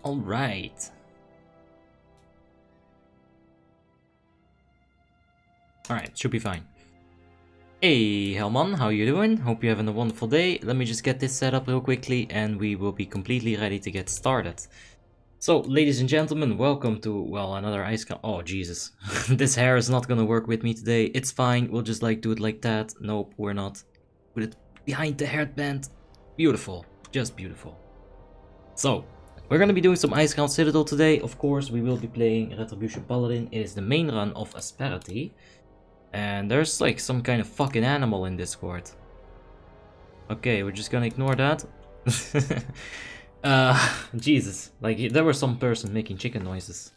Alright. Alright, should be fine. Hey Hellman, how you doing? Hope you're having a wonderful day. Let me just get this set up real quickly and we will be completely ready to get started. So, ladies and gentlemen, welcome to, well, another Icecrown. Oh, Jesus. This hair is not gonna work with me today. It's fine, we'll just do it like that. Nope, we're not. Put it behind the hairband. Beautiful, just beautiful. So, we're gonna be doing some Icecrown Citadel today. Of course, we will be playing Retribution Paladin. It is the main run of Asperity. And there's like some kind of fucking animal in Discord. Okay, we're just gonna ignore that. Jesus. Like, there was some person making chicken noises.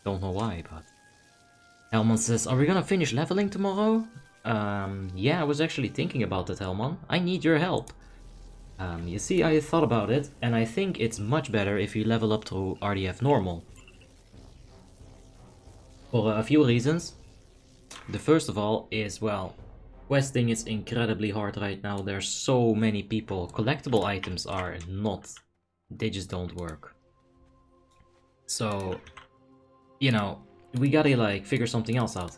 Don't know why, but... Hellman says, are we gonna finish leveling tomorrow? Yeah, I was actually thinking about that, Hellman. I need your help. You see, I thought about it, and I think it's much better if you level up to RDF normal. For a few reasons. The first of all is, well, questing is incredibly hard right now. There's so many people. Collectible items are not. They just don't work. So, you know, we gotta like figure something else out.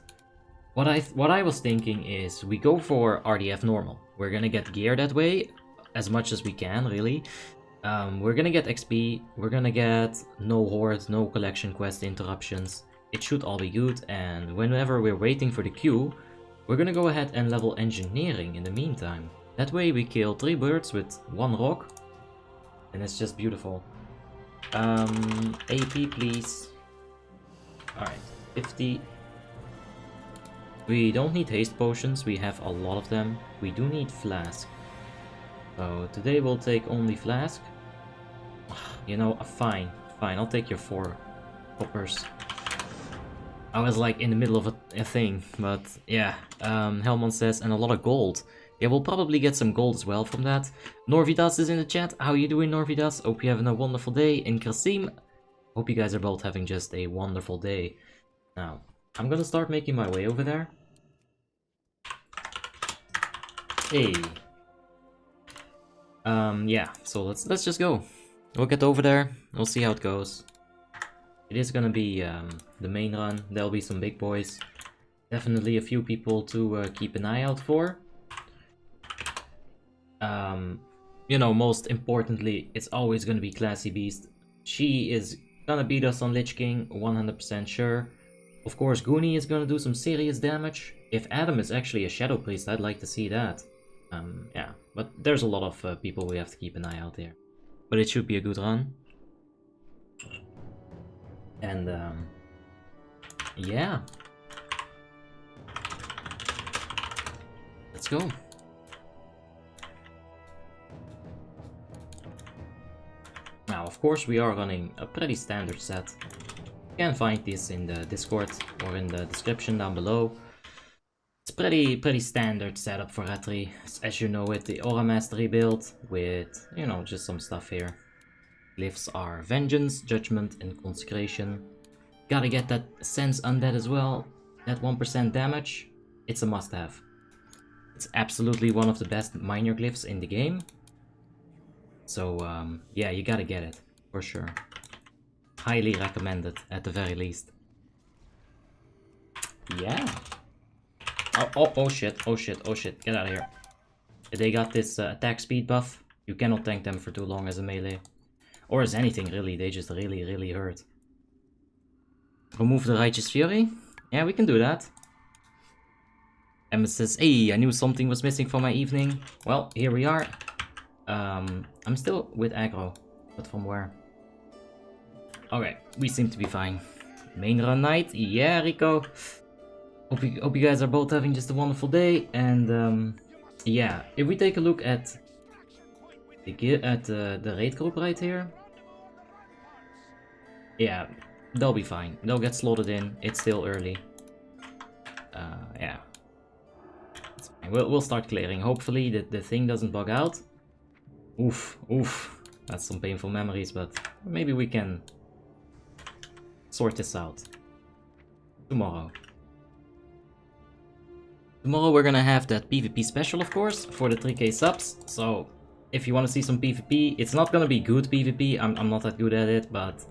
What I was thinking is we go for RDF normal. We're gonna get gear that way. As much as we can, really. We're gonna get XP, we're gonna get no horde, no collection quest interruptions. It should all be good, and whenever we're waiting for the queue, we're gonna go ahead and level engineering in the meantime. That way we kill 3 birds with 1 rock, and it's just beautiful. AP please. Alright, 50. We don't need haste potions, we have a lot of them. We do need flask. So today we'll take only flask. You know, fine, I'll take your 4 coppers. I was like in the middle of a thing, but yeah. Hellman says, and a lot of gold. Yeah, we'll probably get some gold as well from that. Norvidas is in the chat. How you doing, Norvidas? Hope you're having a wonderful day. And Krasim, hope you guys are both having just a wonderful day. Now, I'm gonna start making my way over there. Hey. Yeah, so let's just go. We'll get over there, we'll see how it goes. It is gonna be the main run, there'll be some big boys. Definitely a few people to keep an eye out for. You know, most importantly, it's always gonna be Classy Beast. She is gonna beat us on Lich King, 100% sure. Of course, Goonie is gonna do some serious damage. If Adam is actually a Shadow Priest, I'd like to see that. Yeah, but there's a lot of people we have to keep an eye out there. But it should be a good run. And, yeah. Let's go. Now, of course, we are running a pretty standard set. You can find this in the Discord or in the description down below. It's pretty standard setup for Retri, as you know, with the Aura Mastery build, with, you know, just some stuff here. Glyphs are Vengeance, Judgment, and Consecration. Gotta get that Sense Undead as well. That 1% damage, it's a must-have. It's absolutely one of the best minor glyphs in the game. So, yeah, you gotta get it, for sure. Highly recommended, at the very least. Yeah. Oh shit, get out of here. They got this attack speed buff. You cannot tank them for too long as a melee. Or as anything, really. They just really hurt. Remove the Righteous Fury? Yeah, we can do that. Emma says, hey, I knew something was missing from my evening. Well, here we are. I'm still with aggro, but from where? Okay, we seem to be fine. Main run night? Yeah, Rico. Hope you guys are both having just a wonderful day, and yeah, if we take a look at the raid group right here, yeah, they'll be fine. They'll get slotted in. It's still early. Yeah, it's fine. We'll start clearing. Hopefully the thing doesn't bug out. Oof, that's some painful memories, but maybe we can sort this out tomorrow. Tomorrow we're gonna have that PvP special, of course, for the 3k subs. So if you want to see some PvP, it's not gonna be good PvP. I'm not that good at it, but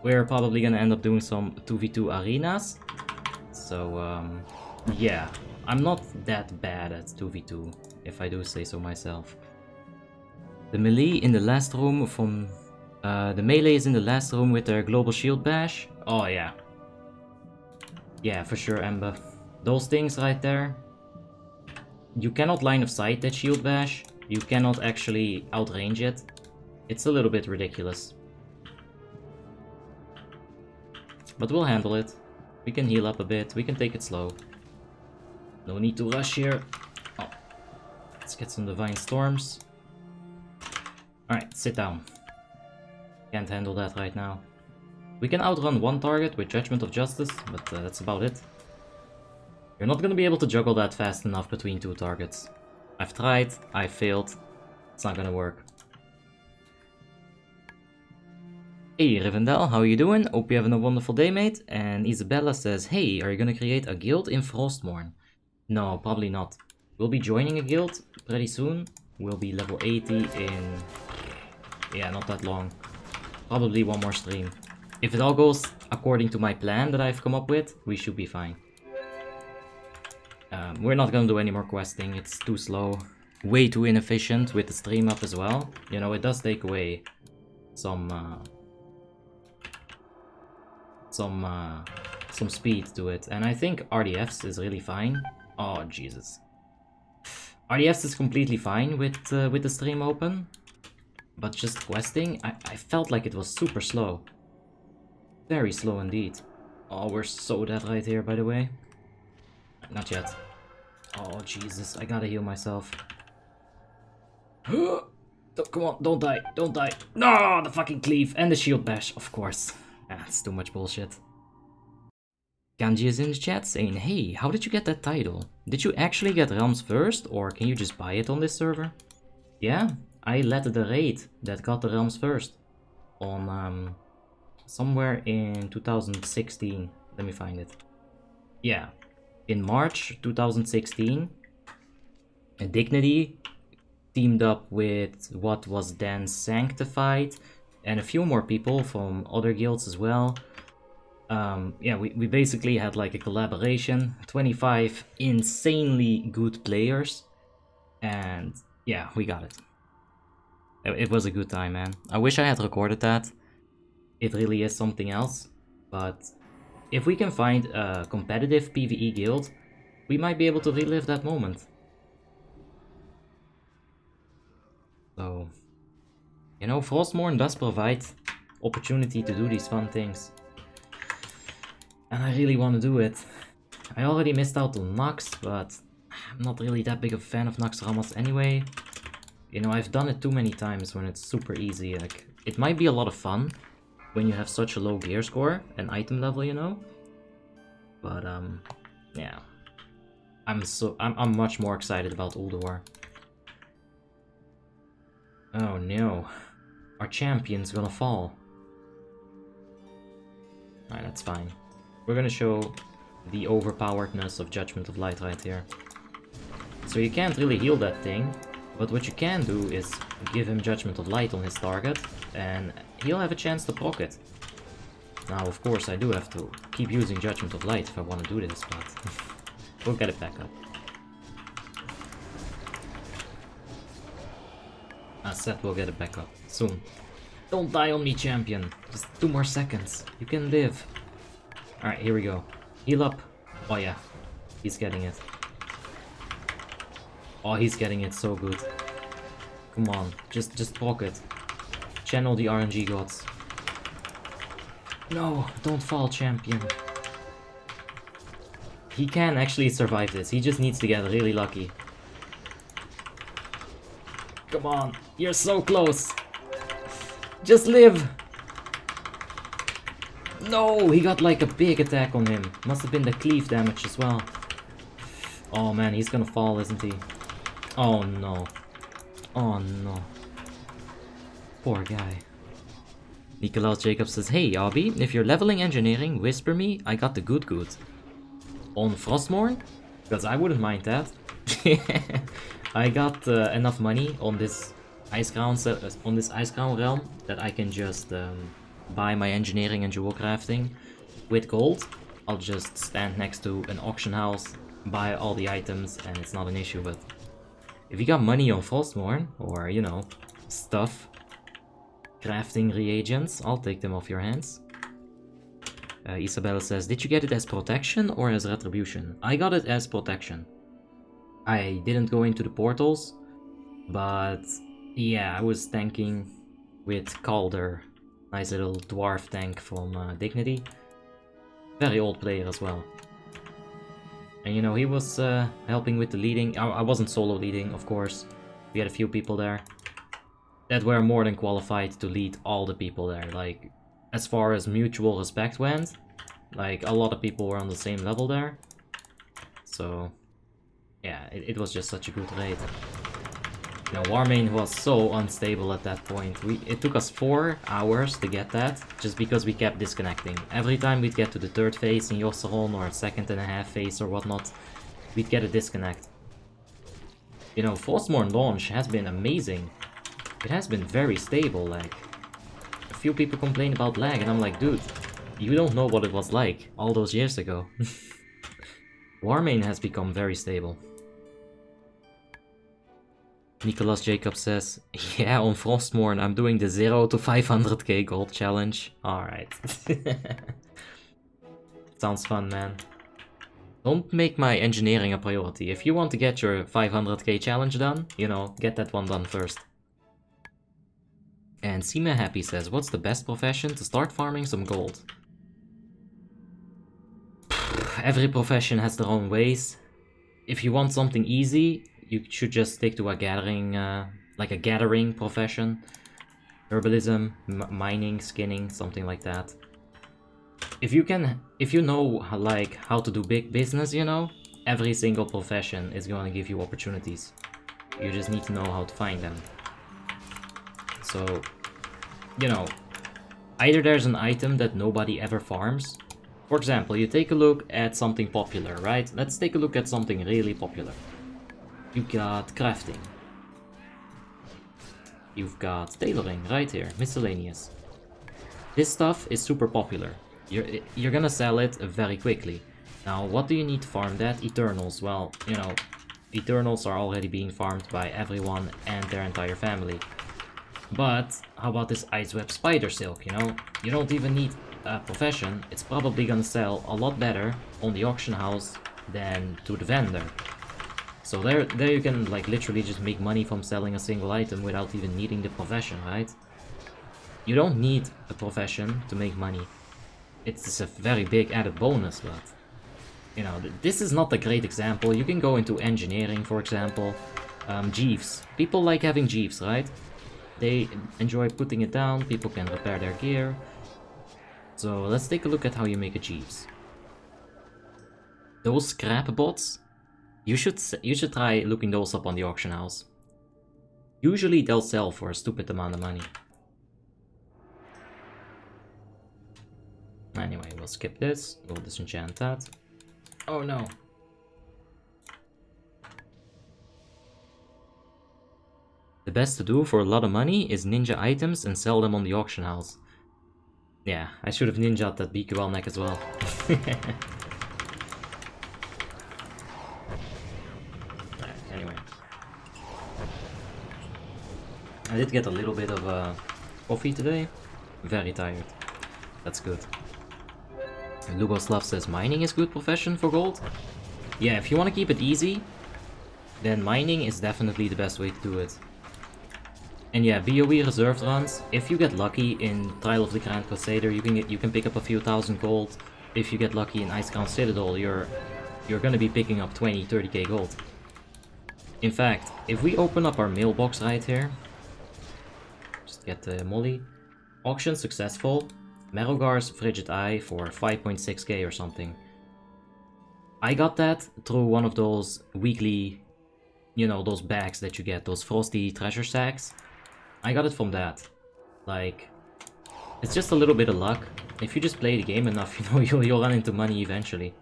We're probably gonna end up doing some 2v2 arenas. So, yeah. I'm not that bad at 2v2, if I do say so myself. The melee in the last room from... the melee is in the last room with their global shield bash. Oh, yeah. Yeah, for sure, Ember. Those things right there. You cannot line of sight that shield bash. You cannot actually outrange it. It's a little bit ridiculous. But we'll handle it. We can heal up a bit. We can take it slow. No need to rush here. Oh. Let's get some Divine Storms. Alright, sit down. Can't handle that right now. We can outrun one target with Judgment of Justice, but that's about it. You're not gonna be able to juggle that fast enough between two targets. I've tried, I failed. It's not gonna work. Hey Rivendell, how you doing? Hope you're having a wonderful day, mate. And Isabella says, hey, are you gonna create a guild in Frostmourne? No, probably not. We'll be joining a guild pretty soon. We'll be level 80 in... yeah, not that long. Probably one more stream. If it all goes according to my plan that I've come up with, we should be fine. We're not gonna do any more questing, it's too slow. Way too inefficient with the stream up as well. You know, it does take away some speed to it. And I think RDFs is really fine. Oh, Jesus. RDFs is completely fine with the stream open. But just questing, I felt like it was super slow. Very slow indeed. Oh, we're so dead right here, by the way. Not yet. Oh, Jesus, I gotta heal myself. Come on, don't die, don't die. No, the fucking cleave and the shield bash, of course. That's too much bullshit. Kanji is in the chat saying, hey, how did you get that title? Did you actually get Realms first, or can you just buy it on this server? Yeah, I led the raid that got the Realms first. On, somewhere in 2016. Let me find it. Yeah. In March 2016, Dignity teamed up with what was then Sanctified and a few more people from other guilds as well. Yeah, we basically had like a collaboration, 25 insanely good players, and yeah, we got it. It was a good time, man. I wish I had recorded that. It really is something else, but if we can find a competitive PvE guild, we might be able to relive that moment. So, you know, Frostmourne does provide opportunity to do these fun things. And I really want to do it. I already missed out on Nox, but I'm not really that big of a fan of Nox Ramas anyway. You know, I've done it too many times when it's super easy. Like, it might be a lot of fun when you have such a low gear score and item level, you know. But yeah, I'm much more excited about Ulduar. Oh no, our champion's gonna fall. Alright, that's fine. We're gonna show the overpoweredness of Judgment of Light right here. So you can't really heal that thing, but what you can do is give him Judgment of Light on his target, and he'll have a chance to proc it. Now, of course, I do have to keep using Judgment of Light if I want to do this, but we'll get it back up. As said, we'll get it back up soon. Don't die on me, champion. Just 2 more seconds. You can live. Alright, here we go. Heal up. Oh yeah, he's getting it. Oh, he's getting it so good. Come on, just proc it. Channel the RNG gods. No, don't fall, champion. He can actually survive this. He just needs to get really lucky. Come on, you're so close. Just live. No, he got like a big attack on him. Must have been the cleave damage as well. Oh man, he's gonna fall, isn't he? Oh no. Oh no. Poor guy. Nicolaus Jacobs says, hey Abby, if you're leveling engineering, whisper me, I got the good. On Frostmourne? Because I wouldn't mind that. I got enough money on this Icecrown realm that I can just buy my engineering and jewel crafting with gold. I'll just stand next to an auction house, buy all the items, and it's not an issue. But if you got money on Frostmourne, or, you know, stuff, crafting reagents, I'll take them off your hands. Isabella says, did you get it as protection or as retribution? I got it as protection. I didn't go into the portals, but yeah, I was tanking with Calder. Nice little dwarf tank from Dignity. Very old player as well. And you know, he was helping with the leading. I wasn't solo leading, of course. We had a few people there that were more than qualified to lead all the people there. Like, as far as mutual respect went, like, a lot of people were on the same level there. So, yeah, it was just such a good raid. You know, Warmane was so unstable at that point. It took us 4 hours to get that, just because we kept disconnecting. Every time we'd get to the 3rd phase in Yossaron, or 2.5 phase or whatnot, we'd get a disconnect. You know, Frostmourne launch has been amazing. It has been very stable, like... A few people complain about lag, and I'm like, dude, you don't know what it was like all those years ago. Warmane has become very stable. Nicholas Jacob says, yeah, on Frostmourne I'm doing the 0 to 500k gold challenge. Alright. Sounds fun, man. Don't make my engineering a priority. If you want to get your 500k challenge done, you know, get that one done first. And Sima Happy says, what's the best profession to start farming some gold? Every profession has their own ways. If you want something easy, you should just stick to a gathering, like a gathering profession. Herbalism, mining, skinning, something like that. If you know like how to do big business, you know, every single profession is going to give you opportunities. You just need to know how to find them. So, you know, either there's an item that nobody ever farms. For example, you take a look at something popular, right? Let's take a look at something really popular. You've got crafting. You've got tailoring right here, miscellaneous. This stuff is super popular. You're gonna sell it very quickly. Now, what do you need to farm that? Eternals. Well, you know, Eternals are already being farmed by everyone and their entire family. But how about this Ice Web Spider Silk, you know? You don't even need a profession. It's probably gonna sell a lot better on the auction house than to the vendor. So there you can like literally just make money from selling a single item without even needing the profession, right? You don't need a profession to make money. It's just a very big added bonus, but... You know, this is not a great example. You can go into engineering, for example. Jeeves. People like having Jeeves, right? They enjoy putting it down, people can repair their gear. So let's take a look at how you make a Jeeves. Those scrap bots, you should try looking those up on the auction house. Usually they'll sell for a stupid amount of money. Anyway, we'll skip this, we'll disenchant that. Oh no. The best to do for a lot of money is ninja items and sell them on the auction house. Yeah, I should have ninja'd that BQL neck as well. Anyway. I did get a little bit of coffee today. Very tired. That's good. And Lugoslav says mining is good profession for gold. Yeah, if you want to keep it easy, then mining is definitely the best way to do it. And yeah, BOE reserved runs, if you get lucky in Trial of the Grand Crusader, you can pick up a few thousand gold. If you get lucky in Icecrown Citadel, you're gonna be picking up 20-30k gold. In fact, if we open up our mailbox right here, just get the Molly. Auction successful. Merogar's Frigid Eye for 5.6k or something. I got that through one of those weekly, you know, those bags that you get, those frosty treasure sacks. I got it from that. Like, it's just a little bit of luck. If you just play the game enough, you know, you'll run into money eventually.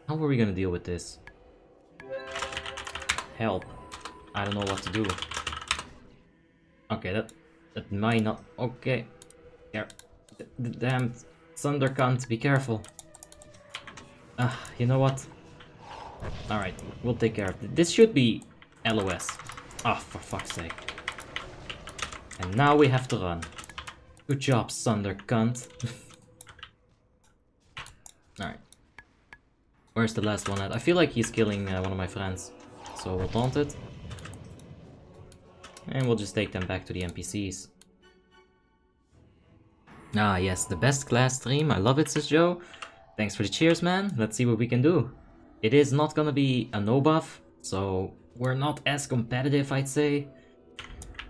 How are we gonna deal with this? Help. I don't know what to do. Okay, that might not... Okay. Here. Damn thunder cunt, be careful. You know what? Alright, we'll take care of it. This should be LOS. Ah, for fuck's sake. And now we have to run. Good job, thunder cunt. Alright. Where's the last one at? I feel like he's killing one of my friends. So we'll taunt it. And we'll just take them back to the NPCs. Ah, yes, the best class stream. I love it, says Joe. Thanks for the cheers, man. Let's see what we can do. It is not gonna be a no buff, so we're not as competitive, I'd say.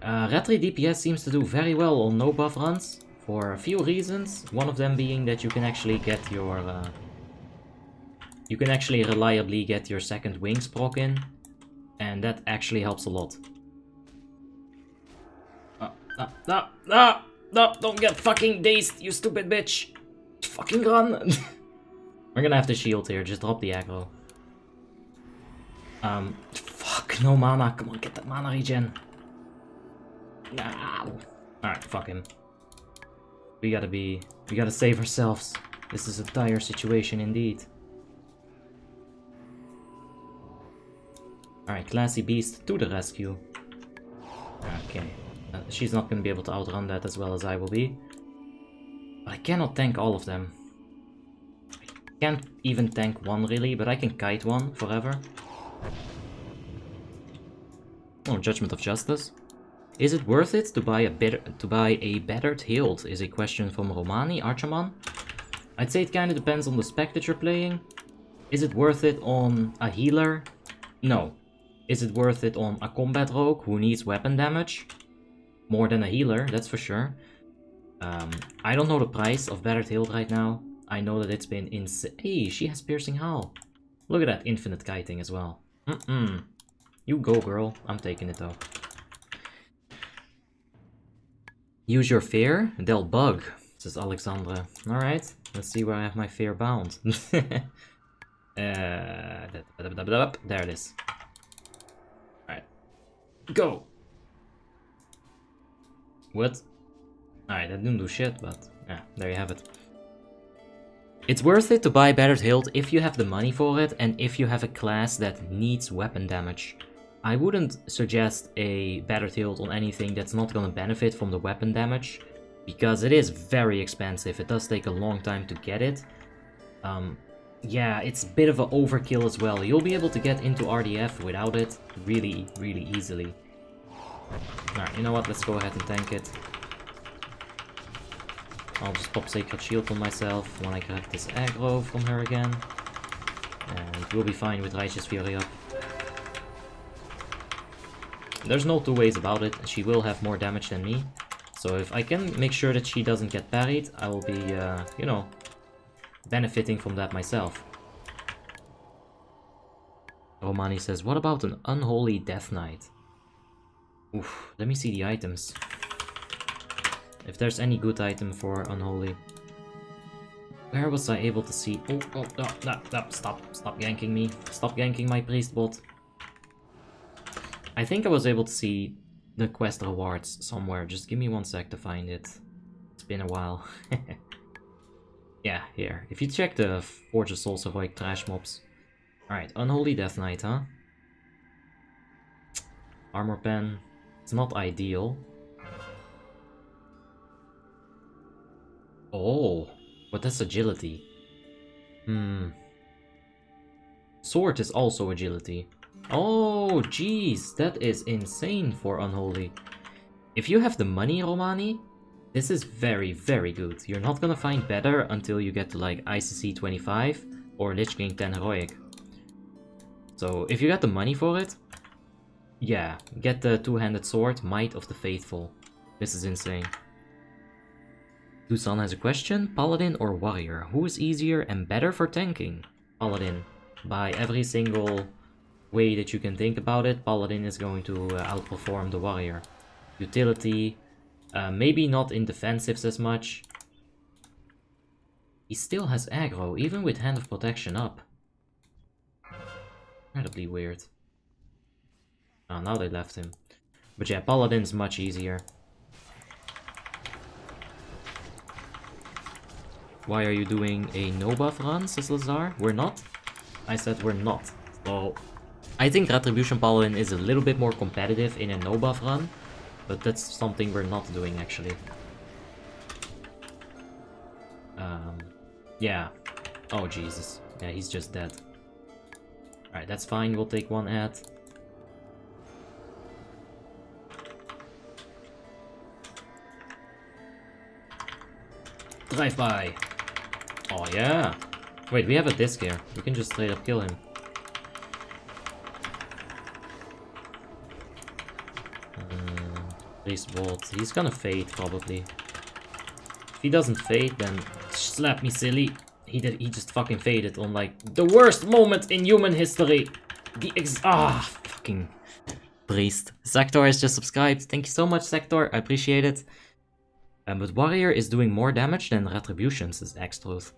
Retri DPS seems to do very well on no buff runs for a few reasons. One of them being that you can actually get your... you can actually reliably get your second wings proc in, and that actually helps a lot. No, don't get fucking dazed, you stupid bitch. Fucking run. We're gonna have to shield here, just drop the aggro. Fuck, no mana. Come on, get that mana regen. No. Alright, fuck him. We gotta save ourselves. This is a dire situation indeed. Alright, Classy Beast to the rescue. Okay. She's not going to be able to outrun that as well as I will be. But I cannot tank all of them. I can't even tank one really, but I can kite one forever. Oh, Judgment of Justice. Is it worth it to buy a bettered hilt? Is a question from Romani Archaman. I'd say it kind of depends on the spec that you're playing. Is it worth it on a healer? No. Is it worth it on a combat rogue who needs weapon damage? More than a healer, that's for sure. I don't know the price of Battered Hilt right now. I know that it's been insane. Hey, she has Piercing Howl. Look at that infinite kiting as well. You go, girl. I'm taking it though. Use your fear? They'll bug, says Alexandra. Alright, let's see where I have my fear bound. There it is. Alright. Go! What? Alright, that didn't do shit, but yeah, there you have it. It's worth it to buy Battered Hilt if you have the money for it and if you have a class that needs weapon damage. I wouldn't suggest a Battered Hilt on anything that's not gonna benefit from the weapon damage, because it is very expensive. It does take a long time to get it. Yeah, it's a bit of an overkill as well. You'll be able to get into RDF without it really, really easily. Alright, you know what? Let's go ahead and tank it. I'll just pop Sacred Shield on myself when I grab this aggro from her again. And we'll be fine with Righteous Fury up. There's no two ways about it. She will have more damage than me. So if I can make sure that she doesn't get parried, I will be, you know, benefiting from that myself. Romani says, what about an Unholy Death Knight? Oof, let me see the items. If there's any good item for Unholy. Where was I able to see? Oh, no, stop ganking me. Stop ganking my priest bot. I think I was able to see the quest rewards somewhere. Just give me 1 sec to find it. It's been a while. Yeah, here. If you check the Forge of Souls Heroic trash mobs. Alright, Unholy Death Knight, huh? Armor pen. It's not ideal. Oh, but that's agility. Sword is also agility. Oh, jeez, that is insane for Unholy. If you have the money, Romani, this is very, very good. You're not gonna find better until you get to like ICC 25 or Lich King 10 Heroic. So if you got the money for it, yeah, get the two-handed sword, Might of the Faithful. This is insane. Dusan has a question. Paladin or Warrior? Who is easier and better for tanking? Paladin. By every single way that you can think about it, Paladin is going to outperform the Warrior. Utility, maybe not in defensives as much. He still has aggro, even with Hand of Protection up. Incredibly weird. Oh, now they left him. But yeah, Paladin's much easier. Why are you doing a no buff run, says Lazar? We're not? I said we're not. So I think Retribution Paladin is a little bit more competitive in a no buff run, but that's something we're not doing actually. Yeah. Oh Jesus. Yeah, he's just dead. Alright, that's fine, we'll take one ad. Drive by. Oh yeah. Wait, we have a disc here. We can just straight up kill him. Please bolt. He's gonna fade probably. If he doesn't fade, then slap me silly. He just fucking faded on like the worst moment in human history. Fucking priest. Sector has just subscribed. Thank you so much, Sector. I appreciate it. But Warrior is doing more damage than Retribution, says X-Truth.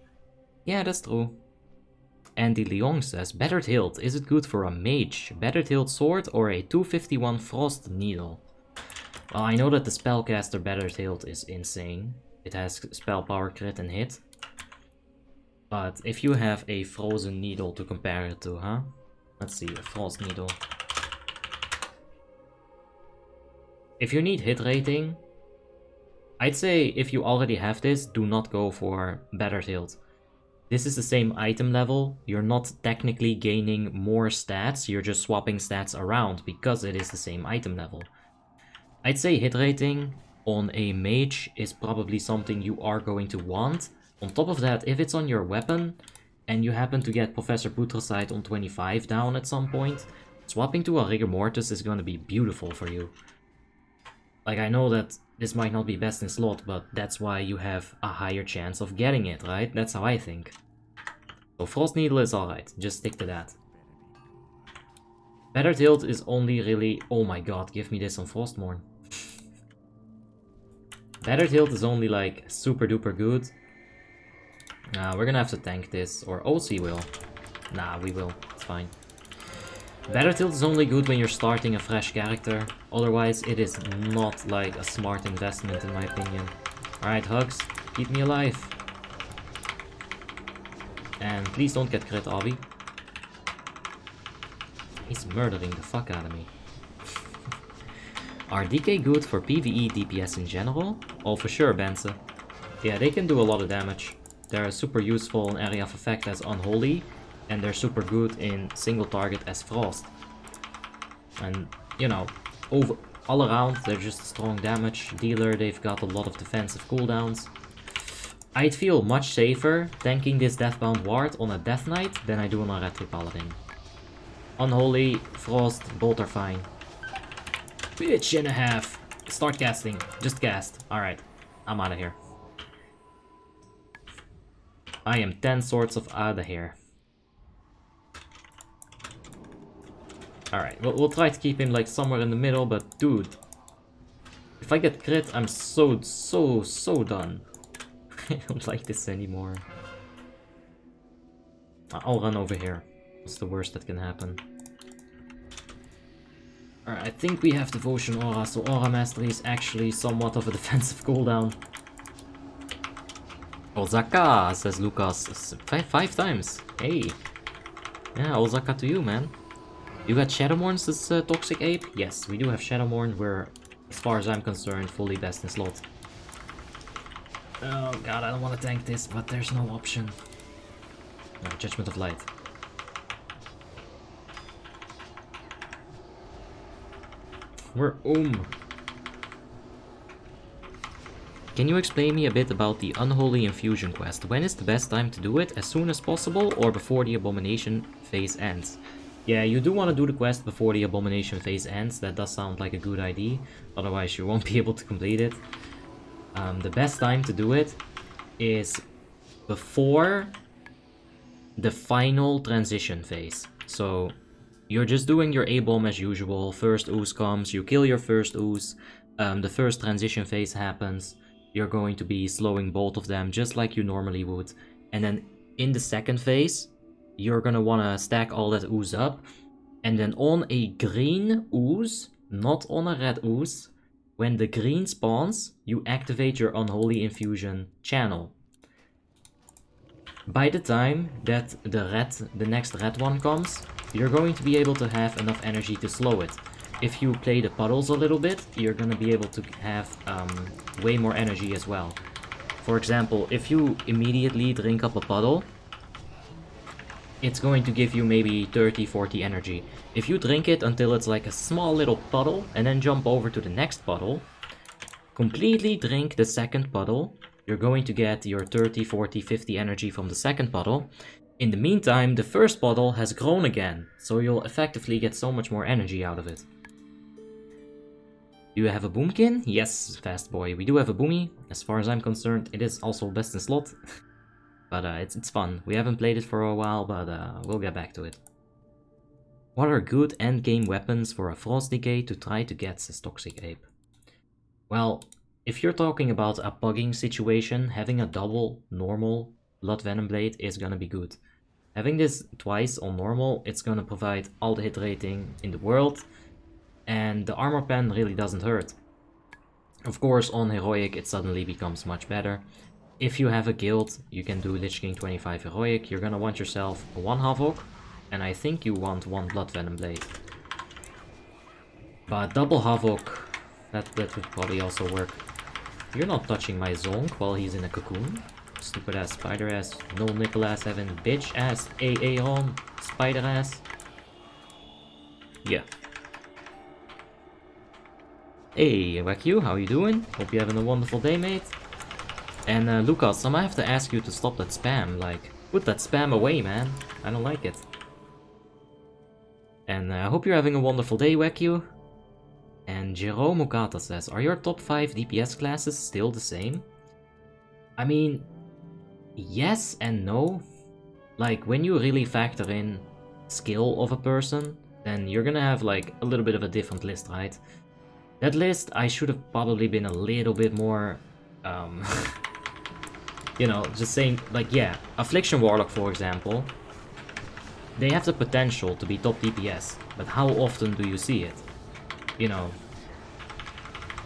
Yeah, that's true. Andy Leong says, Battered Hilt, is it good for a mage? Battered Hilt sword or a 251 Frost Needle? Well, I know that the spellcaster Battered Hilt is insane. It has spell power, crit and hit. But if you have a Frozen Needle to compare it to, huh? Let's see, a Frost Needle. If you need hit rating, I'd say if you already have this, do not go for Battered Hilt. This is the same item level, you're not technically gaining more stats, you're just swapping stats around because it is the same item level. I'd say hit rating on a mage is probably something you are going to want. On top of that, if it's on your weapon and you happen to get Professor Putricide on 25 down at some point, swapping to a Rigor Mortis is going to be beautiful for you. Like, I know that this might not be best in slot, but that's why you have a higher chance of getting it, right? That's how I think. So Frost Needle is alright, just stick to that. Battered Hilt is only really... Oh my god, give me this on Frostmourne. Battered Hilt is only like super duper good. Nah, we're gonna have to tank this, or OC will. Nah, we will, it's fine. Battered Hilt is only good when you're starting a fresh character, otherwise it is not like a smart investment in my opinion. Alright, Hugs, keep me alive. And please don't get crit, Obby. He's murdering the fuck out of me. Are DK good for PvE DPS in general? Oh, for sure, Benze. Yeah, they can do a lot of damage. They're super useful in area of effect as Unholy, and they're super good in single target as Frost. And, you know, all around, they're just a strong damage dealer. They've got a lot of defensive cooldowns. I'd feel much safer tanking this Deathbound Ward on a Death Knight than I do on a Retri Paladin. Unholy, Frost, both are fine. Bitch and a half. Start casting. Just cast. Alright, I'm out of here. I am 10 sorts of out of here. Alright, we'll try to keep him like somewhere in the middle, but dude, if I get crit, I'm so done. I don't like this anymore. I'll run over here. What's the worst that can happen? Alright, I think we have Devotion Aura, so Aura Mastery is actually somewhat of a defensive cooldown. Ozaka, says Lucas. Five times. Hey. Yeah, Ozaka to you, man. You got Shadowmourne, says Toxic Ape? Yes, we do have Shadowmourne. We're, as far as I'm concerned, fully best in slot. Oh god, I don't want to tank this, but there's no option. No, Judgment of Light. We're Can you explain me a bit about the Unholy Infusion quest? When is the best time to do it? As soon as possible or before the Abomination phase ends? Yeah, you do want to do the quest before the Abomination phase ends. That does sound like a good idea. Otherwise you won't be able to complete it. The best time to do it is before the final transition phase. So you're just doing your A-bomb as usual. First ooze comes, you kill your first ooze. The first transition phase happens. You're going to be slowing both of them just like you normally would. And then in the second phase, you're gonna wanna stack all that ooze up. And then on a green ooze, not on a red ooze, when the green spawns, you activate your Unholy Infusion channel. By the time that the next red one comes, you're going to be able to have enough energy to slow it. If you play the puddles a little bit, you're going to be able to have way more energy as well. For example, if you immediately drink up a puddle, it's going to give you maybe 30-40 energy. If you drink it until it's like a small little puddle and then jump over to the next puddle, completely drink the second puddle, you're going to get your 30, 40, 50 energy from the second puddle. In the meantime, the first puddle has grown again, so you'll effectively get so much more energy out of it. Do you have a boomkin? Yes, fast boy, we do have a boomy. As far as I'm concerned, it is also best in slot. But it's fun. We haven't played it for a while, but we'll get back to it. What are good endgame weapons for a Frost Decay to try to get, says Toxic Ape? Well, if you're talking about a pugging situation, having a double normal Blood Venom Blade is gonna be good. Having this twice on normal, it's gonna provide all the hit rating in the world, and the armor pen really doesn't hurt. Of course, on heroic it suddenly becomes much better. If you have a guild, you can do Lich King 25 heroic, you're gonna want yourself one Havok, and I think you want one Blood Venom Blade. But double Havok, that would probably also work. You're not touching my Zonk while he's in a cocoon. Stupid ass spider ass, no nipple ass having bitch ass, AA on, spider ass. Yeah. Hey, Waku, how you doing? Hope you're having a wonderful day, mate. And Lucas, I might have to ask you to stop that spam, like, put that spam away, man. I don't like it. And I hope you're having a wonderful day, Waku. And Jerome Okata says, are your top 5 DPS classes still the same? I mean, yes and no. Like, when you really factor in skill of a person, then you're gonna have like a little bit of a different list, right? That list, I should have probably been a little bit more, you know, just saying, like, yeah, Affliction Warlock, for example, they have the potential to be top DPS, but how often do you see it? You know,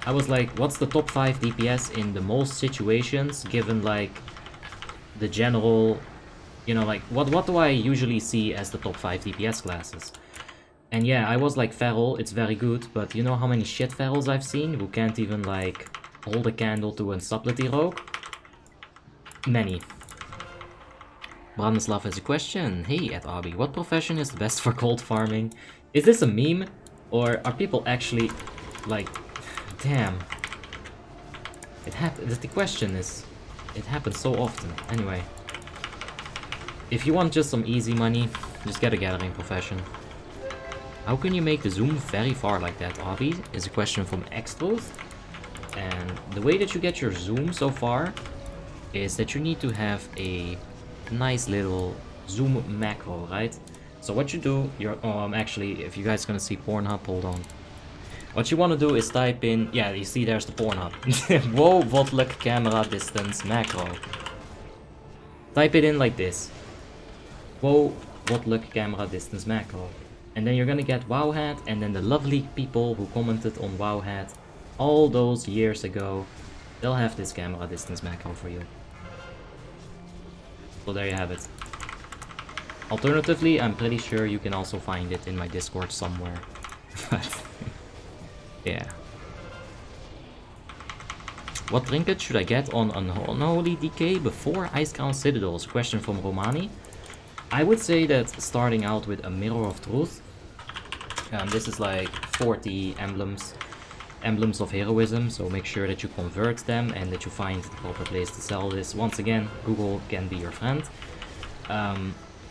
I was like, what's the top 5 DPS in the most situations, given, like, the general, you know, like, what do I usually see as the top 5 DPS classes? And yeah, I was like, Feral, it's very good, but you know how many shit Ferals I've seen who can't even, like, hold a candle to a Subtlety Rogue? Many. Branislav has a question. Hey, at Abi, what profession is the best for gold farming? Is this a meme? Or are people actually, like, damn. It happens, the question is, it happens so often. Anyway. If you want just some easy money, just get a gathering profession. How can you make the zoom very far like that, Abi? Is a question from Xtruth. And the way that you get your zoom so far is that you need to have a nice little zoom macro, right? So what you do, you're actually, if you guys gonna see Pornhub, hold on. What you want to do is type in, yeah, you see there's the Pornhub. WoTLK camera distance macro. Type it in like this. WoTLK camera distance macro. And then you're gonna get Wowhat, and then the lovely people who commented on Wowhat all those years ago, they'll have this camera distance macro for you. So there you have it. Alternatively, I'm pretty sure you can also find it in my Discord somewhere. But yeah. What trinket should I get on Unholy Decay before Icecrown Citadels? Question from Romani. I would say that starting out with a Mirror of Truth. This is like 40 emblems of heroism, so make sure that you convert them and that you find the proper place to sell this. Once again, Google can be your friend.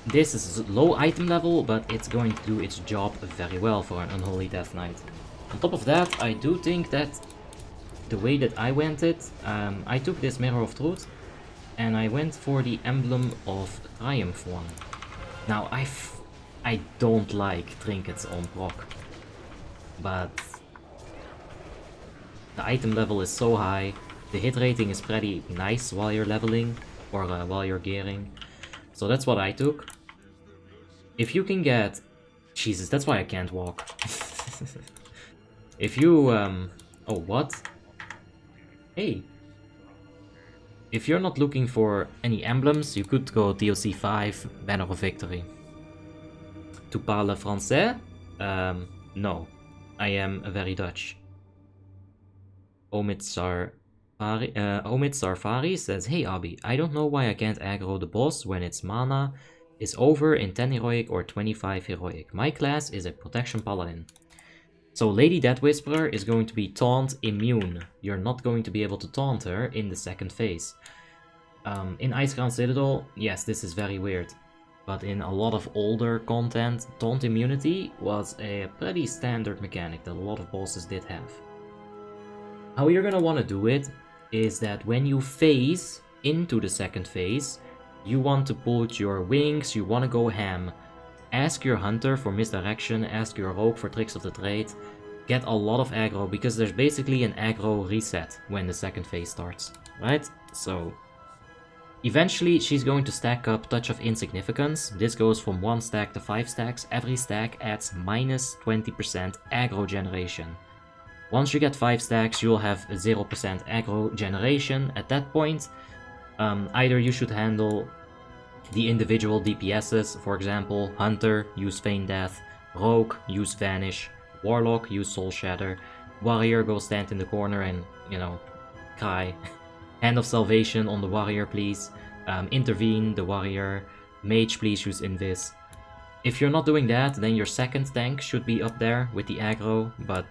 This is low item level, but it's going to do its job very well for an Unholy Death Knight. On top of that, I do think that the way that I went it, I took this Mirror of Truth and I went for the Emblem of Triumph one. Now, I don't like trinkets on proc, but the item level is so high, the hit rating is pretty nice while you're leveling, or while you're gearing. So that's what I took. If you can get... Jesus, that's why I can't walk. If you... Oh, what? Hey. If you're not looking for any emblems, you could go DLC 5, Banner of Victory. Tu parles français? No. I am very Dutch. Omid Sarfari says, hey Abi, I don't know why I can't aggro the boss when its mana is over in 10 heroic or 25 heroic. My class is a protection paladin. So Lady Death Whisperer is going to be taunt immune. You're not going to be able to taunt her in the second phase. In Icecrown Citadel, yes, this is very weird. But in a lot of older content, taunt immunity was a pretty standard mechanic that a lot of bosses did have. How you're gonna want to do it is that when you phase into the second phase, you want to put your wings, you want to go ham. Ask your hunter for misdirection, ask your rogue for tricks of the trade. Get a lot of aggro, because there's basically an aggro reset when the second phase starts, right? So eventually she's going to stack up Touch of Insignificance. This goes from 1 stack to 5 stacks. Every stack adds minus 20% aggro generation. Once you get 5 stacks, you'll have 0% aggro generation. At that point, either you should handle the individual DPSs, for example, Hunter, use Feign Death, Rogue, use Vanish, Warlock, use Soul Shatter, Warrior, go stand in the corner and, you know, cry. Hand of Salvation on the Warrior, please. Intervene the Warrior. Mage, please use Invis. If you're not doing that, then your second tank should be up there with the aggro, but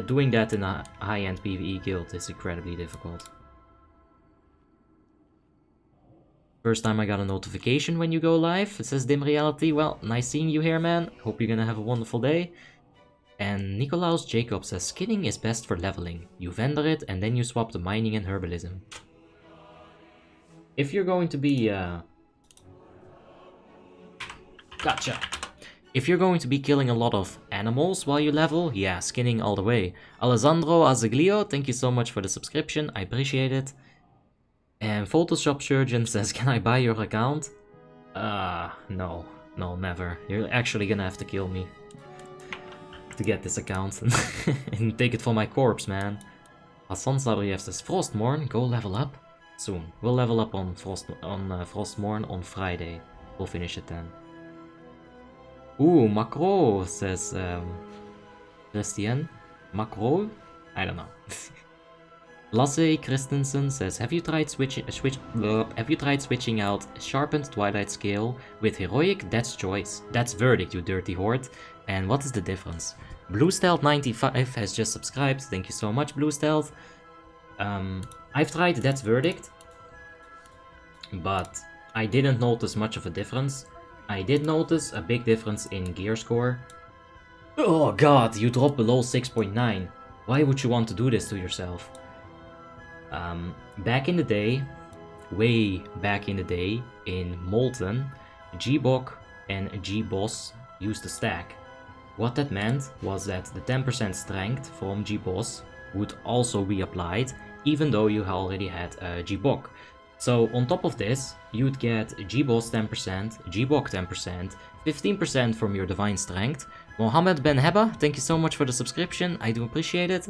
doing that in a high-end PvE guild is incredibly difficult. First time I got a notification when you go live. It says Dim Reality. Well, nice seeing you here, man. Hope you're gonna have a wonderful day. And Nicolaus Jacob says, skinning is best for leveling. You vendor it and then you swap to mining and herbalism. If you're going to be... Gotcha. If you're going to be killing a lot of animals while you level, yeah, skinning all the way. Alessandro Azeglio, thank you so much for the subscription, I appreciate it. And Photoshop Surgeon says, can I buy your account? No, never. You're actually gonna have to kill me to get this account and take it for my corpse, man. Hassan Sabriev says, Frostmourne, go level up soon. We'll level up on Frostmourne on Friday. We'll finish it then. Ooh, Macro, says Christian. Macro? I don't know. Lasse Christensen says, have you tried switching out Sharpened Twilight Scale with Heroic? That's choice. That's Verdict, you dirty horde. And what is the difference? Blue Stealth 95 has just subscribed. Thank you so much, Blue Stealth. I've tried That's Verdict, but I didn't notice much of a difference. I did notice a big difference in gear score. Oh god, you drop below 6.9. Why would you want to do this to yourself? Back in the day, way back in the day, in Molten, G-Bok and G-Boss used to stack. What that meant was that the 10% strength from G-Boss would also be applied, even though you already had G-Bok. So on top of this, you'd get G-Boss 10%, G-Bok 10%, 15% from your Divine Strength. Mohammed Ben Heba, thank you so much for the subscription, I do appreciate it.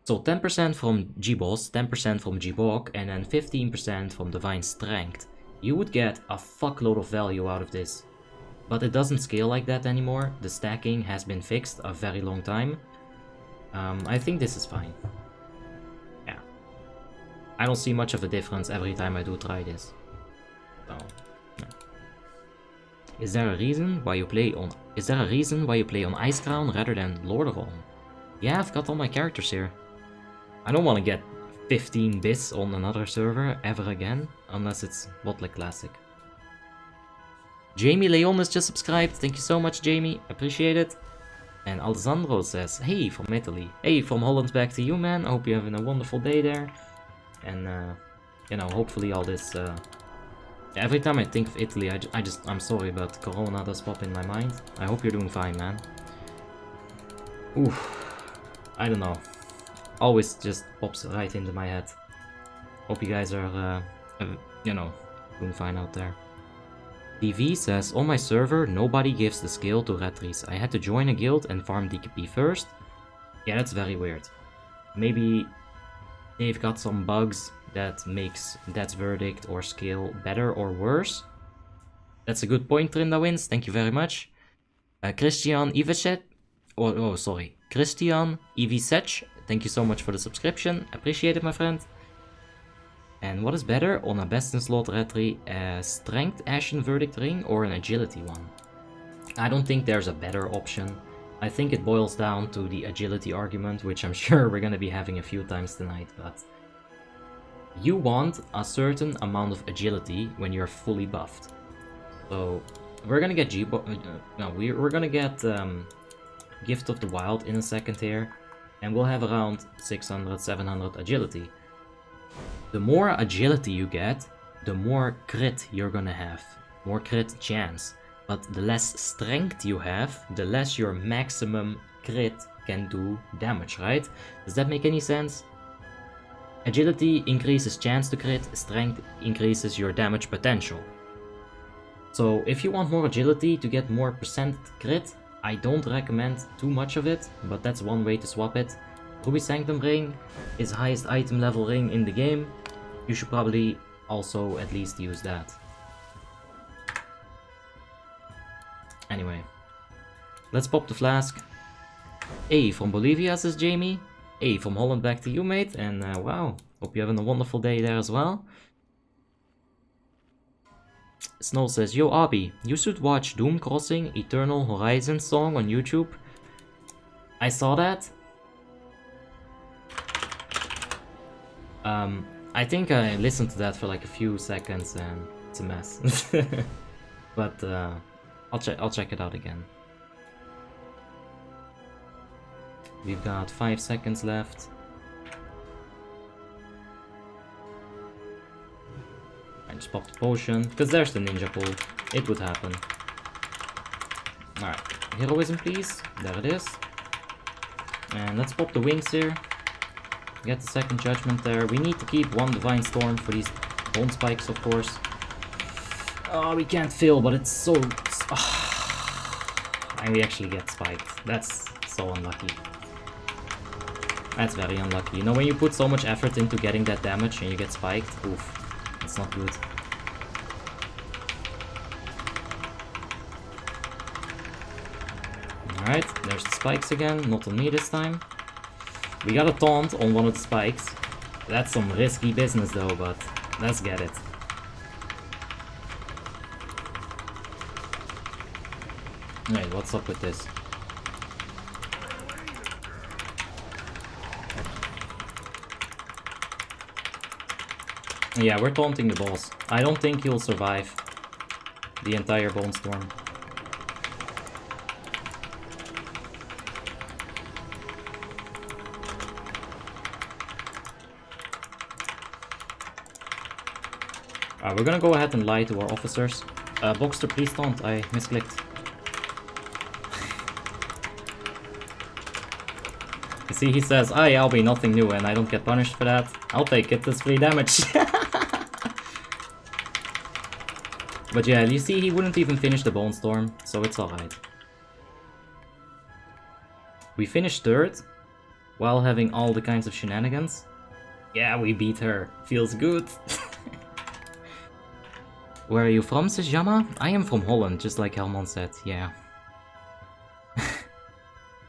So 10% from G-Boss, 10% from G-Bok, and then 15% from Divine Strength. You would get a fuckload of value out of this. But it doesn't scale like that anymore. The stacking has been fixed a very long time. I think this is fine. Yeah. I don't see much of a difference every time I do try this. So, no. Is there a reason why you play on Icecrown rather than Lordaeron? Yeah, I've got all my characters here. I don't want to get 15 bits on another server ever again, unless it's WoTLK Classic. Jamie Leon has just subscribed. Thank you so much, Jamie. Appreciate it. And Alessandro says, hey, from Italy. Hey, from Holland back to you, man. I hope you're having a wonderful day there. And, you know, hopefully all this... every time I think of Italy, I'm sorry, but Corona does pop in my mind. I hope you're doing fine, man. Oof. I don't know. Always just pops right into my head. Hope you guys are, you know, doing fine out there. DV says, on my server, nobody gives the skill to Retries. I had to join a guild and farm DKP first. Yeah, that's very weird. Maybe they've got some bugs that makes Death's Verdict or Scale better or worse. That's a good point, Trinda Wins, thank you very much. Christian Ivicek, Christian Ivicek, thank you so much for the subscription, appreciate it, my friend. And what is better on a Best in Slot Retri, a Strength Ashen Verdict ring or an Agility one? I don't think there's a better option. I think it boils down to the agility argument, which I'm sure we're gonna be having a few times tonight, but you want a certain amount of agility when you're fully buffed. So we're gonna get we're gonna get Gift of the Wild in a second here, and we'll have around 600, 700 agility. The more agility you get, the more crit you're gonna have, more crit chance. But the less strength you have, the less your maximum crit can do damage, right? Does that make any sense? Agility increases chance to crit, strength increases your damage potential. So if you want more agility to get more percent crit, I don't recommend too much of it, but that's one way to swap it. Ruby Sanctum ring is highest item level ring in the game. You should probably also at least use that. Anyway, let's pop the flask. A from Bolivia, says Jamie. A from Holland, back to you, mate. And wow, hope you're having a wonderful day there as well. Snow says, yo Abi, you should watch Doom Crossing Eternal Horizon song on YouTube. I saw that. I think I listened to that for like a few seconds and it's a mess. But I'll check it out again. We've got 5 seconds left. I just popped the potion, because there's the ninja pool. It would happen. Alright, heroism please. There it is. And let's pop the wings here. Get the second judgment there. We need to keep one divine storm for these bone spikes, of course. Oh, we can't fail, but it's so... and we actually get spiked. That's so unlucky. That's very unlucky. You know, when you put so much effort into getting that damage and you get spiked, oof, it's not good. Alright, there's the spikes again, not on me this time. We got a taunt on one of the spikes. That's some risky business though, but let's get it. Wait, what's up with this? Yeah, we're taunting the boss. I don't think he'll survive the entire Bone Storm. We're gonna go ahead and lie to our officers. Boxster, please taunt. I misclicked. You see, he says, "Aye, I'll be nothing new," and I don't get punished for that. I'll take it. It's free damage. But yeah, you see, he wouldn't even finish the Bone Storm, so it's alright. We finished third, while having all the kinds of shenanigans. Yeah, we beat her. Feels good. Where are you from, says Yama? I am from Holland, just like Helmon said, yeah.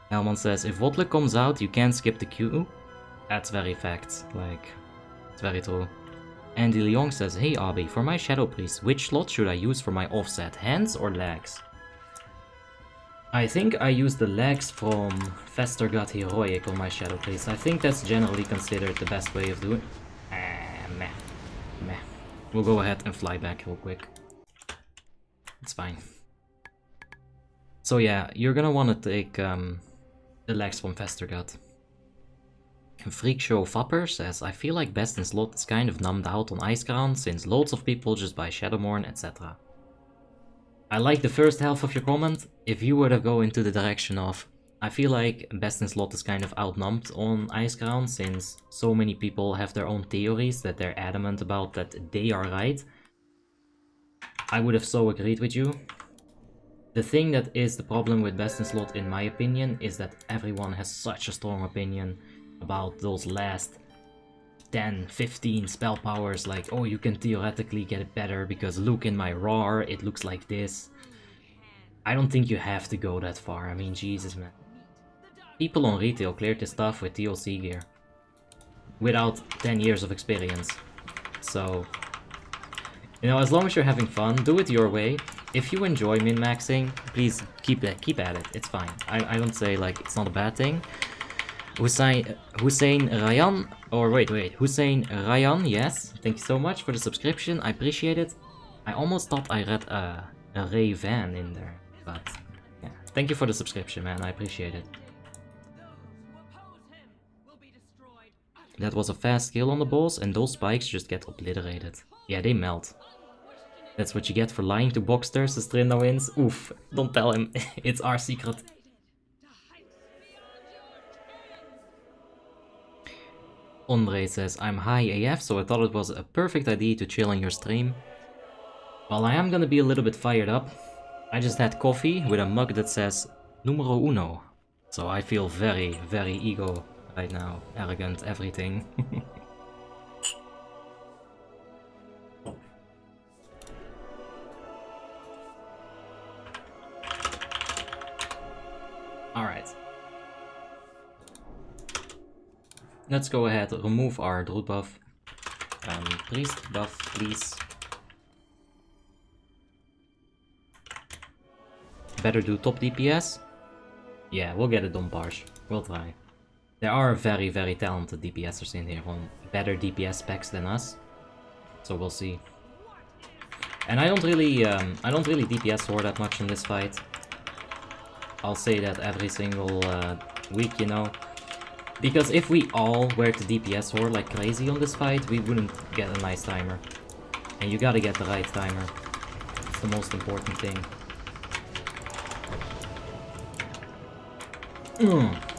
Helmon says, if WoTLK comes out, you can't skip the queue. That's very fact, like, it's very true. Andy Leong says, hey Abi, for my Shadow Priest, which slot should I use for my offset, hands or legs? I think I use the legs from Festergut Heroic on my Shadow Priest. I think that's generally considered the best way of doing it. Meh. We'll go ahead and fly back real quick. It's fine. So yeah, you're gonna want to take the legs from Festergut. Freak Show Fapper says, I feel like Best in Slot is kind of numbed out on Icecrown since loads of people just buy Shadowmourne, etc. I like the first half of your comment. If you were to go into the direction of, I feel like Best in Slot is kind of outnumbed on Icecrown since so many people have their own theories that they're adamant about that they are right. I would have so agreed with you. The thing that is the problem with Best in Slot, in my opinion, is that everyone has such a strong opinion about those last 10, 15 spell powers, like, oh, you can theoretically get it better because look in my roar, it looks like this. I don't think you have to go that far. I mean, Jesus, man. People on retail cleared this stuff with TLC gear. Without 10 years of experience. So, you know, as long as you're having fun, do it your way. If you enjoy min-maxing, please keep at it. It's fine. I don't say, like, it's not a bad thing. Hussein Ryan, or wait, Hussein Ryan, yes. Thank you so much for the subscription. I appreciate it. I almost thought I read a Ray Van in there. But, yeah. Thank you for the subscription, man. I appreciate it. That was a fast kill on the boss, and those spikes just get obliterated. Yeah, they melt. That's what you get for lying to Boxster, says Trinda wins. Oof, don't tell him. It's our secret. Andre says, I'm high AF, so I thought it was a perfect idea to chill on your stream. Well, I am gonna be a little bit fired up. I just had coffee with a mug that says numero uno. So I feel very, very ego right now. Arrogant, everything. Alright. Let's go ahead, remove our druid buff. Priest buff, please. Better do top DPS. Yeah, we'll get it on Barsh. We'll try. There are very, very talented DPSers in here on better DPS specs than us. So we'll see. And I don't really DPS Horde that much in this fight. I'll say that every single week, you know. Because if we all were to DPS Horde like crazy on this fight, we wouldn't get a nice timer. And you gotta get the right timer. It's the most important thing.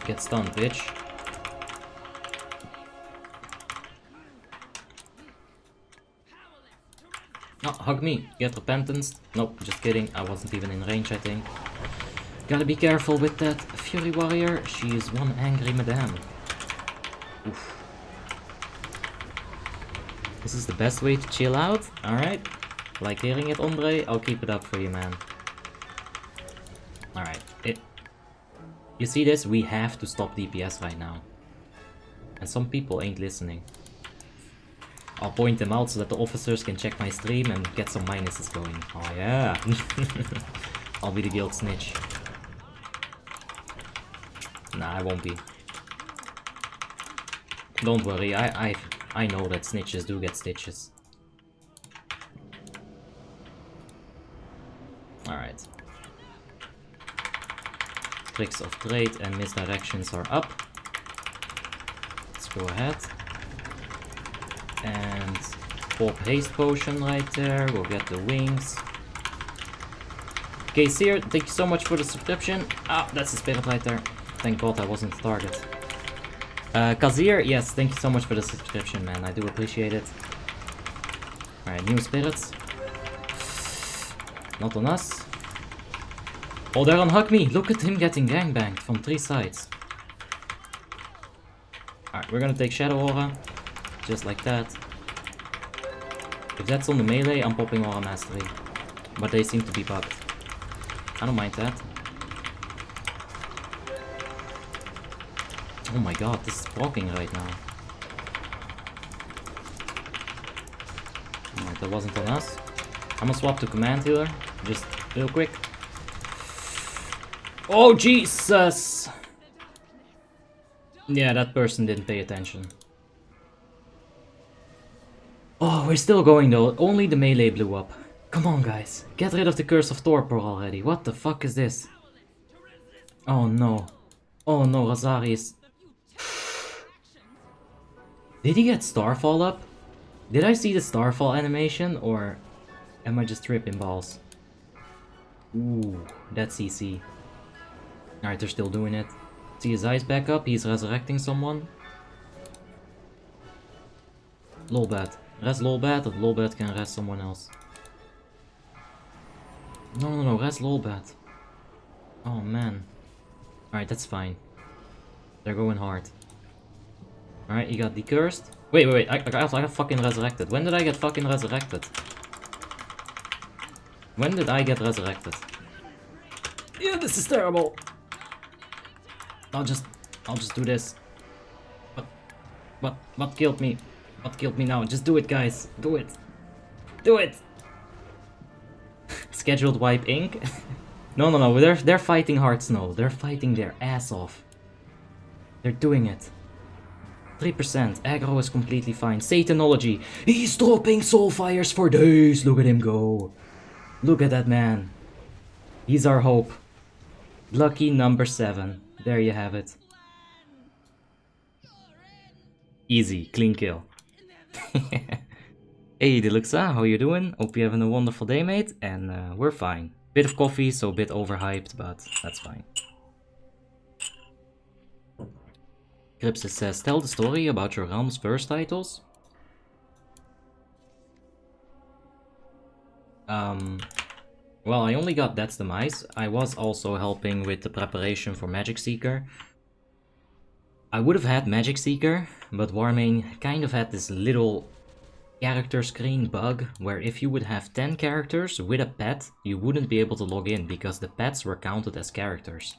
Get stunned, bitch. Oh, hug me. Get repentant. Nope, just kidding. I wasn't even in range, I think. Gotta be careful with that Fury Warrior. She is one angry madame. Oof. This is the best way to chill out. Alright. Like hearing it, Andre. I'll keep it up for you, man. Alright. You see this? We have to stop DPS right now. And some people ain't listening. I'll point them out so that the officers can check my stream and get some minuses going. Oh yeah! I'll be the guild snitch. Nah, I won't be. Don't worry, I know that snitches do get stitches. Alright. Tricks of trade and misdirections are up. Let's go ahead. And pop haste potion right there. We'll get the wings. Okay, Seer, thank you so much for the subscription. Ah, that's the spirit right there. Thank God I wasn't the target. Kazir, yes, thank you so much for the subscription, man. I do appreciate it. Alright, new spirits. Not on us. Oh, they're on Hug Me. Look at him getting gangbanged from 3 sides. Alright, we're gonna take Shadow Aura. Just like that. If that's on the melee, I'm popping Aura Mastery. But they seem to be bugged. I don't mind that. Oh my god, this is blocking right now. Alright, that wasn't on us. I'm gonna swap to Command Healer. Just real quick. Oh Jesus! Yeah, that person didn't pay attention. Oh, we're still going though. Only the melee blew up. Come on, guys. Get rid of the Curse of Torpor already. What the fuck is this? Oh no. Oh no, Razari is... Did he get Starfall up? Did I see the Starfall animation, or am I just tripping balls? Ooh, that's CC. Alright, they're still doing it. See his eyes back up, he's resurrecting someone. Lolbat. Res Lolbat, or Lolbat can res someone else. No, res Lolbat. Oh man. Alright, that's fine. They're going hard. Alright, he got decursed. Wait, I got fucking resurrected. When did I get fucking resurrected? When did I get resurrected? Yeah, this is terrible. I'll just do this. What killed me? What killed me now? Just do it, guys. Do it. Do it. Scheduled wipe ink. No. They're fighting hard snow. They're fighting their ass off. They're doing it. 3%. Aggro is completely fine. Satanology. He's dropping soul fires for days. Look at him go. Look at that man. He's our hope. Lucky number 7. There you have it. Easy. Clean kill. Hey Deluxa, how you doing? Hope you're having a wonderful day, mate. And we're fine. Bit of coffee, so a bit overhyped, but that's fine. Cripsis says, tell the story about your Realms First titles. Well, I only got Death's Demise. I was also helping with the preparation for Magic Seeker. I would have had Magic Seeker, but Warmane kind of had this little character screen bug where if you would have 10 characters with a pet, you wouldn't be able to log in because the pets were counted as characters.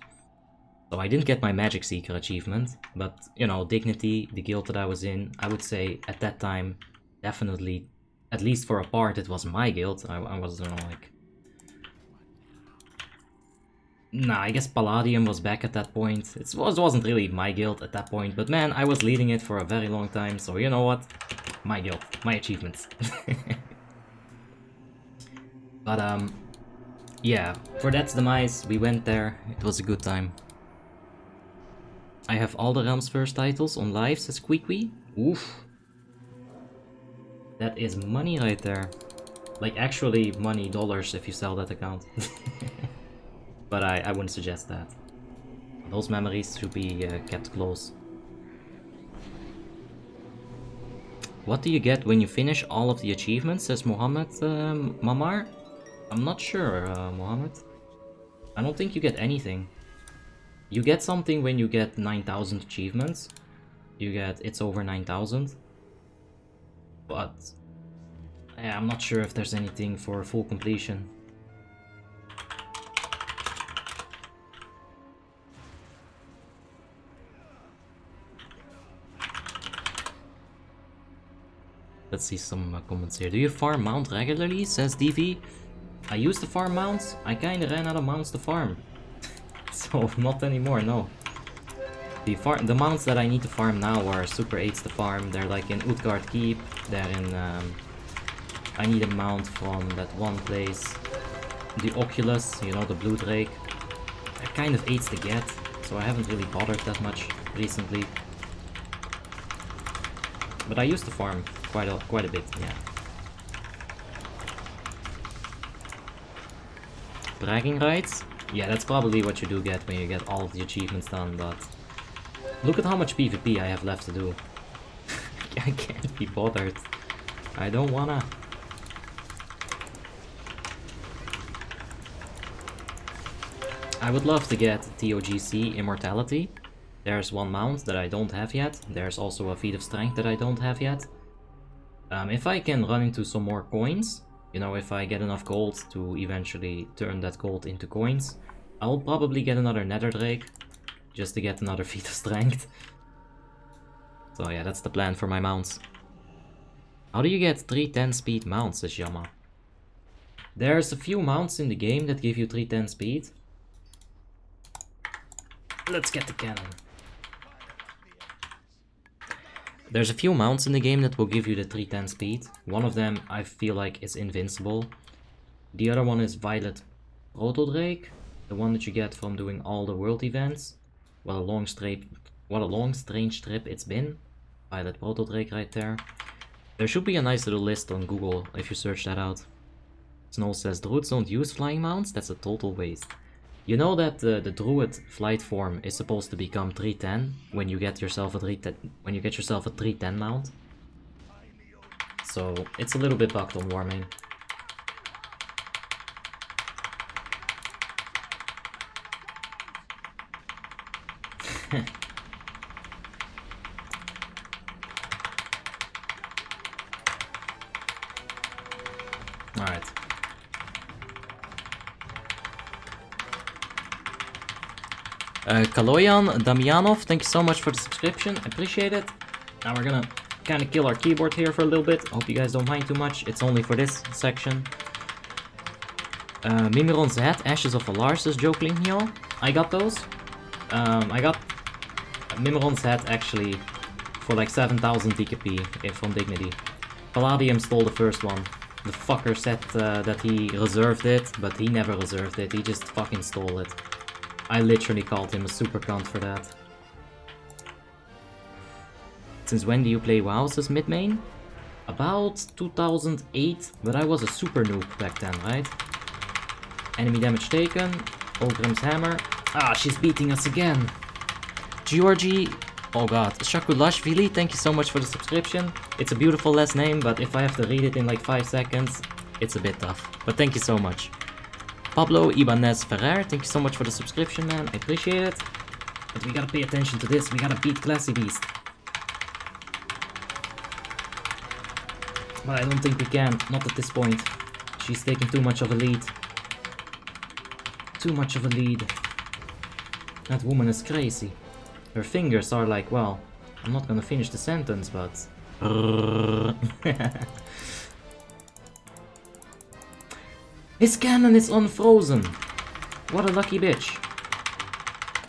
So I didn't get my Magic Seeker achievement, but you know, Dignity, the guild that I was in, I would say at that time, definitely, at least for a part, it was my guild. I was, you know, like... Nah, I guess Palladium was back at that point. It wasn't really my guild at that point, but man, I was leading it for a very long time, so you know what? My guild, my achievements. But yeah, for Death's Demise, we went there, it was a good time. I have all the Realms First titles on live, says Queequee. Oof. That is money right there. Like actually money, dollars if you sell that account. But I wouldn't suggest that. Those memories should be kept close. What do you get when you finish all of the achievements, says Mohammed Mamar? I'm not sure, Mohammed. I don't think you get anything. You get something when you get 9,000 achievements. You get it's over 9,000. But yeah, I'm not sure if there's anything for full completion. Let's see some comments here. Do you farm mount regularly, says DV? I used to farm mounts. I kinda ran out of mounts to farm. So, not anymore, no. The mounts that I need to farm now are Super 8s to farm. They're like in Utgard Keep. They're in... I need a mount from that one place. The Oculus, you know, the Blue Drake. They're kind of 8s to get, so I haven't really bothered that much recently. But I used to farm quite a bit, yeah. Bragging rights? Yeah, that's probably what you do get when you get all of the achievements done, but... Look at how much PvP I have left to do. I can't be bothered. I don't wanna. I would love to get TOGC Immortality. There's one mount that I don't have yet. There's also a Feat of Strength that I don't have yet. If I can run into some more coins, you know, if I get enough gold to eventually turn that gold into coins, I'll probably get another Nether Drake, just to get another Feat of Strength. So yeah, that's the plan for my mounts. How do you get 310 speed mounts, says Yama? There's a few mounts in the game that give you 310 speed. Let's get the cannon. There's a few mounts in the game that will give you the 310 speed. One of them I feel like is invincible. The other one is Violet Proto Drake, the one that you get from doing all the world events. What a long strange trip it's been. Violet Proto Drake right there. There should be a nice little list on Google if you search that out. Snow says Druids don't use flying mounts, that's a total waste. You know that the Druid flight form is supposed to become 310 when you get yourself a 310 mount. So it's a little bit bugged on Warmane. Alright. Kaloyan Damianov, thank you so much for the subscription. I appreciate it. Now we're gonna kind of kill our keyboard here for a little bit. Hope you guys don't mind too much. It's only for this section. Mimiron's Head, Ashes of Alar, says Jokeling Heal. I got those. I got Mimiron's Head actually for like 7,000 DKP from Dignity. Palladium stole the first one. The fucker said that he reserved it, but he never reserved it. He just fucking stole it. I literally called him a super cunt for that. Since when do you play WoW, says Midmain? About 2008, but I was a super noob back then, right? Enemy damage taken. Ogrim's Hammer. Ah, she's beating us again. Georgie. Oh god. Shakulashvili, thank you so much for the subscription. It's a beautiful last name, but if I have to read it in like 5 seconds, it's a bit tough. But thank you so much. Pablo Ibanez Ferrer, thank you so much for the subscription, man. I appreciate it. But we gotta pay attention to this. We gotta beat Classy Beast. But I don't think we can. Not at this point. She's taking too much of a lead. Too much of a lead. That woman is crazy. Her fingers are like, well, I'm not gonna finish the sentence, but... His cannon is unfrozen! What a lucky bitch.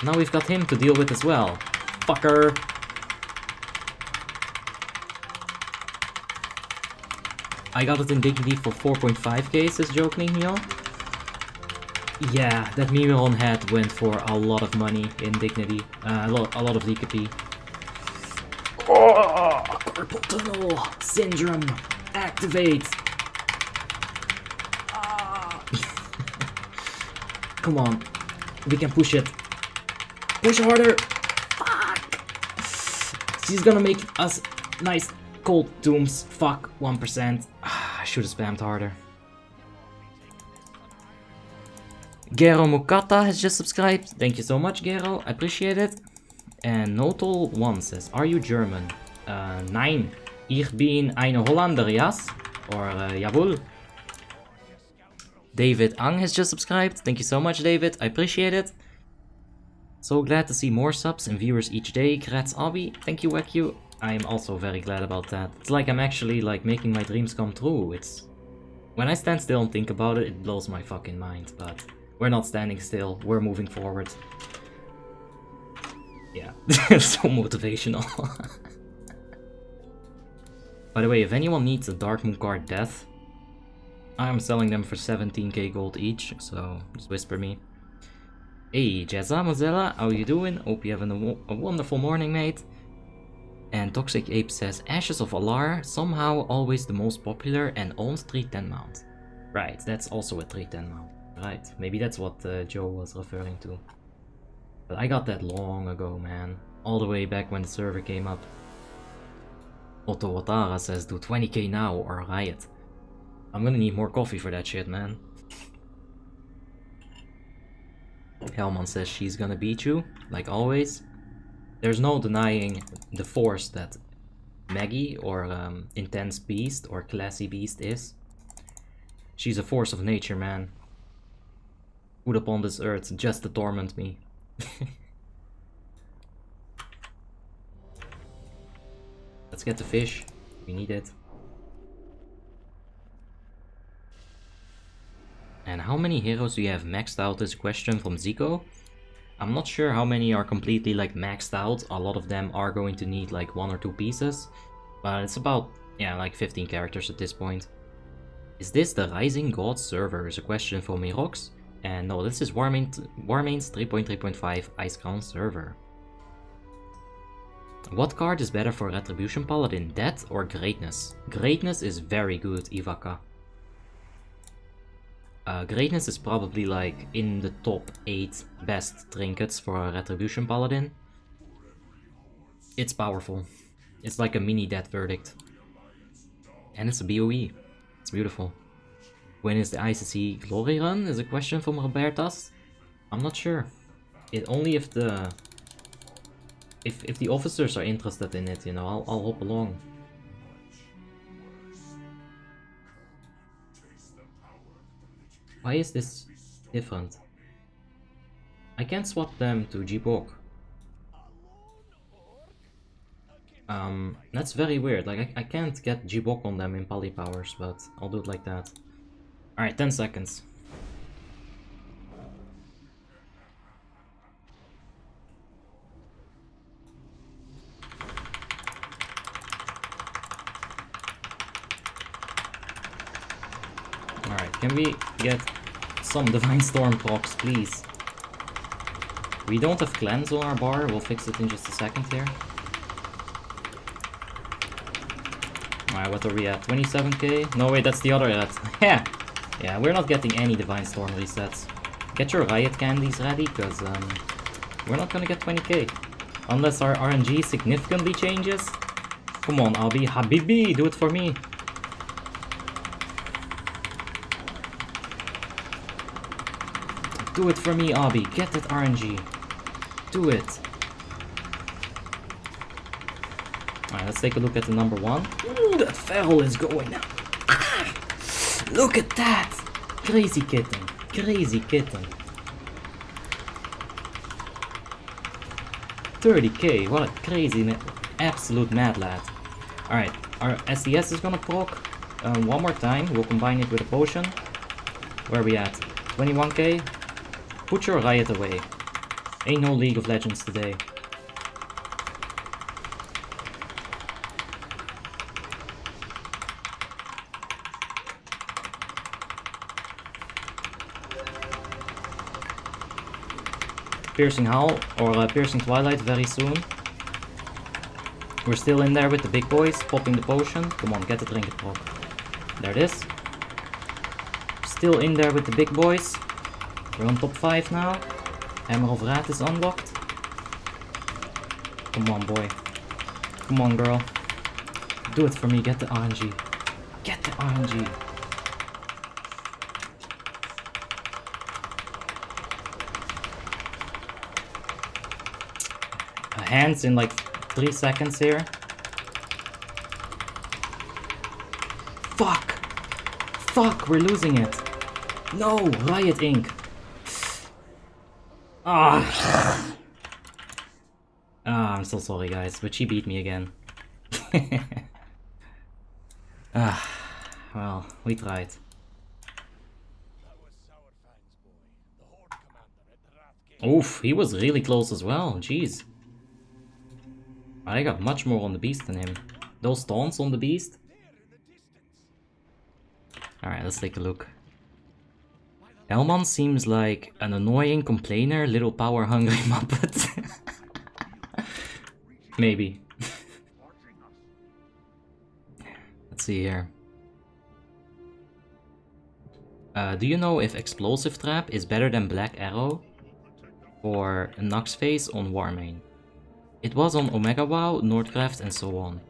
Now we've got him to deal with as well. Fucker! I got it in Dignity for 4.5k, says Jokeling Heal. Yeah, that Mimiron head went for a lot of money in Dignity. A lot of DKP. Oh, Purple Tunnel! Syndrome! Activate! Come on. We can push it. Push harder! Fuck! She's gonna make us nice cold dooms. Fuck, 1%. I should have spammed harder. Gero Mukata has just subscribed. Thank you so much, Gero. I appreciate it. And Notol1 says, are you German? Nein. Ich bin eine Hollander, yes? Or jawohl. David Ang has just subscribed. Thank you so much, David. I appreciate it. So glad to see more subs and viewers each day. Grats Abby. Thank you, Waku. I'm also very glad about that. It's like I'm actually like making my dreams come true. It's... When I stand still and think about it, it blows my fucking mind, but... We're not standing still, we're moving forward. Yeah, so motivational. By the way, if anyone needs a Dark Moon card Death, I'm selling them for 17k gold each, so just whisper me. Hey, Jazza Mozilla, how you doing? Hope you're having a wonderful morning, mate. And Toxic Ape says, Ashes of Alar, somehow always the most popular and owns 310 mount. Right, that's also a 310 mount. Right, maybe that's what Joe was referring to. But I got that long ago, man. All the way back when the server came up. Otto Watara says, do 20k now or riot. I'm gonna need more coffee for that shit, man. Hellman says she's gonna beat you, like always. There's no denying the force that Maggie or Intense Beast or Classy Beast is. She's a force of nature, man. Put upon this earth just to torment me. Let's get the fish. We need it. And how many heroes do you have maxed out is a question from Zico. I'm not sure how many are completely like maxed out. A lot of them are going to need like 1 or 2 pieces. But it's about, yeah, like 15 characters at this point. Is this the Rising God server is a question from Mirox. And no, this is Warmanes 3.3.5 Icecrown server. What card is better for Retribution Paladin, Death or Greatness? Greatness is very good, Ivaka. Greatness is probably like in the top 8 best trinkets for a Retribution Paladin. It's powerful. It's like a mini Death Verdict. And it's a BOE. It's beautiful. When is the ICC Glory Run? Is a question from Robertas. I'm not sure. It only if the officers are interested in it, you know, I'll hop along. Why is this different? I can't swap them to G-Bok. That's very weird. Like, I can't get G-Bok on them in Pali powers, but I'll do it like that. Alright, 10 seconds. Alright, can we get some Divine Storm procs, please? We don't have cleanse on our bar, we'll fix it in just a second here. Alright, what are we at? 27k? No, wait, that's the other ad. Yeah! Yeah, we're not getting any Divine Storm resets. Get your Riot Candies ready, because we're not gonna get 20k. Unless our RNG significantly changes. Come on, Abi, Habibi, do it for me. Do it for me, Abi. Get that RNG. Do it. Alright, let's take a look at the number 1. Ooh, that feral is going now. Ah, look at that. Crazy kitten. Crazy kitten. 30k. What a crazy, absolute mad lad. Alright, our SDS is gonna proc one more time. We'll combine it with a potion. Where are we at? 21k. Put your riot away. Ain't no League of Legends today. Piercing Howl or Piercing Twilight very soon. We're still in there with the big boys, popping the potion. Come on, get the trinket proc. There it is. Still in there with the big boys. We're on top 5 now. Hammer of Wrath is unlocked. Come on, boy. Come on, girl. Do it for me, get the RNG. Get the RNG. Hands in like 3 seconds here. Fuck! Fuck, we're losing it. No, Riot Ink. Ah. I'm so sorry, guys, but she beat me again. Well, we tried. Oof, he was really close as well, jeez. I got much more on the beast than him. Those taunts on the beast? Alright, let's take a look. Elman seems like an annoying complainer, little power hungry muppet. Maybe. Let's see here. Do you know if Explosive Trap is better than Black Arrow or Nox Phase on Warmane? It was on Omega WoW, Nordcraft and so on.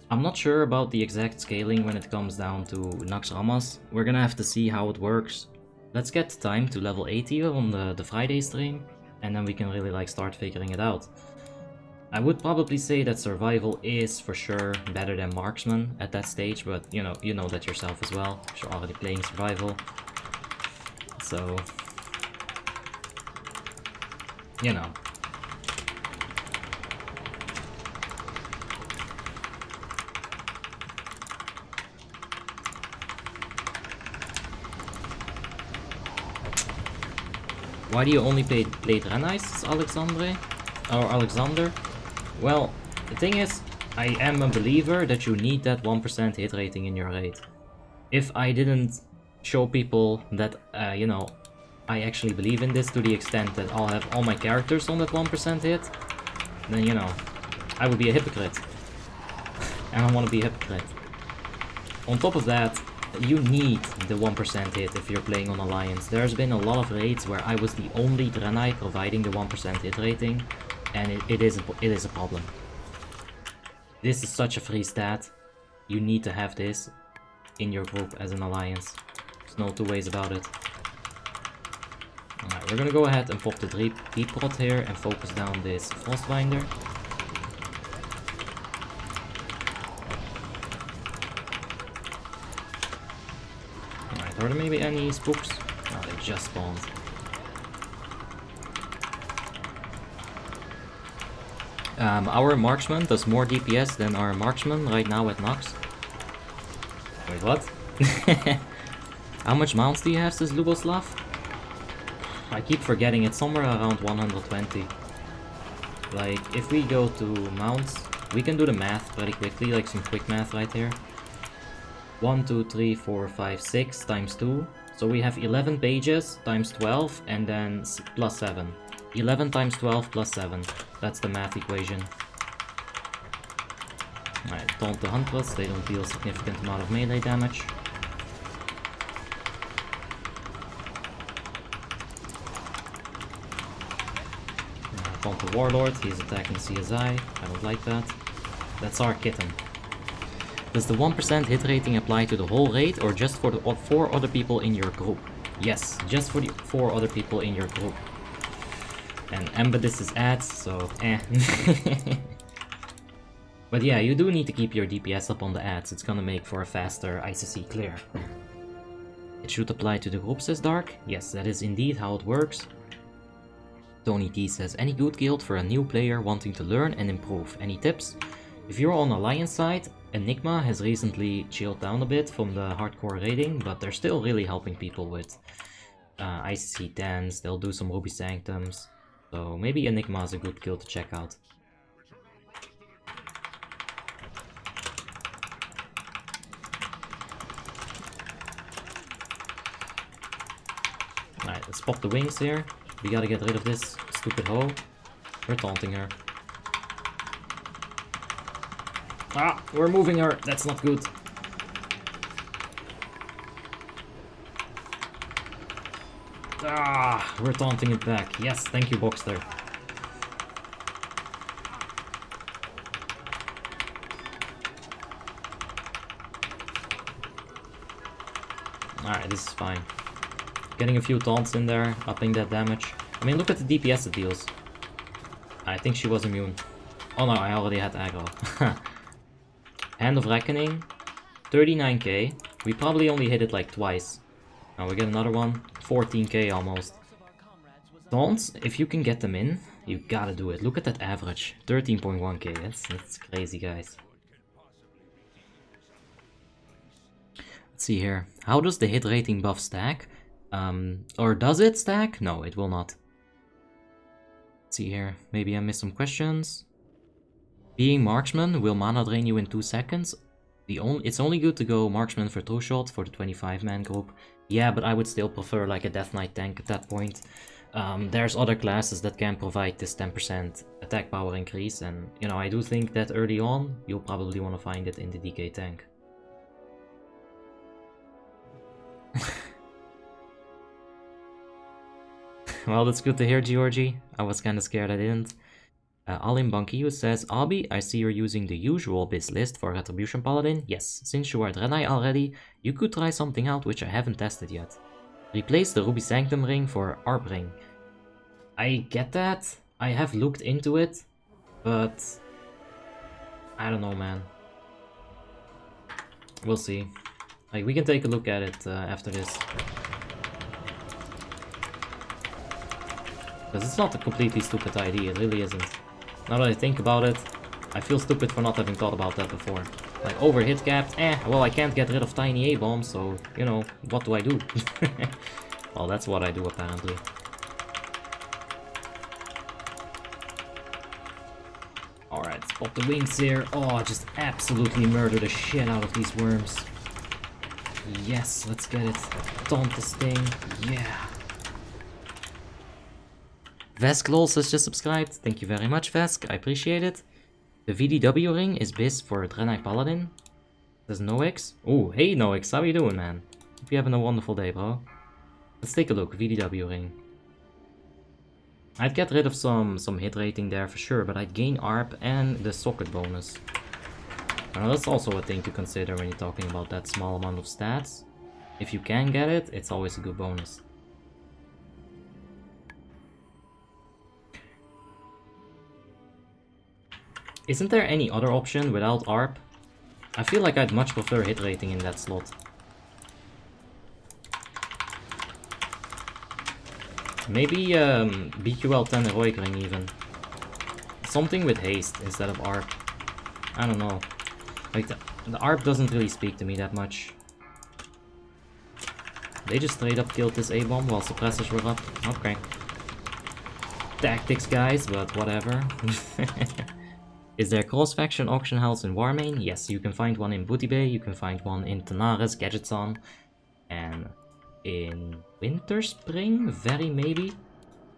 I'm not sure about the exact scaling when it comes down to Nox Ramas. We're gonna have to see how it works. Let's get time to level 80 on the Friday stream, and then we can really like start figuring it out. I would probably say that Survival is for sure better than Marksman at that stage, but you know that yourself as well, because you're already playing Survival. So, you know. Why do you only play Draenei's, Alexander? Well, the thing is, I am a believer that you need that 1% hit rating in your raid. If I didn't show people that, you know, I actually believe in this to the extent that I'll have all my characters on that 1% hit, then, you know, I would be a hypocrite. And I want to be a hypocrite. On top of that, you need the 1% hit if you're playing on Alliance. There's been a lot of raids where I was the only Draenei providing the 1% hit rating, and it is a problem. This is such a free stat. You need to have this in your group as an Alliance. There's no two ways about it. Alright, we're gonna go ahead and pop the deep pot here and focus down this Frostbinder. Are there maybe any spooks? Oh, they just spawned. Our marksman does more DPS than our marksman right now at Nox. Wait, what? How much mounts do you have, says Luboslav? I keep forgetting, it's somewhere around 120. Like, if we go to mounts, we can do the math pretty quickly, like some quick math right here. 1, 2, 3, 4, 5, 6 times 2. So we have 11 pages times 12 and then plus 7. 11 times 12 plus 7. That's the math equation. Alright, taunt the Huntress, they don't deal a significant amount of melee damage. Taunt the Warlord, he's attacking CSI, I don't like that. That's our kitten. Does the 1% hit rating apply to the whole raid or just for the 4 other people in your group? Yes, just for the 4 other people in your group. And Embedis is ads, so eh. But yeah, you do need to keep your DPS up on the ads, it's gonna make for a faster ICC clear. It should apply to the group, says Dark. Yes, that is indeed how it works. Tony T says, any good guild for a new player wanting to learn and improve? Any tips? If you're on Alliance side, Enigma has recently chilled down a bit from the hardcore raiding, but they're still really helping people with ICC 10s, they'll do some Ruby Sanctums, so maybe Enigma is a good guild to check out. Alright, let's pop the wings here. We gotta get rid of this stupid hoe. We're taunting her. Ah, we're moving her. That's not good. Ah, we're taunting it back. Yes, thank you, Boxster. Alright, this is fine. Getting a few taunts in there, upping that damage. I mean, look at the DPS it deals. I think she was immune. Oh no, I already had aggro. Hand of Reckoning, 39k. We probably only hit it like twice. Now we get another one, 14k almost. Taunts, if you can get them in, you gotta do it. Look at that average, 13.1k. That's crazy, guys. Let's see here. How does the hit rating buff stack? Or does it stack? No, it will not. Let's see here. Maybe I missed some questions. Being marksman will mana drain you in 2 seconds. It's only good to go marksman for 2 shot for the 25-man group. Yeah, but I would still prefer like a Death Knight tank at that point. There's other classes that can provide this 10% attack power increase, and you know, I do think that early on you'll probably want to find it in the DK tank. Well, that's good to hear, Georgie. I was kinda scared I didn't. Alim Bankiu says, Abi, I see you're using the usual biz list for Retribution Paladin. Yes, since you are Draenei already, you could try something out which I haven't tested yet. Replace the Ruby Sanctum ring for Arp ring. I get that, I have looked into it, but I don't know, man. We'll see. Like, we can take a look at it after this. Because it's not a completely stupid idea, it really isn't. Now that I think about it, I feel stupid for not having thought about that before. Like, over hit capped, well, I can't get rid of tiny A-bombs, so, you know, what do I do? Well, that's what I do, apparently. Alright, let's pop the wings here. Oh, just absolutely murder the shit out of these worms. Yes, let's get it. Taunt this thing, yeah. Vesk Lols has just subscribed. Thank you very much, Vesk. I appreciate it. The VDW ring is biz for Draenei Paladin. Says Nox. Oh, hey Nox, how you doing, man? Hope you're having a wonderful day, bro. Let's take a look. VDW ring. I'd get rid of some hit rating there for sure, but I'd gain ARP and the socket bonus. Now that's also a thing to consider when you're talking about that small amount of stats. If you can get it, it's always a good bonus. Isn't there any other option without ARP? I feel like I'd much prefer hit rating in that slot. Maybe BQL10 Heroic Ring even. Something with haste instead of ARP. I don't know. Like, the ARP doesn't really speak to me that much. They just straight up killed this A-bomb while suppressors were up. Okay. Tactics, guys, but whatever. Is there cross-faction auction house in Warmanes? Yes, you can find one in Booty Bay, you can find one in Tanaris, Gadgetson, and in Winterspring, very maybe.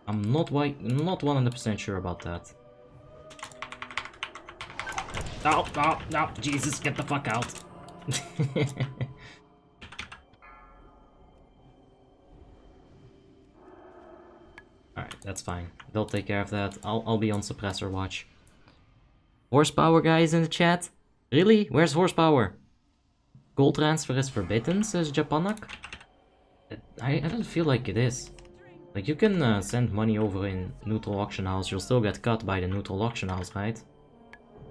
I'm not 100% sure about that. Oh, oh, no, Jesus, get the fuck out. Alright, that's fine. They'll take care of that. I'll be on suppressor watch. Horsepower guys in the chat? Really? Where's horsepower? Gold transfer is forbidden, says Japanak. I don't feel like it is. Like, you can send money over in neutral auction house, you'll still get cut by the neutral auction house, right?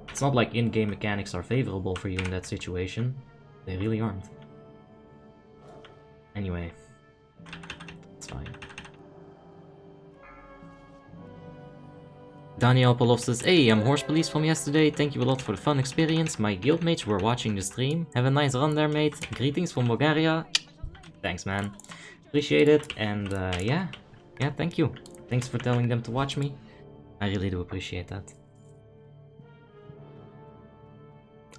It's not like in-game mechanics are favorable for you in that situation. They really aren't. Anyway. It's fine. Daniel Polov says, hey, I'm Horse Police from yesterday, thank you a lot for the fun experience. My guildmates were watching the stream. Have a nice run there, mate. Greetings from Bulgaria. Thanks, man. Appreciate it, and yeah, thank you. Thanks for telling them to watch me. I really do appreciate that.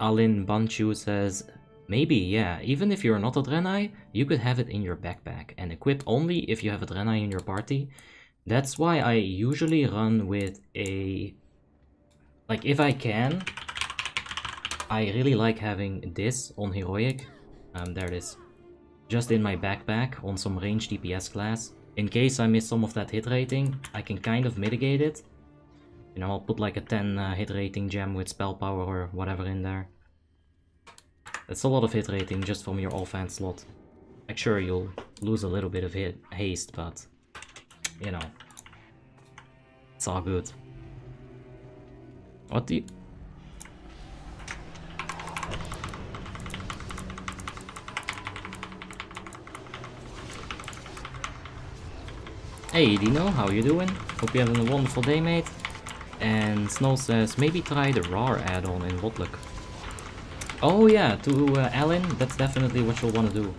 Alin Banchu says, maybe, yeah, even if you're not a Draenei, you could have it in your backpack, and equip only if you have a Draenei in your party. That's why I usually run with a... Like, if I can, I really like having this on Heroic. There it is. Just in my backpack on some ranged DPS class. In case I miss some of that hit rating, I can kind of mitigate it. You know, I'll put like a 10 hit rating gem with spell power or whatever in there. That's a lot of hit rating just from your offhand slot. Like, sure, you'll lose a little bit of haste, but... You know, it's all good. What do you... Hey Dino, how you doing? Hope you're having a wonderful day, mate. And Snow says, maybe try the RAR add-on in WoTLK. Oh yeah, to Alan, that's definitely what you'll want to do.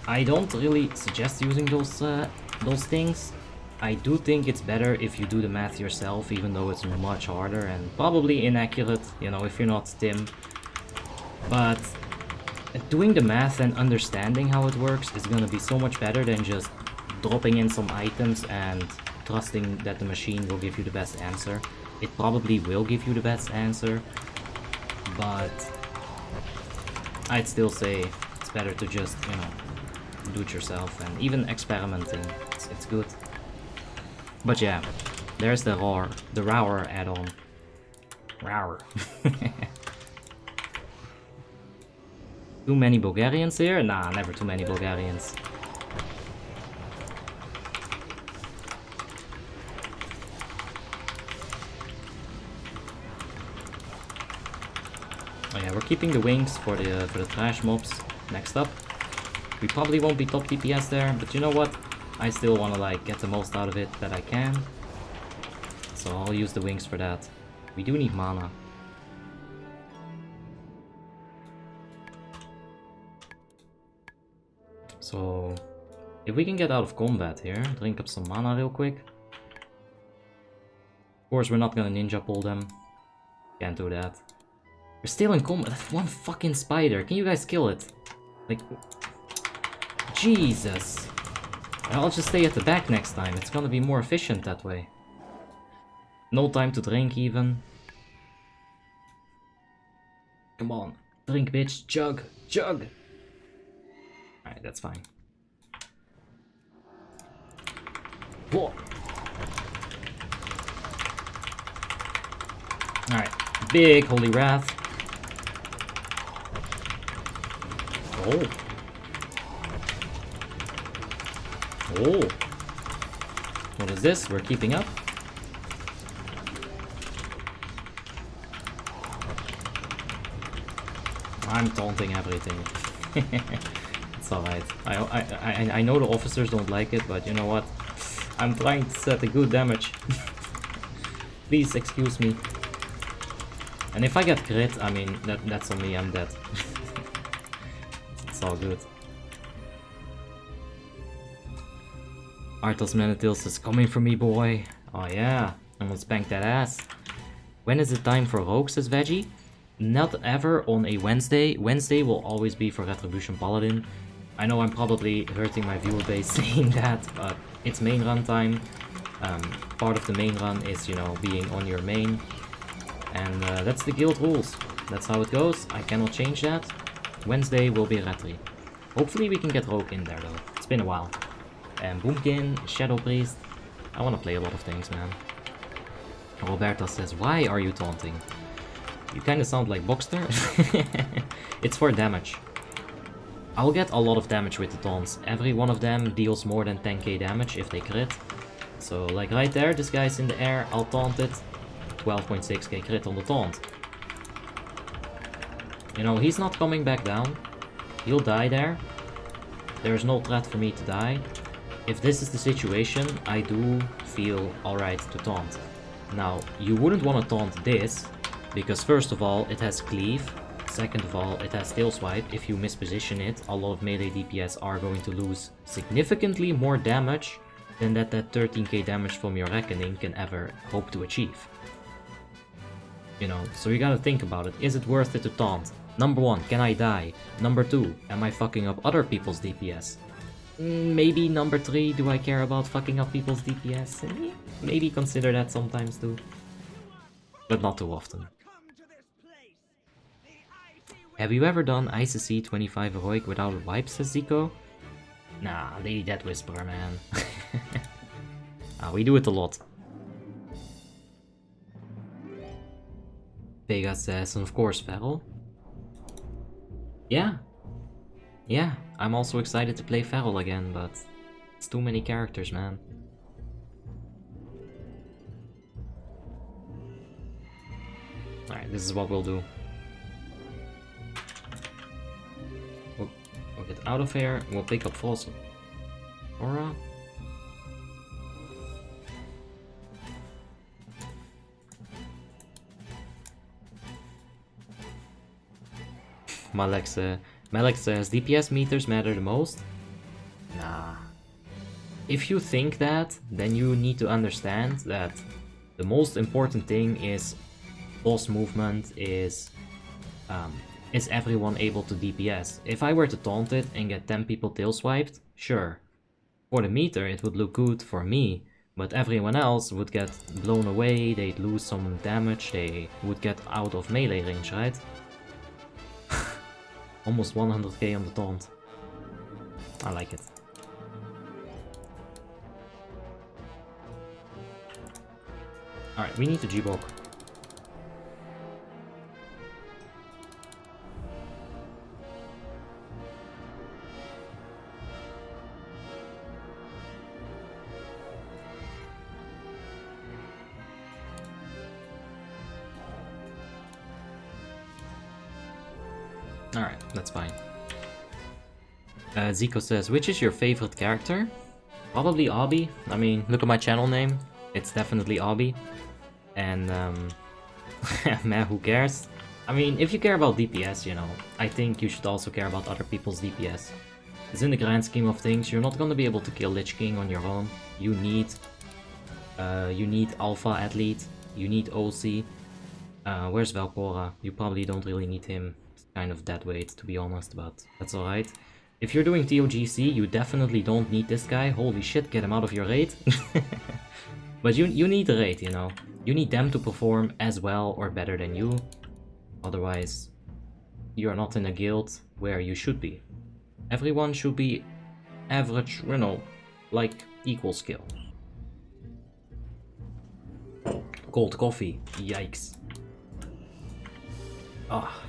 I don't really suggest using those things. I do think it's better if you do the math yourself, even though it's much harder and probably inaccurate, you know, if you're not Tim. But doing the math and understanding how it works is gonna be so much better than just dropping in some items and trusting that the machine will give you the best answer. It probably will give you the best answer, but I'd still say it's better to just, you know, do it yourself, and even experimenting, it's good. But yeah, there's the RAR add-on. RAR. Too many Bulgarians here? Nah, never too many Bulgarians. Oh yeah, we're keeping the wings for the trash mobs next up. We probably won't be top DPS there, but you know what? I still want to like get the most out of it that I can. So I'll use the wings for that. We do need mana. So if we can get out of combat here, drink up some mana real quick. Of course we're not gonna ninja pull them. Can't do that. We're still in combat. That's one fucking spider. Can you guys kill it? Like, Jesus. I'll just stay at the back next time. It's gonna be more efficient that way. No time to drink even. Come on. Drink, bitch. Chug. Chug. Alright, that's fine. Whoa. Alright. Big Holy Wrath. Oh. Oh. What is this? We're keeping up. I'm taunting everything. It's alright. I know the officers don't like it, but you know what? I'm trying to set a good damage. Please excuse me. And if I get crit, I mean, that's on me, I'm dead. It's all good. Arthas Manatils is coming for me, boy. Oh yeah, I'm gonna spank that ass. When is it time for rogues as veggie? Not ever on a Wednesday. Wednesday will always be for Retribution Paladin. I know I'm probably hurting my viewer base saying that, but it's main run time. Part of the main run is, you know, being on your main. And that's the guild rules. That's how it goes. I cannot change that. Wednesday will be Retri. Hopefully we can get Rogue in there though. It's been a while. And Boomkin, Shadow Priest. I want to play a lot of things, man. Roberta says, why are you taunting? You kind of sound like Boxster. It's for damage. I'll get a lot of damage with the taunts. Every one of them deals more than 10k damage if they crit. So like right there, this guy's in the air, I'll taunt it. 12.6k crit on the taunt. You know, he's not coming back down. He'll die there. There's no threat for me to die. If this is the situation, I do feel alright to taunt. Now, you wouldn't want to taunt this, because first of all, it has cleave. Second of all, it has tail swipe. If you misposition it, a lot of melee DPS are going to lose significantly more damage than that 13k damage from your reckoning can ever hope to achieve. You know, so you gotta think about it. Is it worth it to taunt? Number 1, can I die? Number 2, am I fucking up other people's DPS? Maybe number 3, do I care about fucking up people's DPS? Maybe consider that sometimes too. But not too often. Have you ever done ICC 25 heroic without a wipe, says Zico? Nah, Lady Death Whisperer, man. We do it a lot. Vega says, and of course, Feral. Yeah. Yeah, I'm also excited to play Feral again, but it's too many characters, man. Alright, this is what we'll do. We'll get out of here, we'll pick up False Aura. Malek says, DPS meters matter the most? Nah. If you think that, then you need to understand that the most important thing is boss movement, is everyone able to DPS. If I were to taunt it and get 10 people tail swiped, sure. For the meter it would look good for me, but everyone else would get blown away, they'd lose some damage, they would get out of melee range, right? Almost 100k on the taunt. I like it. Alright, we need to G-Bok. Alright, that's fine. Zico says, which is your favorite character? Probably Obby. I mean, look at my channel name. It's definitely Obby. And, man, who cares? I mean, if you care about DPS, you know, I think you should also care about other people's DPS. Because in the grand scheme of things, you're not gonna be able to kill Lich King on your own. You need Alpha Athlete, you need OC. Where's Valcora? You probably don't really need him. Kind of dead weight, to be honest, but that's alright. If you're doing TOGC, you definitely don't need this guy. Holy shit, get him out of your raid. But you need the raid, you know. You need them to perform as well or better than you. Otherwise, you're not in a guild where you should be. Everyone should be average, you know, like equal skill. Cold coffee, yikes. Ah.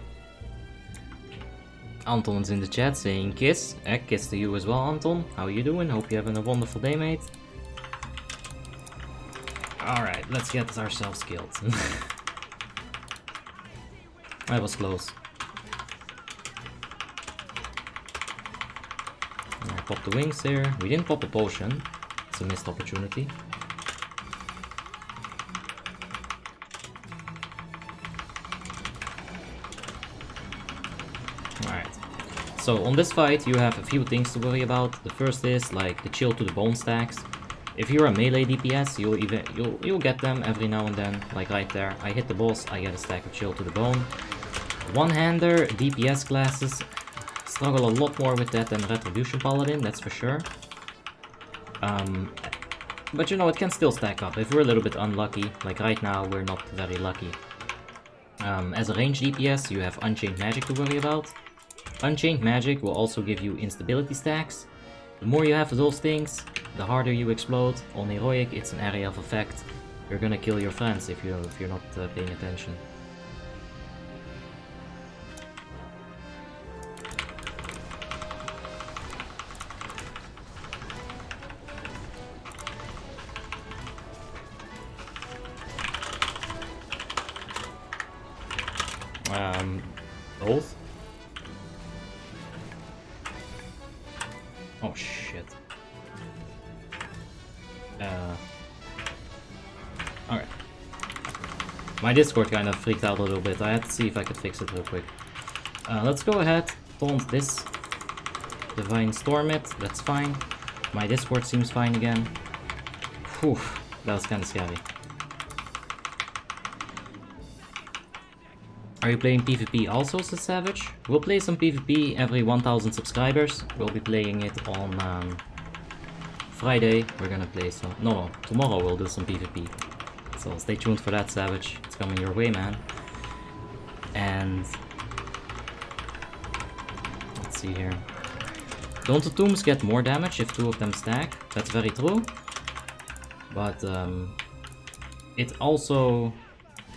Anton's in the chat saying kiss. Kiss to you as well, Anton. How you doing? Hope you're having a wonderful day, mate. Alright, let's get ourselves killed. That was close. I popped the wings there. We didn't pop a potion. It's a missed opportunity. Alright. So on this fight you have a few things to worry about. The first is like the chill to the bone stacks. If you're a melee DPS, you'll get them every now and then, like right there. I hit the boss, I get a stack of chill to the bone. One-hander DPS classes struggle a lot more with that than Retribution Paladin, that's for sure. But you know, it can still stack up if we're a little bit unlucky. Like right now, we're not very lucky. As a ranged DPS, you have Unchained Magic to worry about. Unchained Magic will also give you instability stacks. The more you have of those things, the harder you explode. On Heroic, it's an area of effect. You're gonna kill your friends if you're not paying attention. Both? Oh shit. Alright. My Discord kind of freaked out a little bit. I had to see if I could fix it real quick. Let's go ahead, taunt this. Divine Storm it, that's fine. My Discord seems fine again. Whew, that was kind of scary. Are you playing PvP also, says Savage? We'll play some PvP every 1000 subscribers. We'll be playing it on Friday. We're gonna play some... No, tomorrow we'll do some PvP. So stay tuned for that, Savage. It's coming your way, man. And... let's see here. Don't the tombs get more damage if two of them stack? That's very true. But it also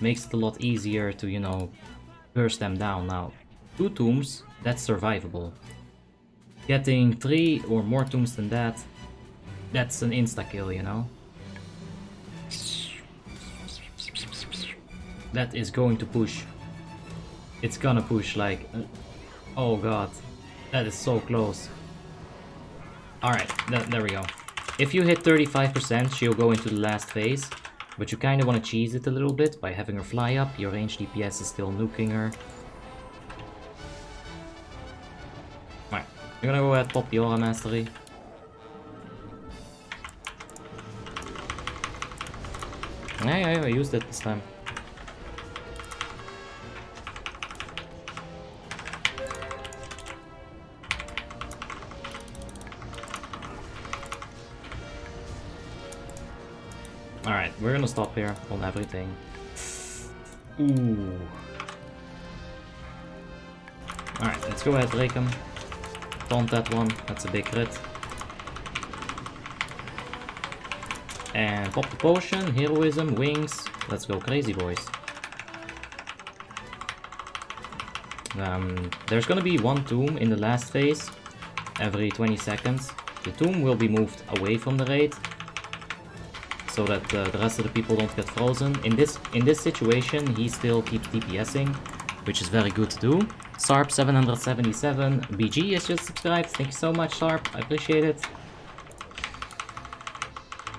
makes it a lot easier to, you know, burst them down. Now, 2 tombs, that's survivable. Getting 3 or more tombs than that, that's an insta-kill, you know? That is going to push. It's gonna push like... oh god, that is so close. Alright, there we go. If you hit 35%, she'll go into the last phase. But you kind of want to cheese it a little bit by having her fly up. Your ranged DPS is still nuking her. Alright, I'm gonna go ahead pop the Aura Mastery. Yeah, I used it this time. Alright, we're gonna stop here on everything. Ooh. Alright, let's go ahead, break him. Taunt that one, that's a big crit. And pop the potion, heroism, wings. Let's go crazy, boys. There's gonna be one tomb in the last phase every 20 seconds. The tomb will be moved away from the raid, so that the rest of the people don't get frozen. In this situation, he still keeps DPSing, which is very good to do. Sarp777 BG has just subscribed. Thank you so much, Sarp. I appreciate it.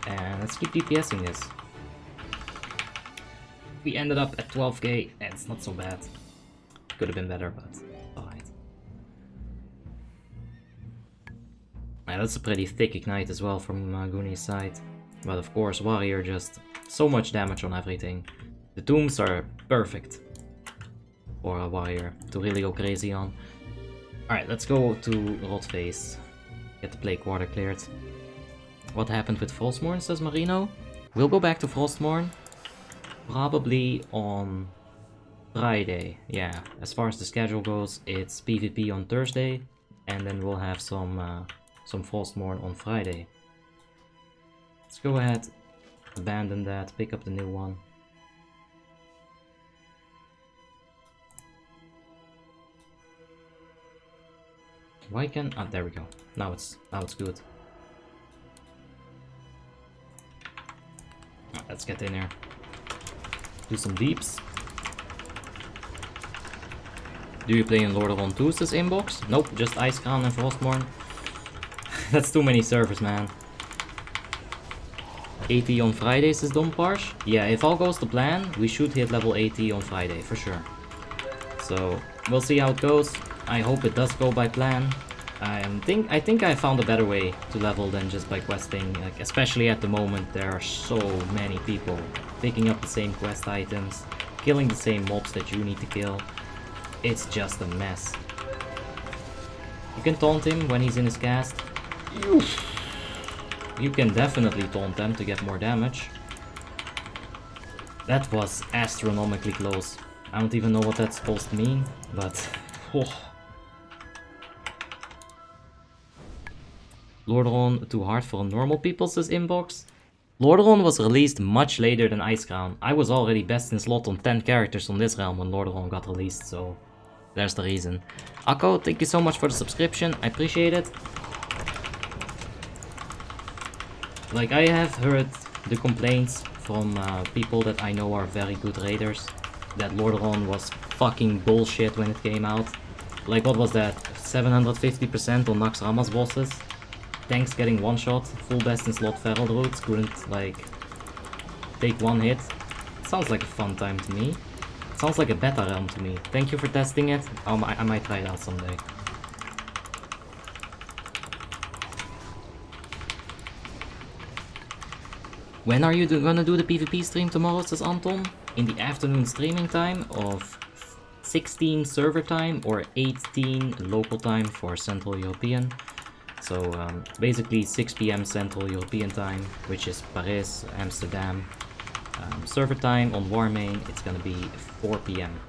And let's keep DPSing this. We ended up at 12k, and it's not so bad. Could have been better, but alright. That's a pretty thick ignite as well from Gooni's side. But of course, Warrior just so much damage on everything. The tombs are perfect for a Warrior to really go crazy on. Alright, let's go to Rot Phase. Get the Plague Quarter cleared. What happened with Frostmourne, says Marino? We'll go back to Frostmourne probably on Friday. Yeah, as far as the schedule goes, it's PvP on Thursday, and then we'll have some Frostmourne on Friday. Let's go ahead, abandon that, pick up the new one. Why can... ah, there we go. Now it's good. Let's get in here. Do some deeps. Do you play in Lord of Unto's inbox? Nope, just Icecrown and Frostmourne. That's too many servers, man. 80 on Friday, says Domparsh. Yeah, if all goes to plan, we should hit level 80 on Friday, for sure. So, we'll see how it goes. I hope it does go by plan. I think I found a better way to level than just by questing, like, especially at the moment there are so many people picking up the same quest items, killing the same mobs that you need to kill. It's just a mess. You can taunt him when he's in his cast. You can definitely taunt them to get more damage. That was astronomically close. I don't even know what that's supposed to mean, but... Oh. Lordaeron too hard for normal people, says Inbox. Lordaeron was released much later than Icecrown. I was already best in slot on 10 characters on this realm when Lordaeron got released, so there's the reason. Akko, thank you so much for the subscription, I appreciate it. Like, I have heard the complaints from people that I know are very good raiders, that Lordaeron was fucking bullshit when it came out. Like, what was that? 750% on Nax Ramas bosses? Tanks getting one shot, full best in slot feral druids couldn't, like, take one hit. Sounds like a fun time to me. Sounds like a beta realm to me. Thank you for testing it. I might try it out someday. When are you gonna do the PvP stream tomorrow, says Anton? In the afternoon streaming time of 16 server time or 18 local time for Central European. So basically 6 PM Central European time, which is Paris, Amsterdam. Server time on Warmanes, it's gonna be 4 PM.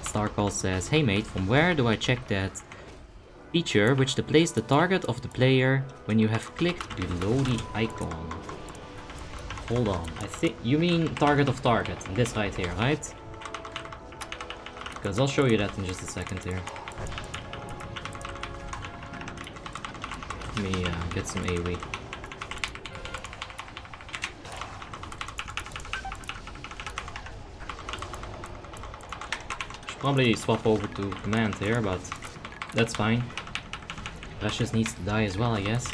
Starcall says, hey mate, from where do I check that feature which displays the target of the player when you have clicked below the icon? Hold on, I think you mean target of target, this right here, right? Because I'll show you that in just a second here. Let me get some AoE. Should probably swap over to command here, but that's fine. Precious needs to die as well, I guess.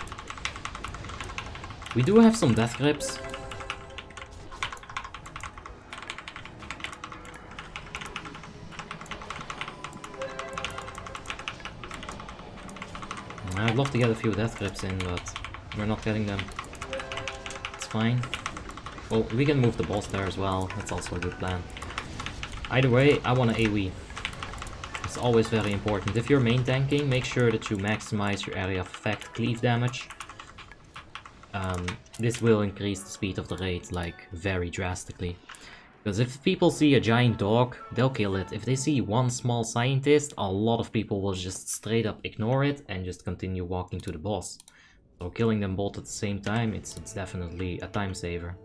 We do have some death grips. I'd love to get a few death grips in, but we're not getting them. It's fine. Well, we can move the boss there as well. That's also a good plan. Either way, I want an AoE. It's always very important. If you're main tanking, make sure that you maximize your area of effect cleave damage. This will increase the speed of the raid, like, very drastically. Because if people see a giant dog, they'll kill it. If they see one small scientist, a lot of people will just straight up ignore it and just continue walking to the boss. So killing them both at the same time, it's definitely a time saver.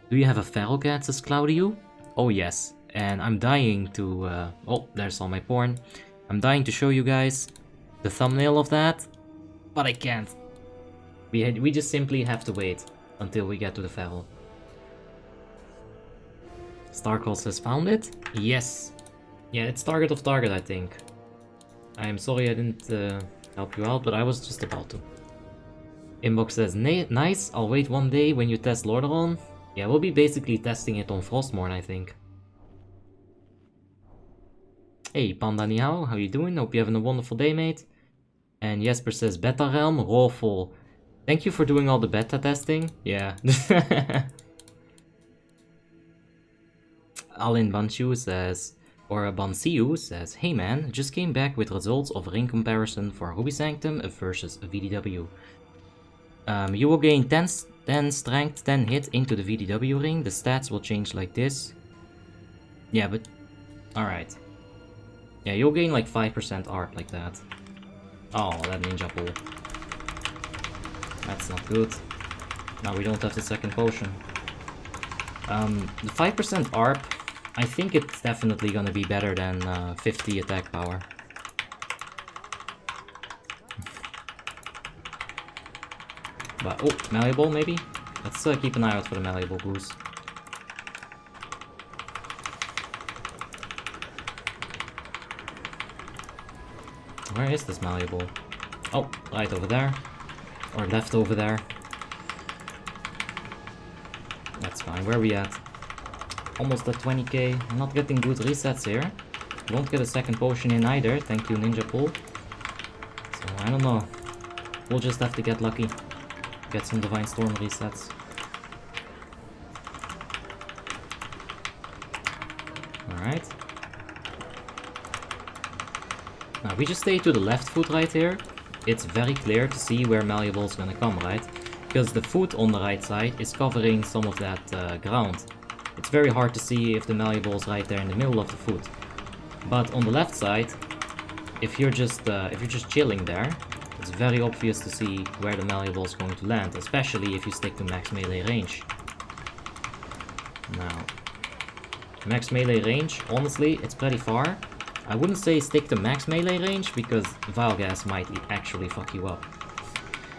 Do you have a feral cat, says Claudio? Oh yes, and I'm dying to... oh, there's all my porn. I'm dying to show you guys the thumbnail of that, but I can't. We just simply have to wait until we get to the feral. Starcall says, found it? Yes. Yeah, it's target of target, I think. I'm sorry I didn't help you out, but I was just about to. Inbox says, nice, I'll wait one day when you test Lordaeron. Yeah, we'll be basically testing it on Frostmourne, I think. Hey, Panda ni hao, how you doing? Hope you're having a wonderful day, mate. And Jesper says, beta realm, rawful. Thank you for doing all the beta testing. Yeah. Alin Banchu says, or Bansiu says, hey man, just came back with results of ring comparison for Ruby Sanctum versus VDW. You will gain 10 strength, 10 hit into the VDW ring. The stats will change like this. Yeah, but... alright. Yeah, you'll gain like 5% art like that. Oh, that ninja pool. That's not good. Now we don't have the second potion. The 5% ARP, I think it's definitely gonna be better than 50 attack power. But, oh, malleable maybe? Let's keep an eye out for the malleable boost. Where is this malleable? Oh, right over there. Or left over there. That's fine. Where are we at? Almost at 20k. I'm not getting good resets here. Won't get a second potion in either. Thank you, Ninja Pool. So, I don't know. We'll just have to get lucky. Get some Divine Storm resets. Alright. Now, we just stay to the left foot right here. It's very clear to see where Malleable is gonna come, right? Because the foot on the right side is covering some of that ground. It's very hard to see if the Malleable is right there in the middle of the foot. But on the left side, if you're just chilling there, it's very obvious to see where the Malleable is going to land, especially if you stick to max melee range. Now, max melee range, honestly, it's pretty far. I wouldn't say stick to max melee range, because Vile Gas might actually fuck you up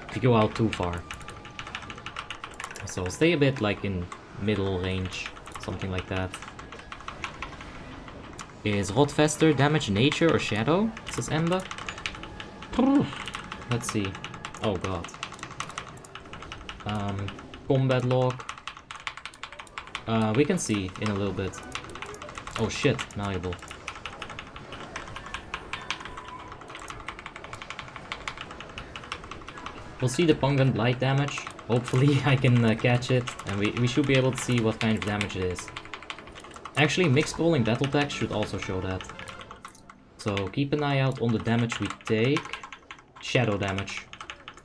if you go out too far. So stay a bit like in middle range, something like that. Is Rotfester damage nature or shadow? Says Ember. Let's see. Oh god. Combat log. We can see in a little bit. Oh shit, malleable. We'll see the Pungan Blight damage. Hopefully I can catch it, and we should be able to see what kind of damage it is. Actually, mixed scrolling battle text should also show that. So keep an eye out on the damage we take. Shadow damage.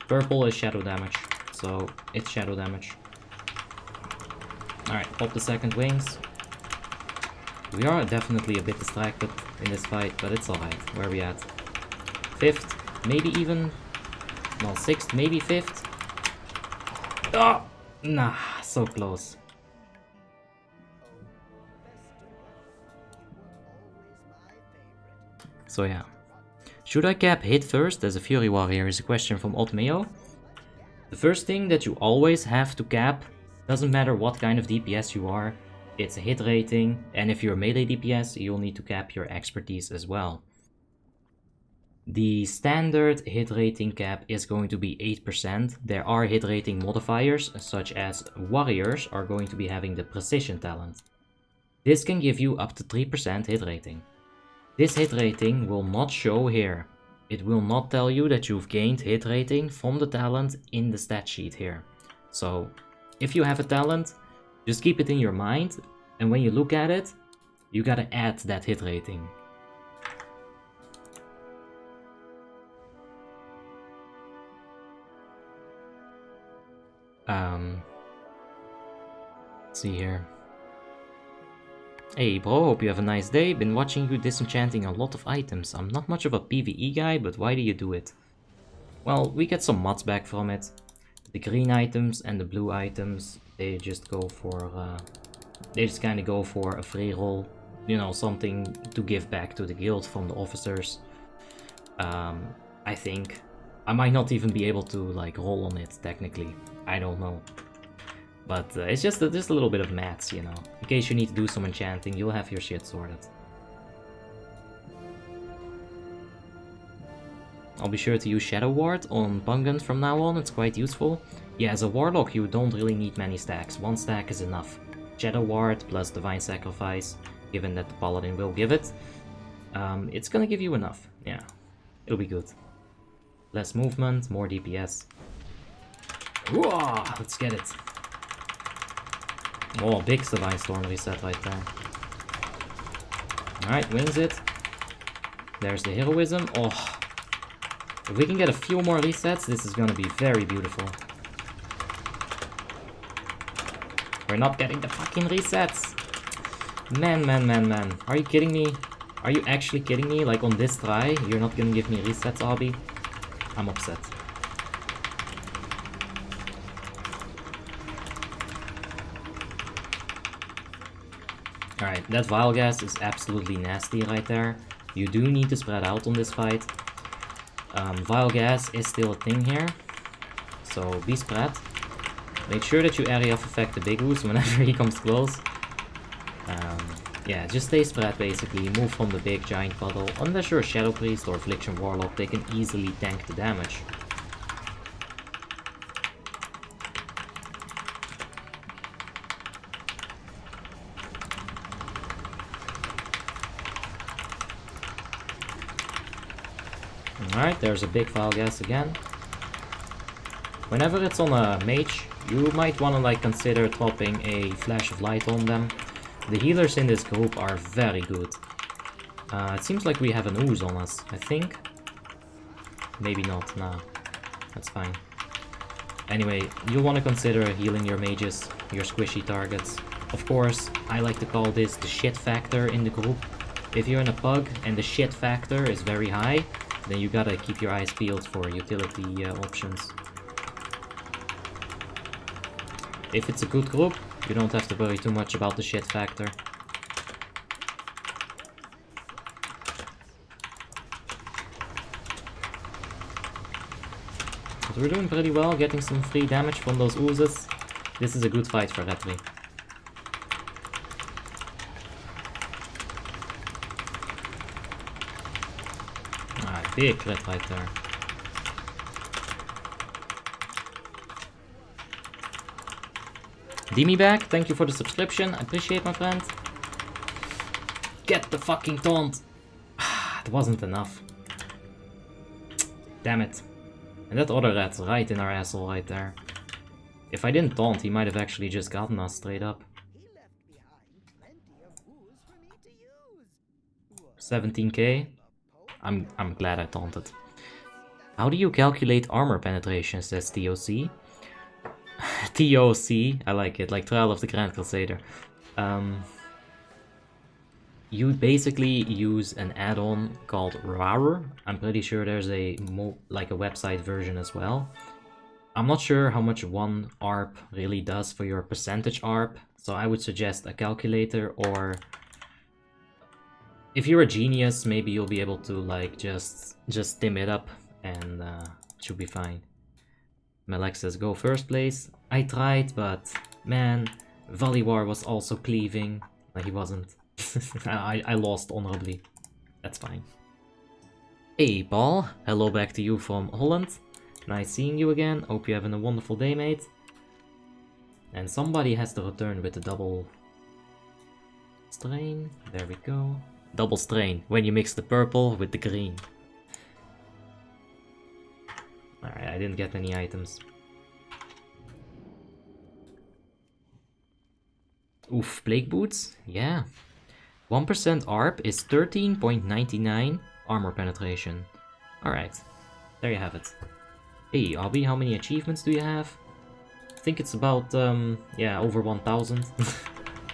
Purple is shadow damage, so it's shadow damage. Alright, pop the second wings. We are definitely a bit distracted in this fight, but it's alright. Where are we at? 5th, maybe even... no, 6th, maybe 5th. Oh! Nah, so close. So yeah. Should I cap hit first as a Fury Warrior is a question from Otmeo. The first thing that you always have to cap, doesn't matter what kind of DPS you are, it's a hit rating, and if you're melee DPS, you'll need to cap your expertise as well. The standard hit rating cap is going to be 8%. There are hit rating modifiers, such as warriors are going to be having the precision talent. This can give you up to 3% hit rating. This hit rating will not show here. It will not tell you that you've gained hit rating from the talent in the stat sheet here. So, if you have a talent, just keep it in your mind, and when you look at it, you gotta add that hit rating. Let's see here. Hey bro, hope you have a nice day. Been watching you disenchanting a lot of items. I'm not much of a PvE guy, but why do you do it? Well, we get some mods back from it. The green items and the blue items, they just go for... they just kind of go for a free roll. You know, something to give back to the guild from the officers. I think. I might not even be able to, like, roll on it, technically. I don't know. But it's just a little bit of maths, you know. In case you need to do some enchanting, you'll have your shit sorted. I'll be sure to use Shadow Ward on Pungan from now on, it's quite useful. Yeah, as a Warlock you don't really need many stacks, 1 stack is enough. Shadow Ward plus Divine Sacrifice, given that the Paladin will give it. It's gonna give you enough, yeah. It'll be good. Less movement, more DPS. Whoa, let's get it. Oh, big Divine Storm reset right there. Alright, wings it. There's the heroism. Oh, if we can get a few more resets, this is gonna be very beautiful. We're not getting the fucking resets. Man. Are you kidding me? Are you actually kidding me? Like on this try, you're not gonna give me resets, Abby? I'm upset. Alright, that Vile Gas is absolutely nasty right there. You do need to spread out on this fight. Vile Gas is still a thing here, so be spread. Make sure that you area of effect the Big Goose whenever he comes close. Yeah, just stay spread basically, move from the big giant puddle. Unless you're a Shadow Priest or Affliction Warlock, they can easily tank the damage. Alright, there's a big foul gas again. Whenever it's on a mage, you might want to like consider dropping a flash of light on them. The healers in this group are very good. It seems like we have an ooze on us, I think. Maybe not, nah. That's fine. Anyway, you'll want to consider healing your mages, your squishy targets. Of course, I like to call this the shit factor in the group. If you're in a pug and the shit factor is very high, then you gotta keep your eyes peeled for utility options. If it's a good group, you don't have to worry too much about the shit factor. But we're doing pretty well, getting some free damage from those oozes. This is a good fight for Retri. Ah, big crit right there. Dimi back, thank you for the subscription, I appreciate my friend. Get the fucking taunt! It wasn't enough. Damn it. And that other rat's right in our asshole right there. If I didn't taunt, he might have actually just gotten us straight up. 17k? I'm glad I taunted. How do you calculate armor penetration, says TOC. TOC, I like it, like Trial of the Grand Crusader. You basically use an add-on called RAR. I'm pretty sure there's a website version as well. I'm not sure how much one ARP really does for your percentage ARP, so I would suggest a calculator, or if you're a genius, maybe you'll be able to like just stim it up and it should be fine. Malek says go first place. I tried, but man, Valiwar was also cleaving. No, he wasn't. I lost honorably. That's fine. Hey Paul, hello back to you from Holland. Nice seeing you again. Hope you're having a wonderful day, mate. And somebody has to return with the double strain. There we go. Double strain, when you mix the purple with the green. Alright, I didn't get any items. Oof, Plague Boots? Yeah. 1% ARP is 13.99 armor penetration. Alright, there you have it. Hey, Abby, how many achievements do you have? I think it's about, yeah, over 1,000.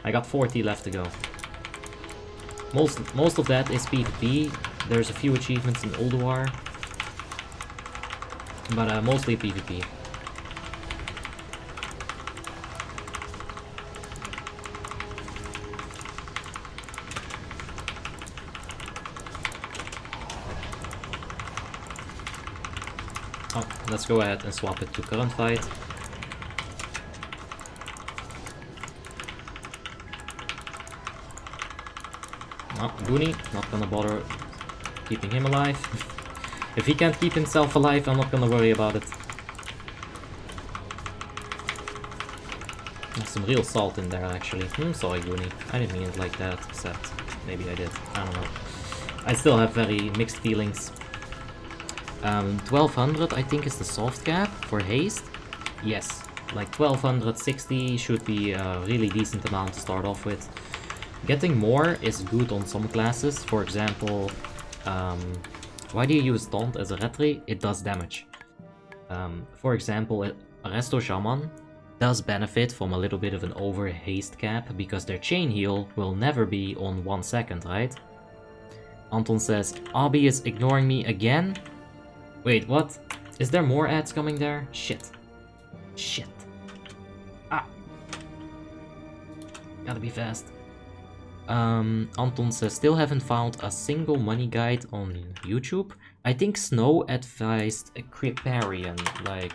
I got 40 left to go. Most of that is PvP. There's a few achievements in Ulduar. But mostly PvP. Oh, let's go ahead and swap it to current fight. Oh, Goonie, not gonna bother keeping him alive. If he can't keep himself alive, I'm not gonna worry about it. There's some real salt in there, actually. Sorry, Goonie. I didn't mean it like that, except maybe I did. I don't know. I still have very mixed feelings. 1200, I think, is the soft cap for haste. Yes, like 1260 should be a really decent amount to start off with. Getting more is good on some classes. For example, why do you use Taunt as a Retri? It does damage. For example, Resto Shaman does benefit from a little bit of an over haste cap because their chain heal will never be on 1 second, right? Anton says, Abby is ignoring me again? Wait, what? Is there more ads coming there? Shit. Shit. Ah. Gotta be fast. Anton says, still haven't found a single money guide on YouTube. I think Snow advised a Criparian, like,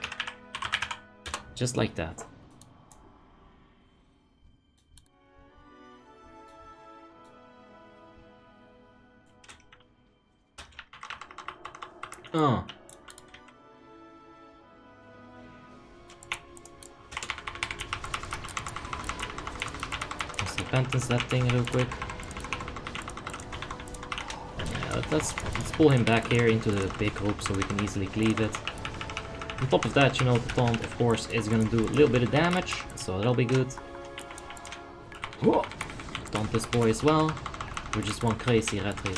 just like that. Oh. Let's repentance that thing real quick. Yeah, let's pull him back here into the big group so we can easily cleave it. On top of that, you know, the taunt, of course, is gonna do a little bit of damage, so that'll be good. Whoa. Taunt this boy as well. We're just one crazy retry.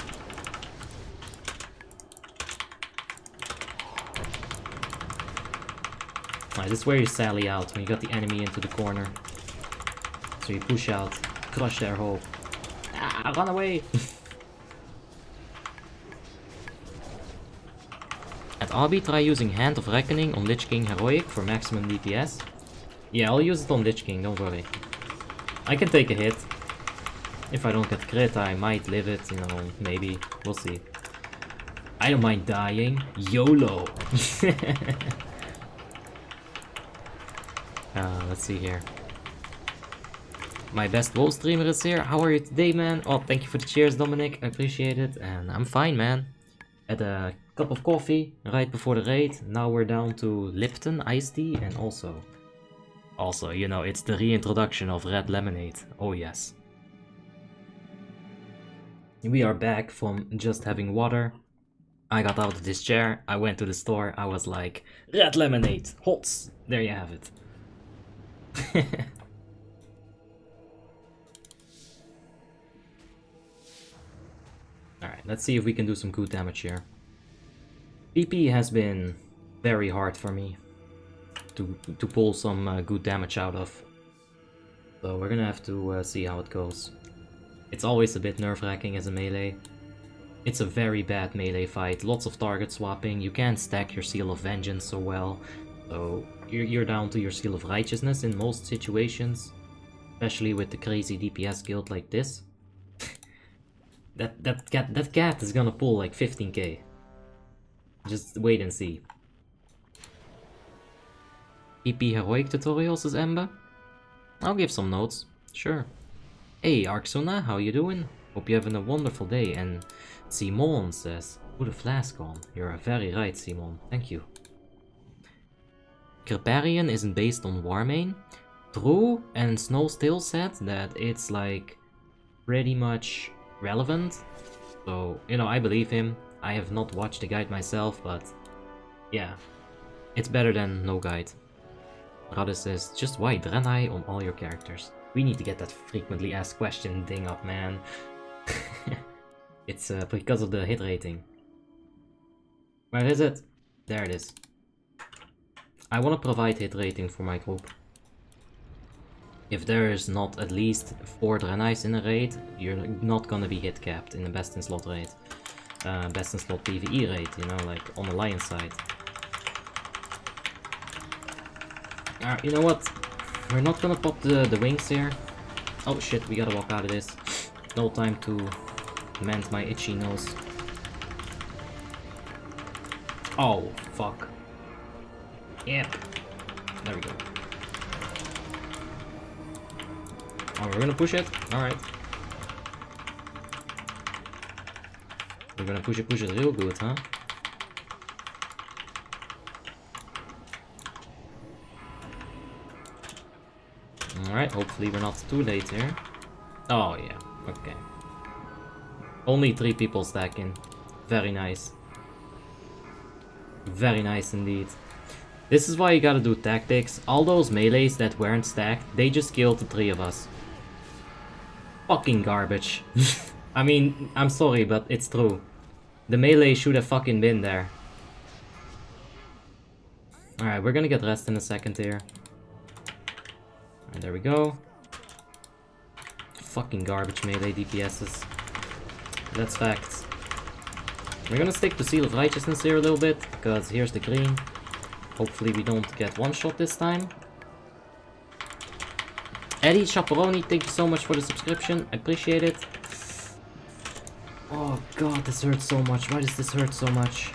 Alright, this is where you sally out, when you got the enemy into the corner. So you push out, crush their hope. Ah, run away! At Abi, try using Hand of Reckoning on Lich King Heroic for maximum DPS. Yeah, I'll use it on Lich King, don't worry. I can take a hit. If I don't get crit, I might live it, you know, maybe. We'll see. I don't mind dying. YOLO! Let's see here. My best WoW streamer is here. How are you today, man? Oh, thank you for the cheers, Dominic. I appreciate it. And I'm fine, man. Had a cup of coffee right before the raid. Now we're down to Lipton iced tea and also, you know, it's the reintroduction of red lemonade. Oh yes. We are back from just having water. I got out of this chair, I went to the store, I was like, red lemonade, hots! There you have it. Alright, let's see if we can do some good damage here. PP has been very hard for me to pull some good damage out of. So we're gonna have to see how it goes. It's always a bit nerve-wracking as a melee. It's a very bad melee fight, lots of target swapping, you can't stack your Seal of Vengeance so well. So you're down to your Seal of Righteousness in most situations. Especially with the crazy DPS guild like this. That cat is gonna pull like 15k. Just wait and see. PP Heroic tutorials is Ember? I'll give some notes, sure. Hey Arxona, how you doing? Hope you're having a wonderful day. And Simon says, put a flask on. You're very right, Simon. Thank you. Creparian isn't based on Warmane. True, and Snow still said that it's like pretty much relevant. So, you know, I believe him. I have not watched the guide myself, but yeah. It's better than no guide. Rade says, just why Draenei on all your characters? We need to get that frequently asked question thing up, man. It's because of the hit rating. Where is it? There it is. I want to provide hit rating for my group. If there is not at least 4 Draeneis in a raid, you're not gonna be hit capped in a best in slot raid. Best in slot PvE raid, you know, like on the Lion side. Alright, you know what? We're not gonna pop the wings here. Oh shit, we gotta walk out of this. No time to mend my itchy nose. Oh, fuck. Yep. There we go. Oh, we're gonna push it? Alright. We're gonna push it real good, huh? Alright, hopefully we're not too late here. Oh yeah, okay. Only 3 people stacking. Very nice. Very nice indeed. This is why you gotta do tactics. All those melees that weren't stacked, they just killed the 3 of us. Fucking garbage. I mean, I'm sorry, but it's true. The melee should have fucking been there. Alright, we're gonna get rest in a second here. And there we go. Fucking garbage melee DPSs. That's facts. We're gonna stick to Seal of Righteousness here a little bit, because here's the green. Hopefully we don't get one shot this time. Eddie Chaperoni, thank you so much for the subscription. I appreciate it. Oh god, this hurts so much. Why does this hurt so much?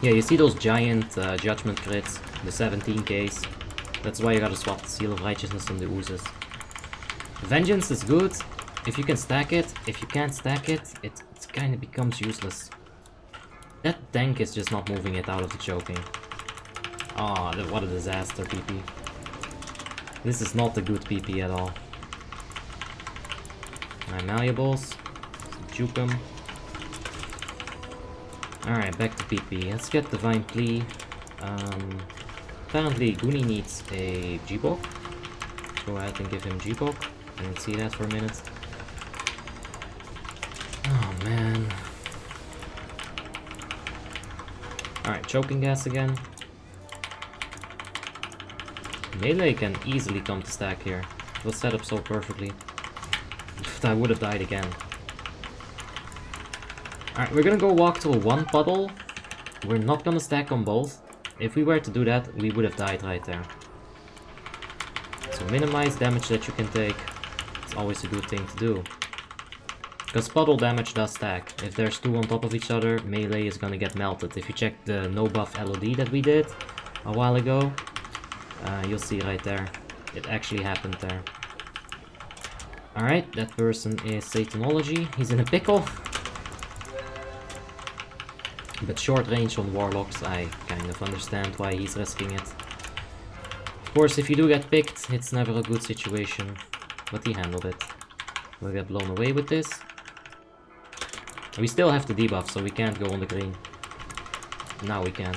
Yeah, you see those giant judgment crits, the 17Ks. That's why you gotta swap the Seal of Righteousness on the oozes. Vengeance is good if you can stack it. If you can't stack it, it kind of becomes useless. That tank is just not moving it out of the choking. Oh, what a disaster, PP. This is not a good PP at all. My malleables. Some juke him. Alright, back to PP. Let's get Divine Plea. Apparently Goonie needs a G-Bok. Go ahead and give him G-Bok. I didn't see that for a minute. Oh man. Alright, choking gas again. Melee can easily come to stack here. It was set up so perfectly. I would have died again. Alright, we're gonna go walk to a 1 puddle. We're not gonna stack on both. If we were to do that, we would have died right there. So minimize damage that you can take. It's always a good thing to do. Because puddle damage does stack. If there's 2 on top of each other, melee is gonna get melted. If you check the no buff LOD that we did a while ago, you'll see right there. It actually happened there. Alright, that person is Satanology. He's in a pickle. But short range on Warlocks, I kind of understand why he's risking it. Of course, if you do get picked, it's never a good situation. But he handled it. We'll get blown away with this. We still have the debuff, so we can't go on the green. Now we can.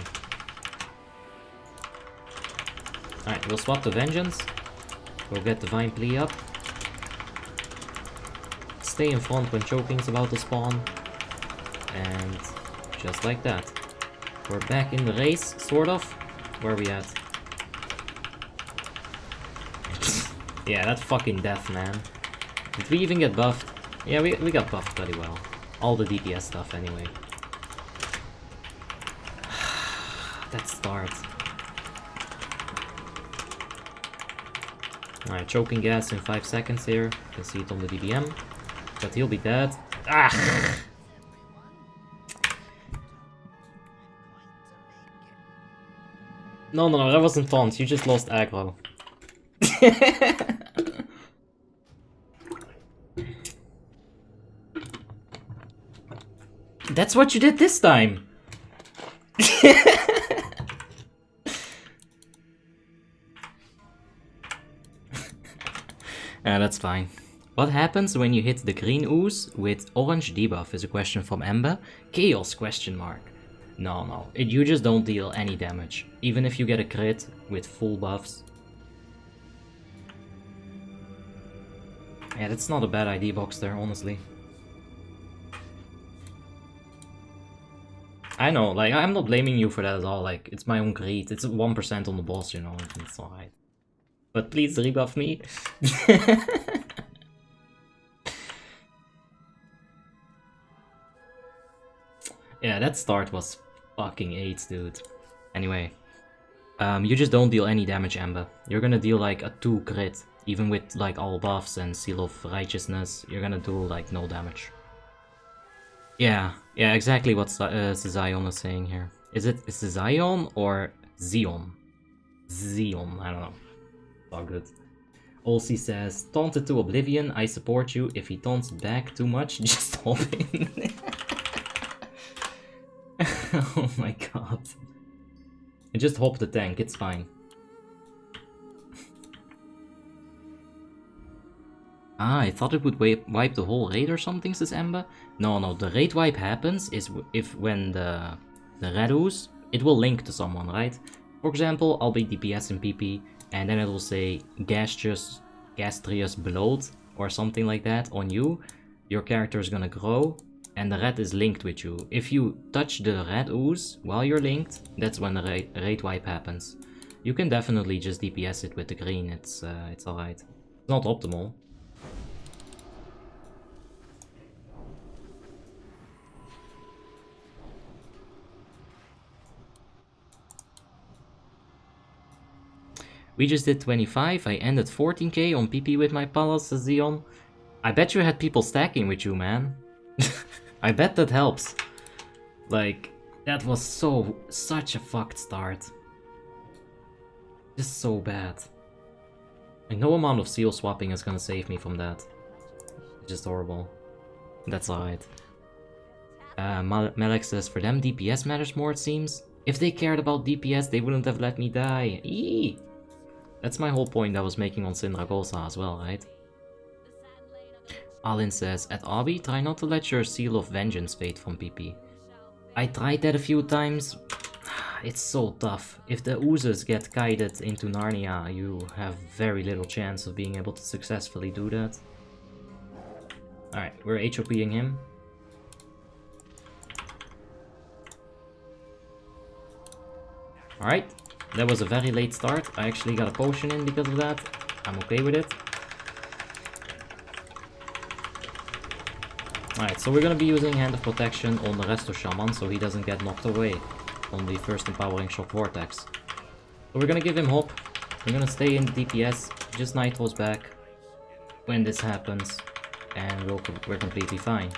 Alright, we'll swap to Vengeance. We'll get Divine Plea up. Stay in front when choking's about to spawn. And just like that. We're back in the race, sort of. Where are we at? Yeah, that fucking death, man. Did we even get buffed? Yeah, we got buffed pretty well. All the DPS stuff, anyway. That start. Alright, choking gas in 5 seconds here. You can see it on the DBM. But he'll be dead. Ah! No, that wasn't taunt. You just lost aggro. That's what you did this time. That's fine. What happens when you hit the green ooze with orange debuff is a question from Ember. Chaos question mark. No. You just don't deal any damage. Even if you get a crit with full buffs. Yeah, that's not a bad ID box there, honestly. I know, like, I'm not blaming you for that at all. Like, it's my own greed. It's 1% on the boss, you know, it's alright. But please rebuff me. Yeah, that start was fucking 8, dude. Anyway, you just don't deal any damage, Ember. You're gonna deal like a 2 crit. Even with like all buffs and Seal of Righteousness, you're gonna do like no damage. Yeah, exactly what Zion is saying here. Is it Zion or Zion? Zion, I don't know. All good. Olsey says, taunted to oblivion, I support you. If he taunts back too much, just hop in. Oh my god. Just hop the tank, it's fine. Ah, I thought it would wipe the whole raid or something, says Ember. No, the raid wipe happens is if when the red ooze, it will link to someone, right? For example, I'll be DPS in PP, and then it will say gastrious bloat or something like that on you. Your character is gonna grow, and the red is linked with you. If you touch the red ooze while you're linked, that's when the raid wipe happens. You can definitely just DPS it with the green, it's alright. It's not optimal. We just did 25, I ended 14k on PP with my Palace, says Zion. I bet you had people stacking with you, man. I bet that helps. Like, that was such a fucked start. Just so bad. Like, no amount of seal swapping is gonna save me from that. It's just horrible. That's alright. Malek says, for them DPS matters more, it seems. If they cared about DPS, they wouldn't have let me die. Eee! That's my whole point I was making on Syndragosa as well, right? Alin says, at Abi, try not to let your seal of vengeance fade from PP. I tried that a few times. It's so tough. If the oozes get guided into Narnia, you have very little chance of being able to successfully do that. Alright, we're HOPing him. Alright, that was a very late start. I actually got a potion in because of that. I'm okay with it. Alright, so we're gonna be using Hand of Protection on the Resto Shaman so he doesn't get knocked away on the first Empowering Shock Vortex. So we're gonna give him hope. We're gonna stay in the DPS, just Nitro's back when this happens, and we're completely fine.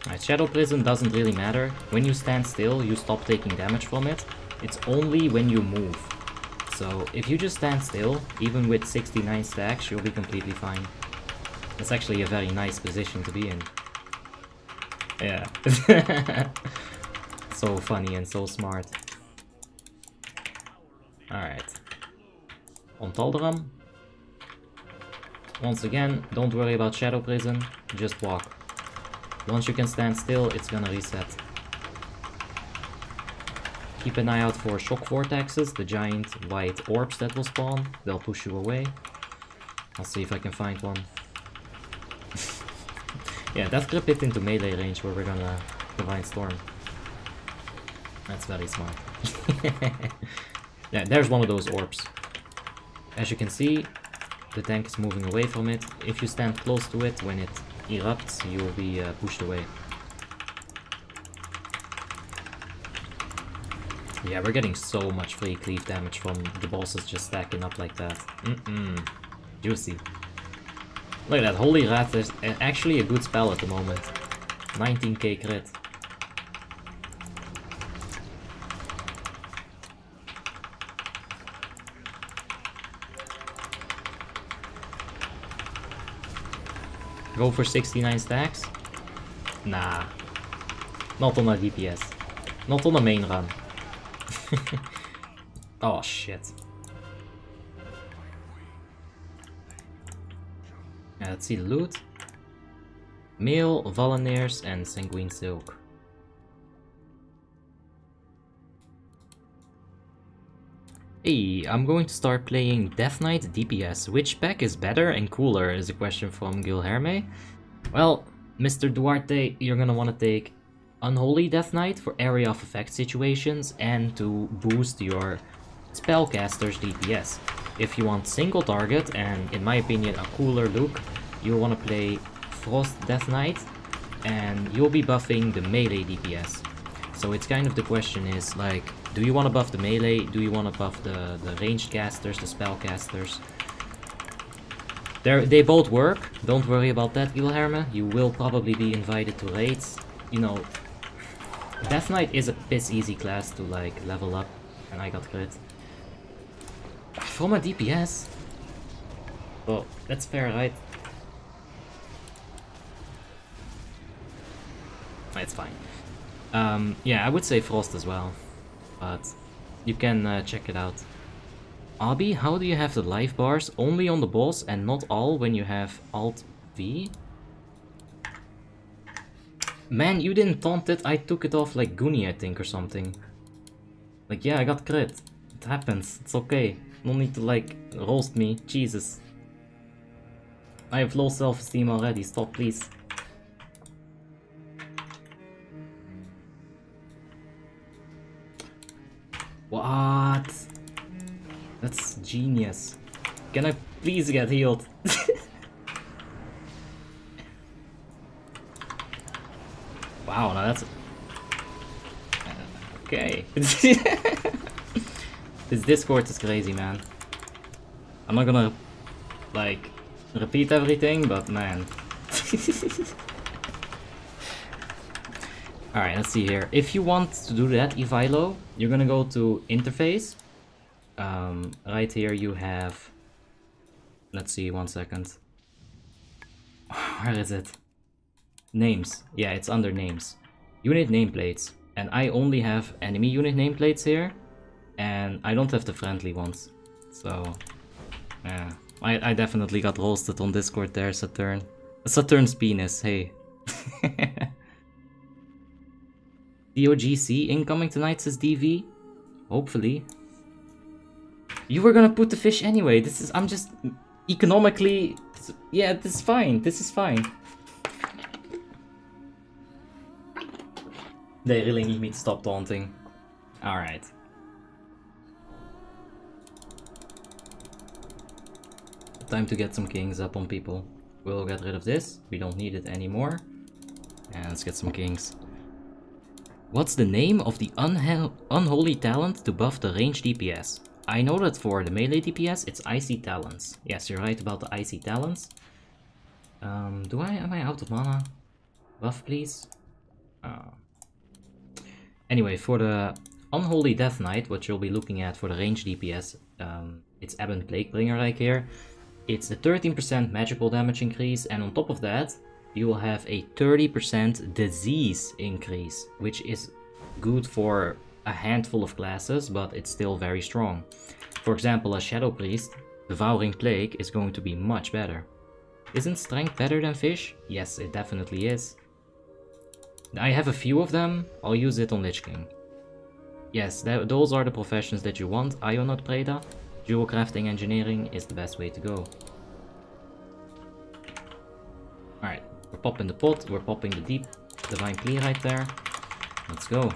Alright, Shadow Prison doesn't really matter. When you stand still, you stop taking damage from it. It's only when you move. So if you just stand still, even with 69 stacks, you'll be completely fine. That's actually a very nice position to be in. Yeah. So funny and so smart. Alright. On Taldaram. Once again, don't worry about Shadow Prison, just walk. Once you can stand still, it's gonna reset. Keep an eye out for Shock Vortexes, the giant white orbs that will spawn. They'll push you away. I'll see if I can find one. Yeah, Death Grip hit into melee range where we're gonna Divine Storm. That's very smart. Yeah, there's one of those orbs. As you can see, the tank is moving away from it. If you stand close to it, when it erupts, you will be pushed away. Yeah, we're getting so much free cleave damage from the bosses just stacking up like that. Juicy. Look at that, Holy Wrath is actually a good spell at the moment. 19k crit. Go for 69 stacks? Nah. Not on a DPS. Not on a main run. Oh shit. Let's see the loot. Mail, Valaneers and Sanguine Silk. Hey, I'm going to start playing Death Knight DPS. Which pack is better and cooler is a question from Gilherme. Well, Mr. Duarte, you're gonna want to take Unholy Death Knight for area of effect situations and to boost your spellcaster's DPS. If you want single target and, in my opinion, a cooler look, you'll want to play Frost Death Knight and you'll be buffing the melee DPS. So it's kind of the question is like, do you want to buff the melee? Do you want to buff the ranged casters, the spellcasters? They both work. Don't worry about that, Gilherme. You will probably be invited to raids. You know, Death Knight is a piss easy class to like level up, and I got crit. From a DPS? Well, that's fair, right? It's fine. Yeah, I would say Frost as well, but you can check it out. Abi, how do you have the life bars only on the boss and not all when you have Alt V? Man, you didn't taunt it, I took it off like Goonie, I think, or something. Like, yeah, I got crit. It happens, it's okay. No need to, like, roast me, Jesus. I have low self-esteem already, stop, please. What? That's genius. Can I please get healed? Wow, now that's... Okay. This Discord is crazy, man. I'm not gonna, like, repeat everything, but man. Alright, let's see here. If you want to do that, Evilo, you're gonna go to Interface. Right here you have... Let's see, 1 second. Where is it? Names. Yeah, it's under names. Unit nameplates. And I only have enemy unit nameplates here. And I don't have the friendly ones. So... Yeah, I definitely got roasted on Discord there, Saturn. Saturn's penis, hey. DOGC incoming tonight, says DV. Hopefully. You were gonna put the fish anyway. I'm just economically, yeah, this is fine. This is fine. They really need me to stop taunting. Alright. Time to get some kings up on people. We'll get rid of this. We don't need it anymore. And let's get some kings. What's the name of the unholy talent to buff the range DPS? I know that for the melee DPS, it's Icy Talents. Yes, you're right about the Icy Talents. Am I out of mana? Buff, please. Anyway, for the Unholy Death Knight, what you'll be looking at for the range DPS, it's Ebon Plaguebringer right here. It's a 13% magical damage increase, and on top of that, you will have a 30% disease increase, which is good for a handful of classes, but it's still very strong. For example, a Shadow Priest, Devouring Plague is going to be much better. Isn't Strength better than Fish? Yes, it definitely is. I have a few of them, I'll use it on Lich King. Yes, those are the professions that you want. Ionot Preda, Dual Crafting Engineering is the best way to go. Alright, we're popping the pot, we're popping the deep Divine Plea right there. Let's go.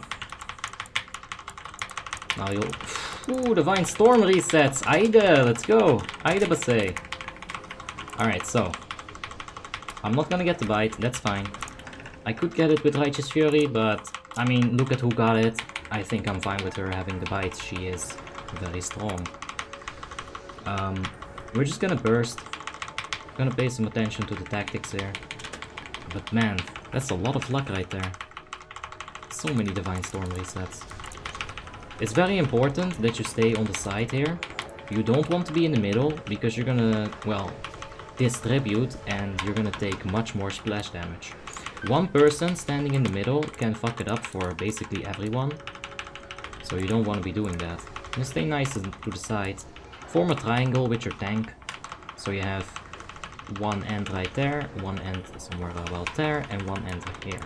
Now you'll... Ooh, Divine Storm resets! Aide, let's go! Aide Basay. Alright, so... I'm not gonna get the bite, that's fine. I could get it with Righteous Fury, but... I mean, look at who got it. I think I'm fine with her having the bite, she is very strong. We're just gonna burst. Gonna pay some attention to the tactics here. But man, that's a lot of luck right there. So many Divine Storm resets. It's very important that you stay on the side here. You don't want to be in the middle, because you're gonna, well, distribute and you're gonna take much more splash damage. One person standing in the middle can fuck it up for basically everyone. So you don't want to be doing that. Just stay nice to the side. Form a triangle with your tank. So you have one end right there, one end somewhere about there, and one end right here.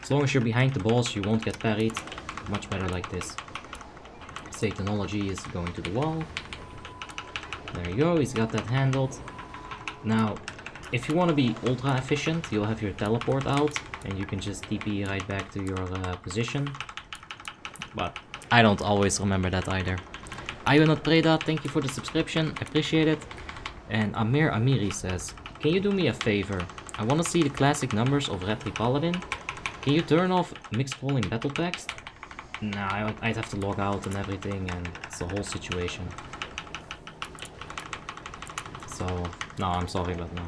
As long as you're behind the boss, you won't get parried. Much better like this. Satanology is going to the wall. There you go, he's got that handled. Now, if you want to be ultra efficient, you'll have your teleport out, and you can just TP right back to your position. But I don't always remember that either. Ionot Preda, thank you for the subscription, I appreciate it. And Amir Amiri says, can you do me a favor? I want to see the classic numbers of Retribution Paladin. Can you turn off mixed scrolling battle text? Nah, I'd have to log out and everything, and it's a whole situation. So, no, I'm sorry, but no.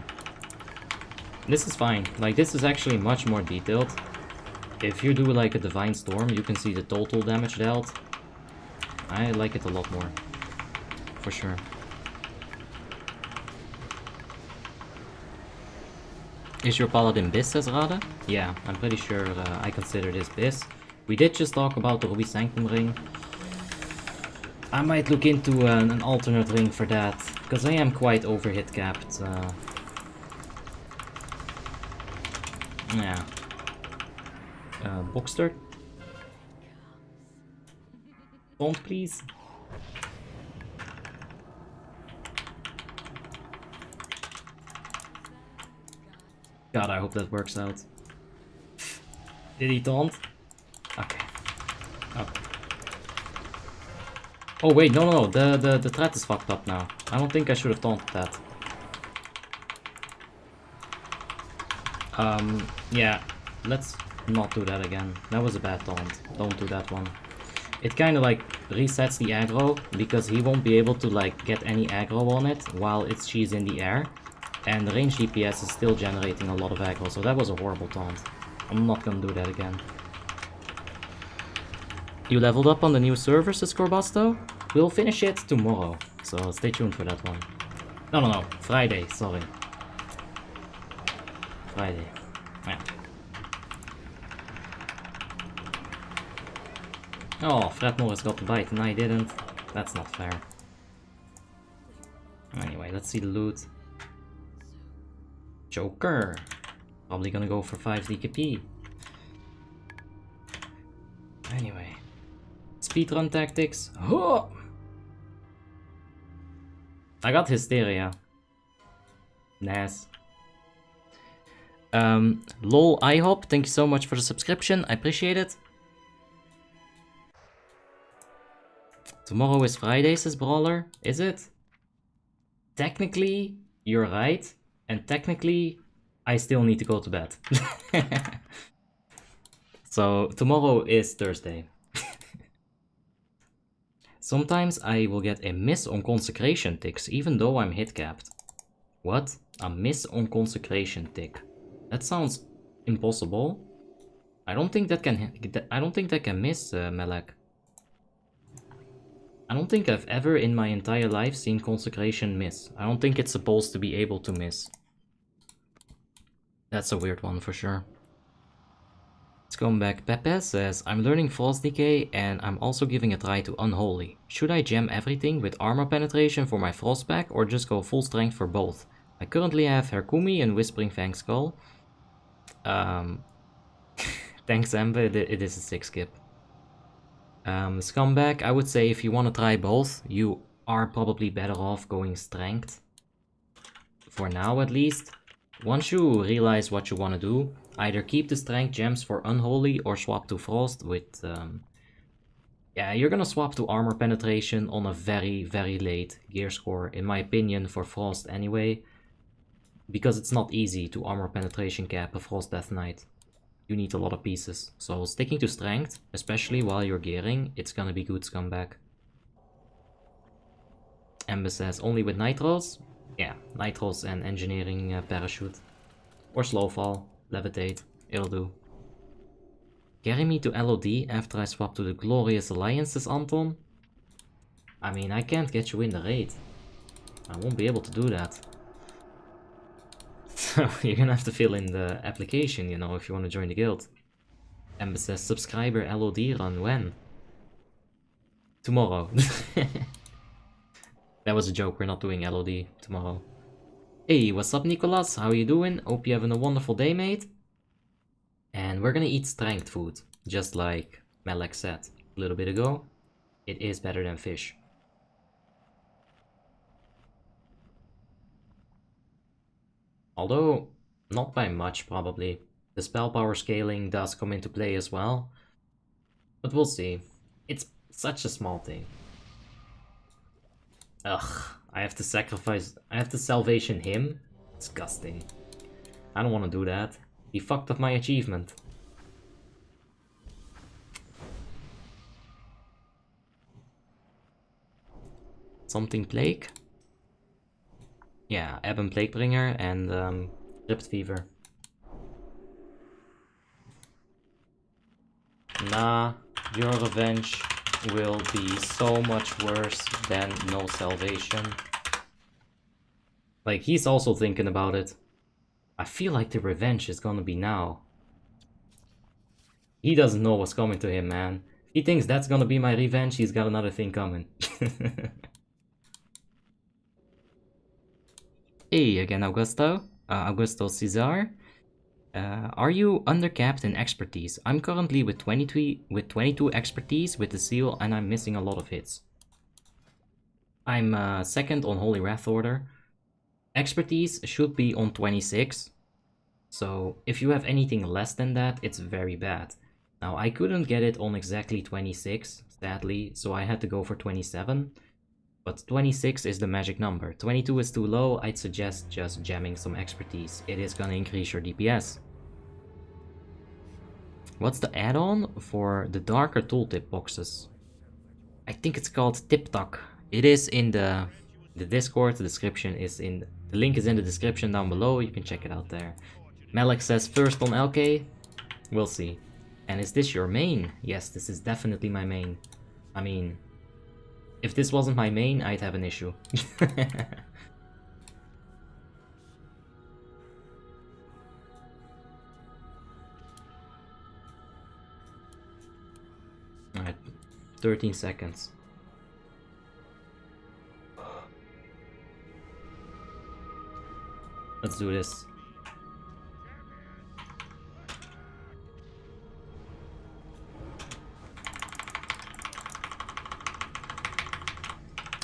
This is fine. Like, this is actually much more detailed. If you do like a Divine Storm, you can see the total damage dealt. I like it a lot more. For sure. Is your Paladin Bis, says Rade? Yeah, I'm pretty sure I consider this Bis. We did just talk about the Ruby Sanctum ring. I might look into an alternate ring for that, because I am quite overhit capped. Yeah. Boxster? Don't please. God, I hope that works out. Did he taunt? Okay. Okay. Oh wait, no, the threat is fucked up now. I don't think I should have taunted that. Yeah, let's not do that again. That was a bad taunt. Don't do that one. It kind of like resets the aggro, because he won't be able to like get any aggro on it while she's in the air. And the range DPS is still generating a lot of aggro, so that was a horrible taunt. I'm not gonna do that again. You leveled up on the new server, says Corbusto? We'll finish it tomorrow, so stay tuned for that one. No, Friday, sorry. Friday. Yeah. Oh, Fred Morris got the bite and I didn't. That's not fair. Anyway, let's see the loot. Joker. Probably gonna go for 5 DKP. Anyway. Speedrun tactics. Oh! I got Hysteria. Nice. Lol IHOP, thank you so much for the subscription. I appreciate it. Tomorrow is Friday, says Brawler. Is it? Technically, you're right. And technically, I still need to go to bed. So, tomorrow is Thursday. Sometimes I will get a miss on consecration ticks, even though I'm hit capped. What? A miss on consecration tick. That sounds impossible. I don't think that can miss, Melek. I don't think I've ever in my entire life seen consecration miss. I don't think it's supposed to be able to miss. That's a weird one for sure. Let's go back. Pepe says, I'm learning Frost Decay and I'm also giving a try to Unholy. Should I gem everything with armor penetration for my Frost pack or just go full strength for both? I currently have Herkumi and Whispering Fang Skull. Thanks Amber, it is a sick skip. Scumbag, I would say if you want to try both, you are probably better off going strength. For now at least. Once you realize what you want to do, either keep the strength gems for Unholy or swap to Frost with... yeah, you're gonna swap to armor penetration on a very, very late gear score, in my opinion, for Frost anyway. Because it's not easy to armor penetration cap a Frost Death Knight. You need a lot of pieces. So sticking to strength, especially while you're gearing, it's gonna be good, Scumbag. Ember says, only with Nitros? Yeah, Nitros and Engineering Parachute. Or Slowfall, Levitate, it'll do. Carry me to LOD after I swap to the Glorious Alliances, Anton? I mean, I can't get you in the raid. I won't be able to do that. So you're gonna have to fill in the application, you know, if you want to join the guild. Ember says, subscriber LOD run when? Tomorrow. That was a joke, we're not doing LOD tomorrow. Hey, what's up Nicolas? How you doing? Hope you're having a wonderful day, mate. And we're gonna eat strength food, just like Melek said a little bit ago. It is better than fish. Although, not by much probably. The spell power scaling does come into play as well. But we'll see. It's such a small thing. Ugh, I have to salvation him? Disgusting. I don't want to do that. He fucked up my achievement. Something Plague? Yeah, Ebon Plaguebringer and Crypt Fever. Nah, your revenge will be so much worse than no salvation. Like, he's also thinking about it. I feel like the revenge is gonna be now. He doesn't know what's coming to him, man. If he thinks that's gonna be my revenge, he's got another thing coming. Hey again, Augusto. Augusto Cesar. Are you undercapped in expertise? I'm currently with 22 expertise with the seal and I'm missing a lot of hits. I'm second on Holy Wrath Order. Expertise should be on 26. So if you have anything less than that, it's very bad. Now I couldn't get it on exactly 26, sadly, so I had to go for 27. But 26 is the magic number. 22 is too low, I'd suggest just jamming some expertise. It is gonna increase your DPS. What's the add-on for the darker tooltip boxes? I think it's called TipTok. It is in the Discord, the description is in... The link is in the description down below, you can check it out there. Malek says first on LK. We'll see. And is this your main? Yes, this is definitely my main. I mean... If this wasn't my main, I'd have an issue. Alright, 13 seconds. Let's do this.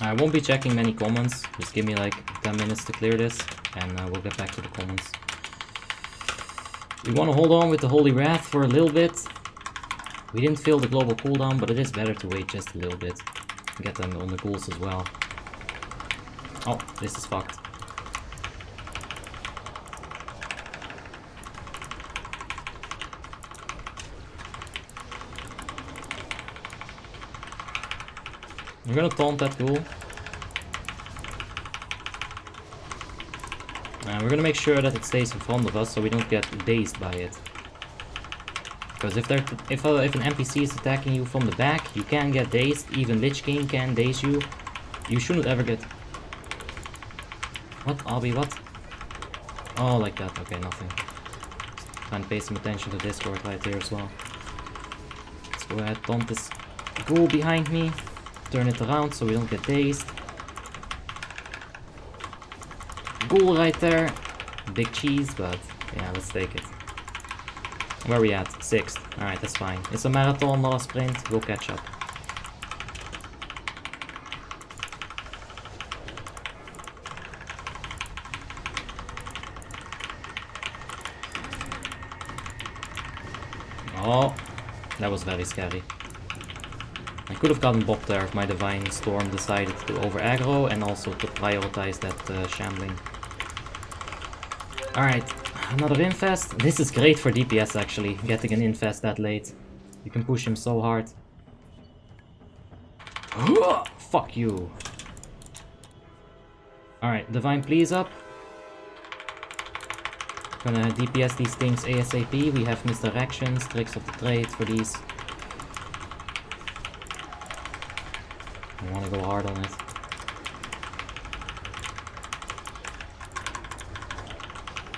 I won't be checking many comments, just give me like 10 minutes to clear this, and we'll get back to the comments. We want to hold on with the Holy Wrath for a little bit. We didn't fill the global cooldown, but it is better to wait just a little bit. Get them on the ghouls as well. Oh, this is fucked. We're gonna taunt that ghoul. And we're gonna make sure that it stays in front of us so we don't get dazed by it. Because if an NPC is attacking you from the back, you can get dazed. Even Lich King can daze you. You shouldn't ever get... What? Albie, what? Oh, like that. Okay, nothing. Trying to pay some attention to Discord right here as well. Let's go ahead, taunt this ghoul behind me. Turn it around so we don't get dazed. Ghoul right there. Big cheese, but yeah, let's take it. Where are we at? 6th. Alright, that's fine. It's a marathon, not a sprint. We'll catch up. Oh, that was very scary. I could have gotten bopped there if my Divine Storm decided to over aggro and also to prioritize that shambling. Alright, another infest. This is great for DPS actually, getting an infest that late. You can push him so hard. Fuck you. Alright, Divine Please up. Gonna DPS these things ASAP. We have misdirections, tricks of the trade for these. I wanna go hard on it.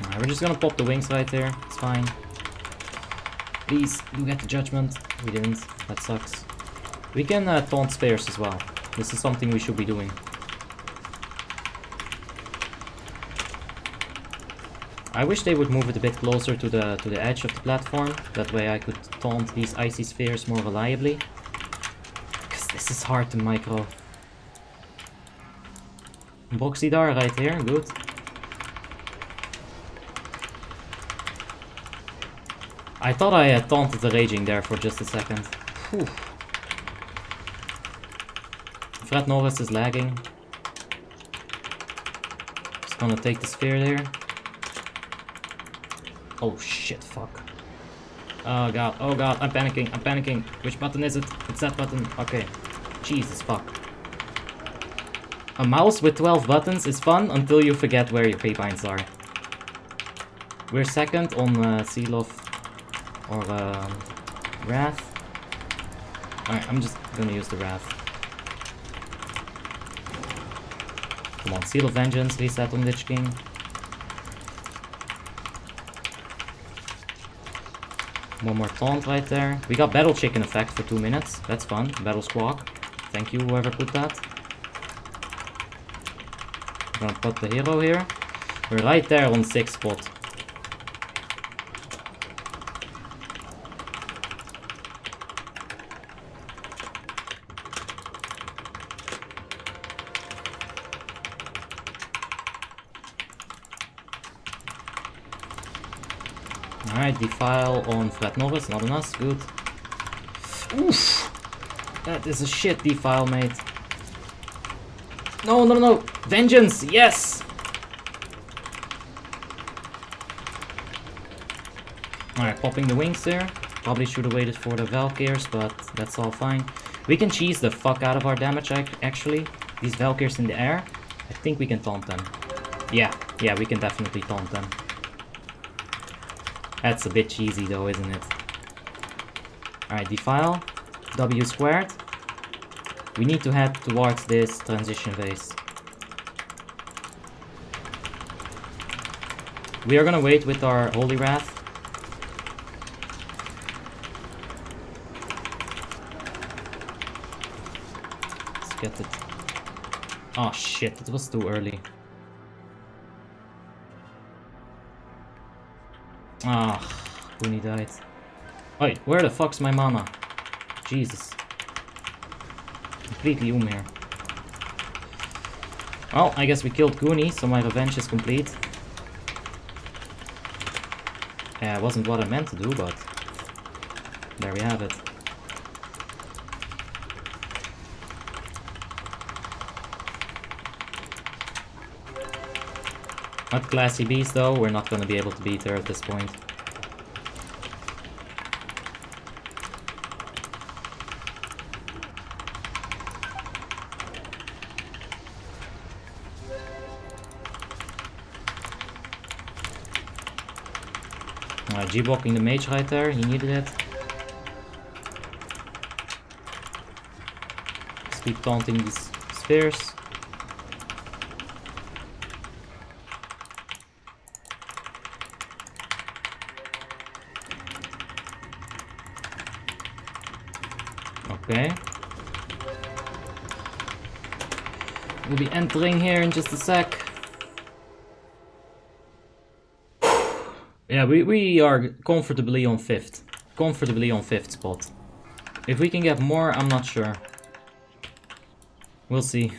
Alright, we're just gonna pop the wings right there. It's fine. Please, do get the judgment. We didn't. That sucks. We can taunt spares as well. This is something we should be doing. I wish they would move it a bit closer to the edge of the platform. That way I could taunt these icy spheres more reliably. Because this is hard to micro. Boxidar right here, good. I thought I had taunted the Raging there for just a second. Whew. Fred Norris is lagging. Just gonna take the sphere there. Oh shit, fuck. Oh god, I'm panicking. Which button is it? It's that button. Okay. Jesus fuck. A mouse with 12 buttons is fun until you forget where your paybinds are. We're second on Seal of or Wrath. Alright, I'm just gonna use the Wrath. Come on, Seal of Vengeance, reset on Lich King. One more taunt right there. We got Battle Chicken effect for 2 minutes. That's fun. Battle Squawk. Thank you, whoever put that. I'm gonna put the hero here. We're right there on 6th spot. Alright, Defile on Fred Norris, not on us, good. Oof! That is a shit Defile, mate. No! Vengeance, yes! Alright, popping the wings there. Probably should have waited for the Valkyrs, but that's all fine. We can cheese the fuck out of our damage, actually. These Valkyrs in the air, I think we can taunt them. Yeah, we can definitely taunt them. That's a bit cheesy though, isn't it? Alright, Defile. W squared. We need to head towards this transition phase. We are gonna wait with our Holy Wrath. Let's get it. Oh shit, it was too early. Ah, Goonie died. Wait, where the fuck's my mana? Jesus. Completely here. Well, I guess we killed Goonie, so my revenge is complete. Yeah, it wasn't what I meant to do, but there we have it. Not classy beast though, we're not gonna be able to beat her at this point. G-blocking the mage right there, he needed it. Let's keep taunting these spheres. Okay. We'll be entering here in just a sec. Yeah, we are comfortably on 5th. Comfortably on 5th spot. If we can get more, I'm not sure. We'll see.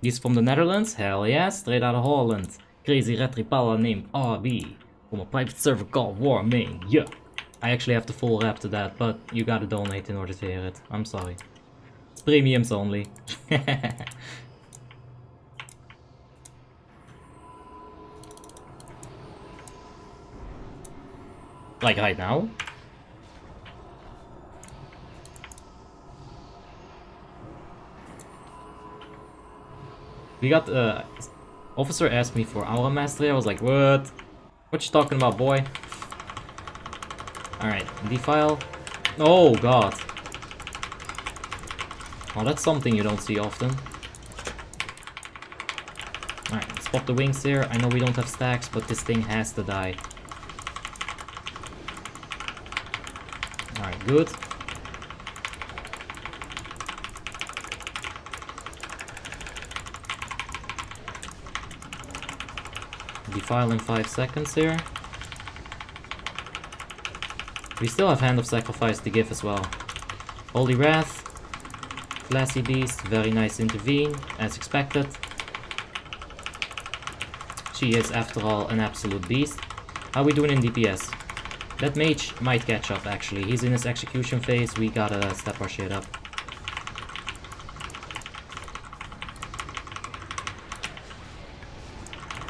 He's from the Netherlands? Hell yeah, straight out of Holland. Crazy Retribution Paladin named RB. From a private server called Warmanes. Yeah. I actually have the full rap to that, but you gotta donate in order to hear it. I'm sorry. It's premiums only. Like right now. We got officer asked me for Aura Mastery. I was like, what? What you talking about, boy? Alright, defile. Oh god. Well, that's something you don't see often. Alright, spot the wings here. I know we don't have stacks, but this thing has to die. Alright, good. Defile in 5 seconds here. We still have Hand of Sacrifice to give as well. Holy Wrath. Classy Beast. Very nice intervene, as expected. She is, after all, an absolute beast. How we doing in DPS? That mage might catch up, actually. He's in his execution phase. We gotta step our shit up.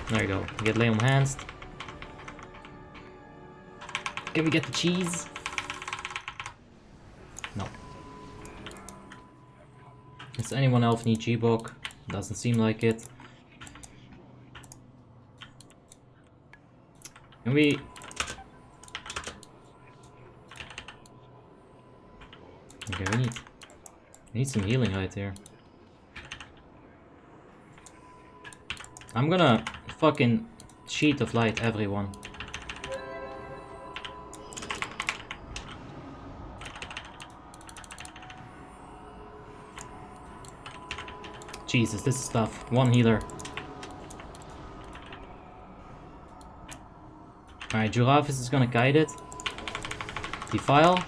There you go. Get lay on hands. Can we get the cheese? No. Does anyone else need G-Bok? Doesn't seem like it. Can we... Okay, we need some healing right here. I'm gonna fucking Sheet of Light everyone. Jesus, this is tough. One healer. Alright, Juravis is gonna guide it. Defile.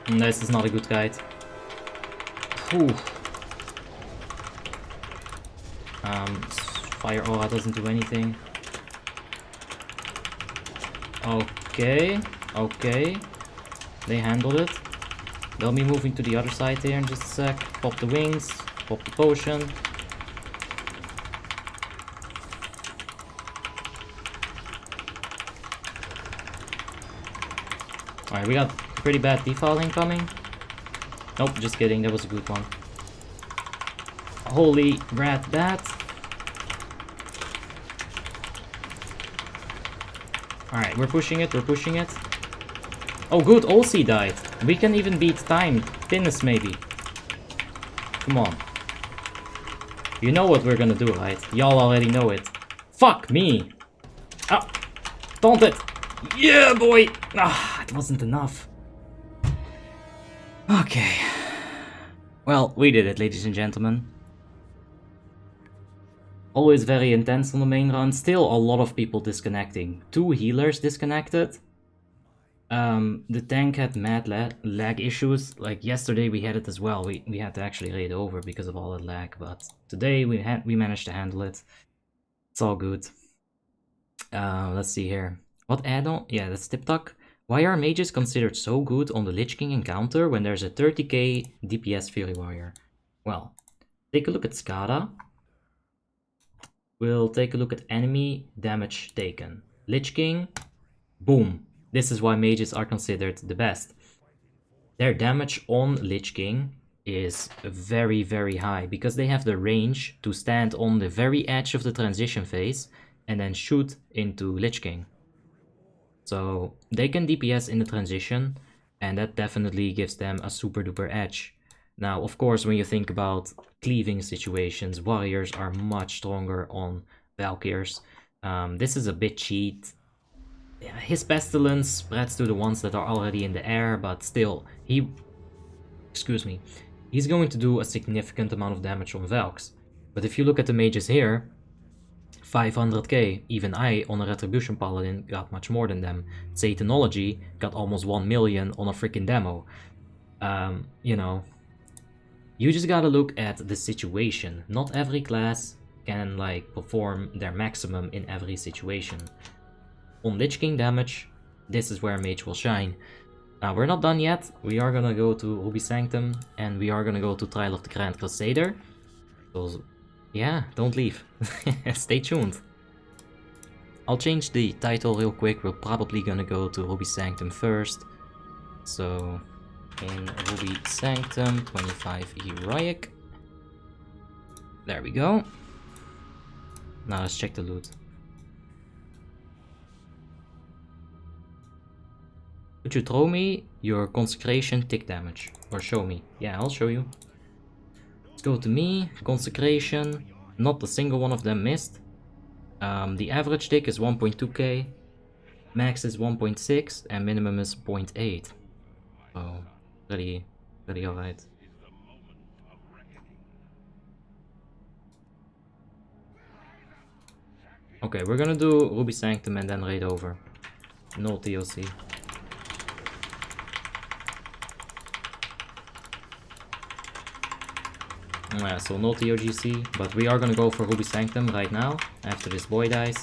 And this is not a good guide. Whew. Fire Aura doesn't do anything. Okay. Okay. They handled it. They'll be moving to the other side here in just a sec. Pop the wings. Pop the potion. Alright, we got pretty bad defile incoming. Nope, just kidding. That was a good one. Holy rat that. Alright, we're pushing it, we're pushing it. Oh good, Olsi died. We can even beat time. Thinness maybe. Come on. You know what we're gonna do, right? Y'all already know it. Fuck me! Ah! Taunt it! Yeah, boy! Ah, it wasn't enough. Okay. Well, we did it, ladies and gentlemen. Always very intense on the main run. Still a lot of people disconnecting. 2 healers disconnected. The tank had mad lag issues. Like yesterday we had it as well. We had to actually raid over because of all that lag. But today we managed to handle it. It's all good. Let's see here. What add-on? Yeah, that's TipTok. Why are mages considered so good on the Lich King encounter when there's a 30k DPS Fury Warrior? Well, take a look at SCADA. We'll take a look at enemy damage taken. Lich King, boom. This is why mages are considered the best. Their damage on Lich King is very, very high because they have the range to stand on the very edge of the transition phase and then shoot into Lich King. So they can DPS in the transition, and that definitely gives them a super duper edge. Now, of course, when you think about cleaving situations, warriors are much stronger on Valkyrs. This is a bit cheat. Yeah, his pestilence spreads to the ones that are already in the air, but still, he's going to do a significant amount of damage on Valks. But if you look at the mages here, 500k, even I on a Retribution Paladin got much more than them. Satanology got almost 1 million on a freaking demo. You know, you just gotta look at the situation. Not every class can like perform their maximum in every situation. On Lich King damage, this is where Mage will shine. Now we're not done yet. We are gonna go to Ruby Sanctum and we are gonna go to Trial of the Grand Crusader. So yeah, don't leave. Stay tuned. I'll change the title real quick. We're probably gonna go to Ruby Sanctum first. So in Ruby Sanctum 25 Heroic. There we go. Now let's check the loot. Could you throw me your consecration tick damage? Or show me? Yeah, I'll show you. Let's go to me, consecration. Not a single one of them missed. The average tick is 1.2k. Max is 1.6 and minimum is 0.8. So pretty alright. Okay, we're gonna do Ruby Sanctum and then raid over. No TOC. Yeah, so no TOGC, but we are gonna go for Ruby Sanctum right now, after this boy dies.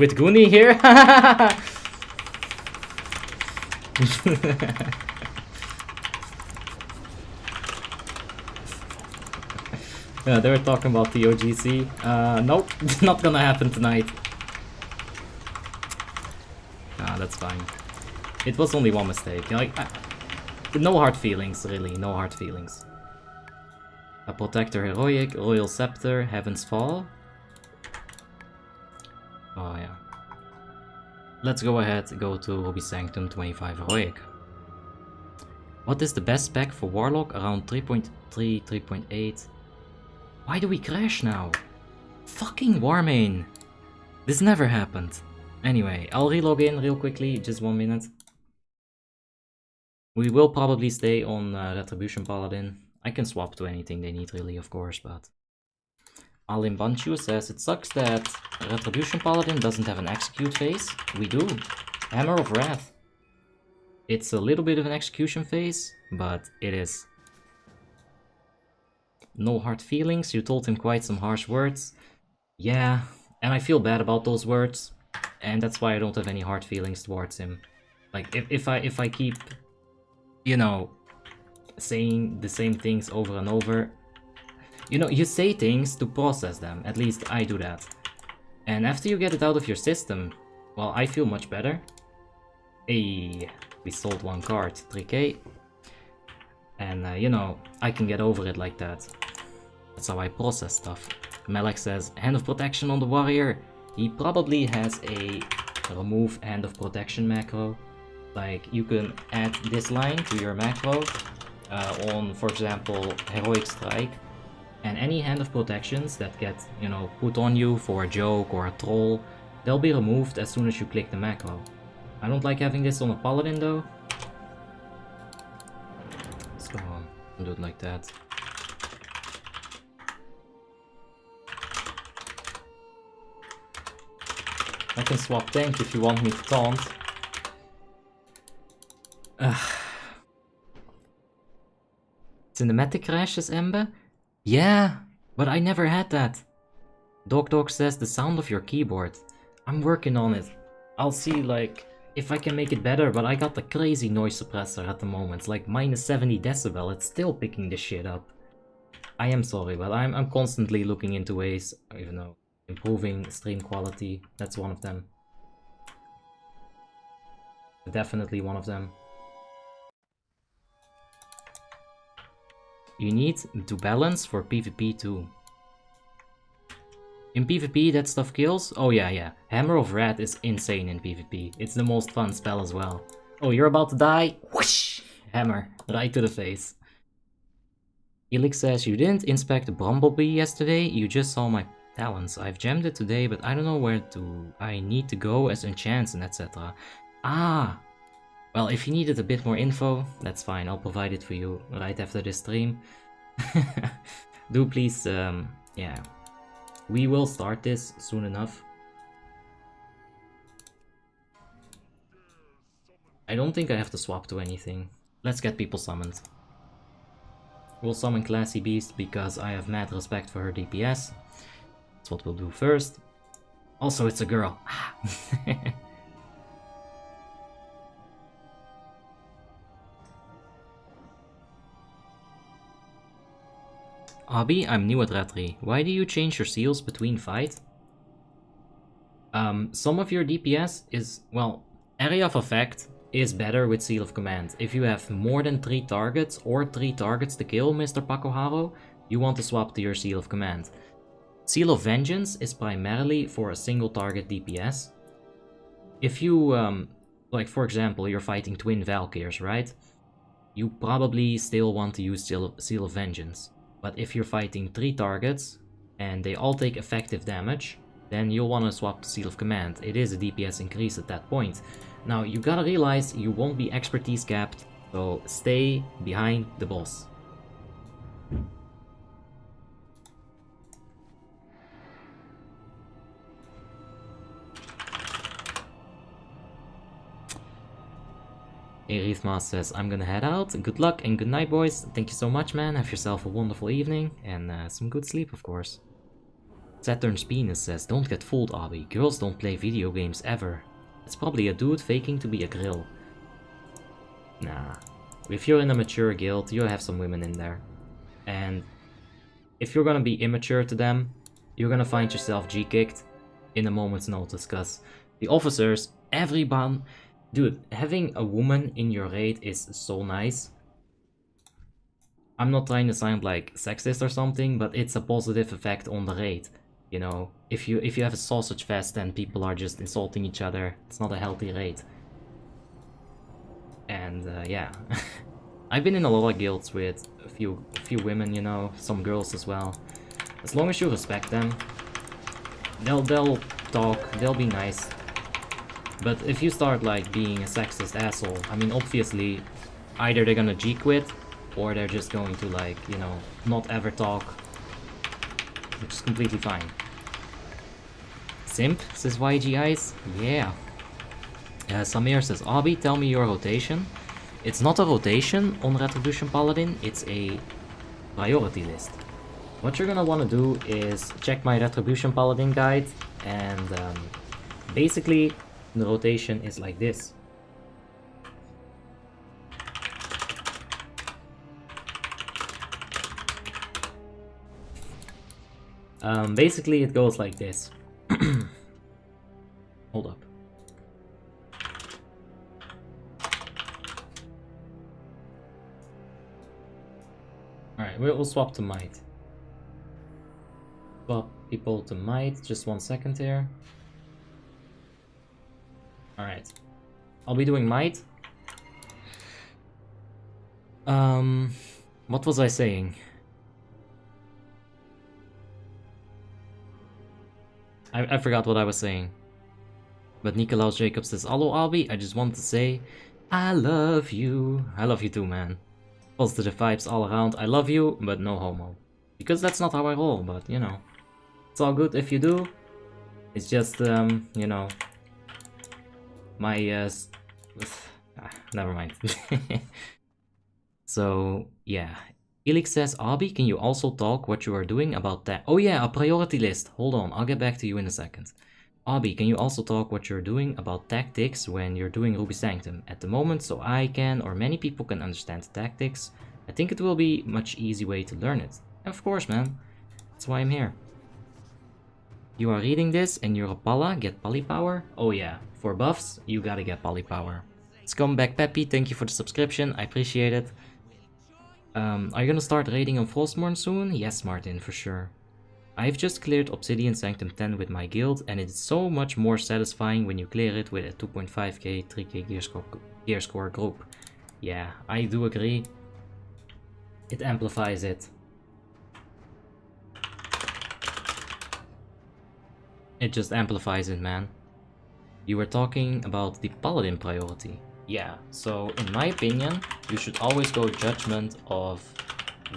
With Goonie here? Yeah, they were talking about TOGC. Nope, not gonna happen tonight. Ah, that's fine. It was only one mistake. Like, no hard feelings, really, no hard feelings. A Protector Heroic, Royal Scepter, Heaven's Fall. Oh yeah. Let's go ahead, go to Ruby Sanctum 25 Heroic. What is the best spec for Warlock? Around 3.3, 3.8. Why do we crash now? Fucking Warmane! This never happened. Anyway, I'll relog in real quickly, just 1 minute. We will probably stay on Retribution Paladin. I can swap to anything they need really, of course, but... Alim Banchu says, it sucks that Retribution Paladin doesn't have an execute phase. We do. Hammer of Wrath. It's a little bit of an execution phase, but it is. No hard feelings, you told him quite some harsh words. Yeah, and I feel bad about those words. And that's why I don't have any hard feelings towards him. Like, if I keep... you know, saying the same things over and over. You know, you say things to process them. At least I do that. And after you get it out of your system, well, I feel much better. Hey, we sold 1 card, 3k. And, you know, I can get over it like that. That's how I process stuff. Malak says, Hand of Protection on the warrior. He probably has a remove Hand of Protection macro. Like, you can add this line to your macro on, for example, Heroic Strike. And any Hand of Protections that get, you know, put on you for a joke or a troll, they'll be removed as soon as you click the macro. I don't like having this on a Paladin though. Let's go on and do it like that. I can swap tank if you want me to taunt. Cinematic crashes, Ember? Yeah, but I never had that. Dog says the sound of your keyboard. I'm working on it. I'll see, like, if I can make it better, but I got the crazy noise suppressor at the moment. Like, minus 70 decibel, it's still picking this shit up. I am sorry, but I'm constantly looking into ways, even though improving stream quality, that's one of them. Definitely one of them. You need to balance for PvP too. In PvP that stuff kills? Oh yeah. Hammer of Rat is insane in PvP. It's the most fun spell as well. Oh, you're about to die? Whoosh! Hammer, right to the face. Elix says, you didn't inspect Bumblebee yesterday, you just saw my talents. I've gemmed it today, but I don't know where I need to go as enchants and etc. Ah! Well, if you needed a bit more info, that's fine, I'll provide it for you right after this stream. Do please, yeah. We will start this soon enough. I don't think I have to swap to anything. Let's get people summoned. We'll summon Classy Beast because I have mad respect for her DPS. That's what we'll do first. Also, it's a girl. Abby, I'm new at Retri. Why do you change your seals between fight? Some of your DPS is, well, area of effect is better with Seal of Command. If you have more than 3 targets or 3 targets to kill, Mr. Pakoharo, you want to swap to your Seal of Command. Seal of Vengeance is primarily for a single target DPS. If you, like for example, you're fighting Twin Valkyrs, right? You probably still want to use Seal of Vengeance. But if you're fighting 3 targets, and they all take effective damage, then you'll want to swap to Seal of Command. It is a DPS increase at that point. Now, you gotta realize you won't be expertise capped, so stay behind the boss. Erithma says, I'm gonna head out. Good luck and good night, boys. Thank you so much, man. Have yourself a wonderful evening and some good sleep, of course. Saturn's Penis says, don't get fooled, Abby. Girls don't play video games ever. It's probably a dude faking to be a grill. Nah. If you're in a mature guild, you'll have some women in there. And if you're gonna be immature to them, you're gonna find yourself G-kicked in a moment's notice, cause the officers, everyone... Dude, having a woman in your raid is so nice. I'm not trying to sound like sexist or something, but it's a positive effect on the raid. You know, if you have a sausage fest and people are just insulting each other, it's not a healthy raid. And yeah, I've been in a lot of guilds with a few women, you know, some girls as well. As long as you respect them, they'll talk, they'll be nice. But if you start like being a sexist asshole, I mean, obviously, either they're gonna G-quit, or they're just going to like, you know, not ever talk, which is completely fine. Simp, says YG Ice, yeah. Samir says, Abby, tell me your rotation. It's not a rotation on Retribution Paladin, it's a priority list. What you're gonna wanna do is check my Retribution Paladin guide, and basically, the rotation is like this. Basically it goes like this. Hold up. Alright, we'll swap to Might. Swap people to Might, just 1 second here. Alright, I'll be doing Might. What was I saying? I forgot what I was saying. But Nicolaus Jacobs says, hello Albi, I just want to say, I love you. I love you too, man. Positive vibes all around, I love you, but no homo. Because that's not how I roll, but you know. It's all good if you do. It's just, you know, my, never mind. So, yeah. Elix says, Abi, can you also talk what you are doing about that? Oh yeah, a priority list. Hold on, I'll get back to you in a second. Abi, can you also talk what you're doing about tactics when you're doing Ruby Sanctum at the moment, so I can, or many people can understand tactics? I think it will be much easy way to learn it. Of course, man. That's why I'm here. You are reading this and you're a Pala, get Pali power? Oh yeah, for buffs, you gotta get Pali power. Scumbag Peppy, thank you for the subscription, I appreciate it. Are you gonna start raiding on Frostmourne soon? Yes, Martin, for sure. I've just cleared Obsidian Sanctum 10 with my guild, and it's so much more satisfying when you clear it with a 2.5k, 3k gear score group. Yeah, I do agree. It amplifies it. It just amplifies it, man. You were talking about the Paladin priority. Yeah, so in my opinion, you should always go Judgment of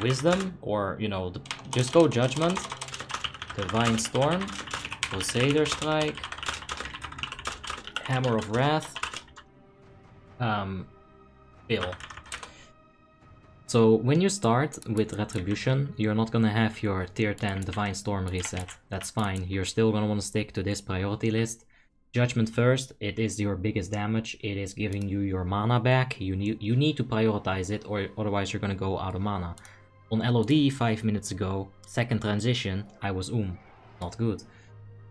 Wisdom, or, you know, just go Judgment, Divine Storm, Crusader Strike, Hammer of Wrath, Bill. So when you start with Retribution, you're not gonna have your tier 10 Divine Storm reset. That's fine, you're still gonna wanna stick to this priority list. Judgment first, it is your biggest damage, it is giving you your mana back, you need to prioritize it, or otherwise you're gonna go out of mana. On LOD 5 minutes ago, second transition, I was not good.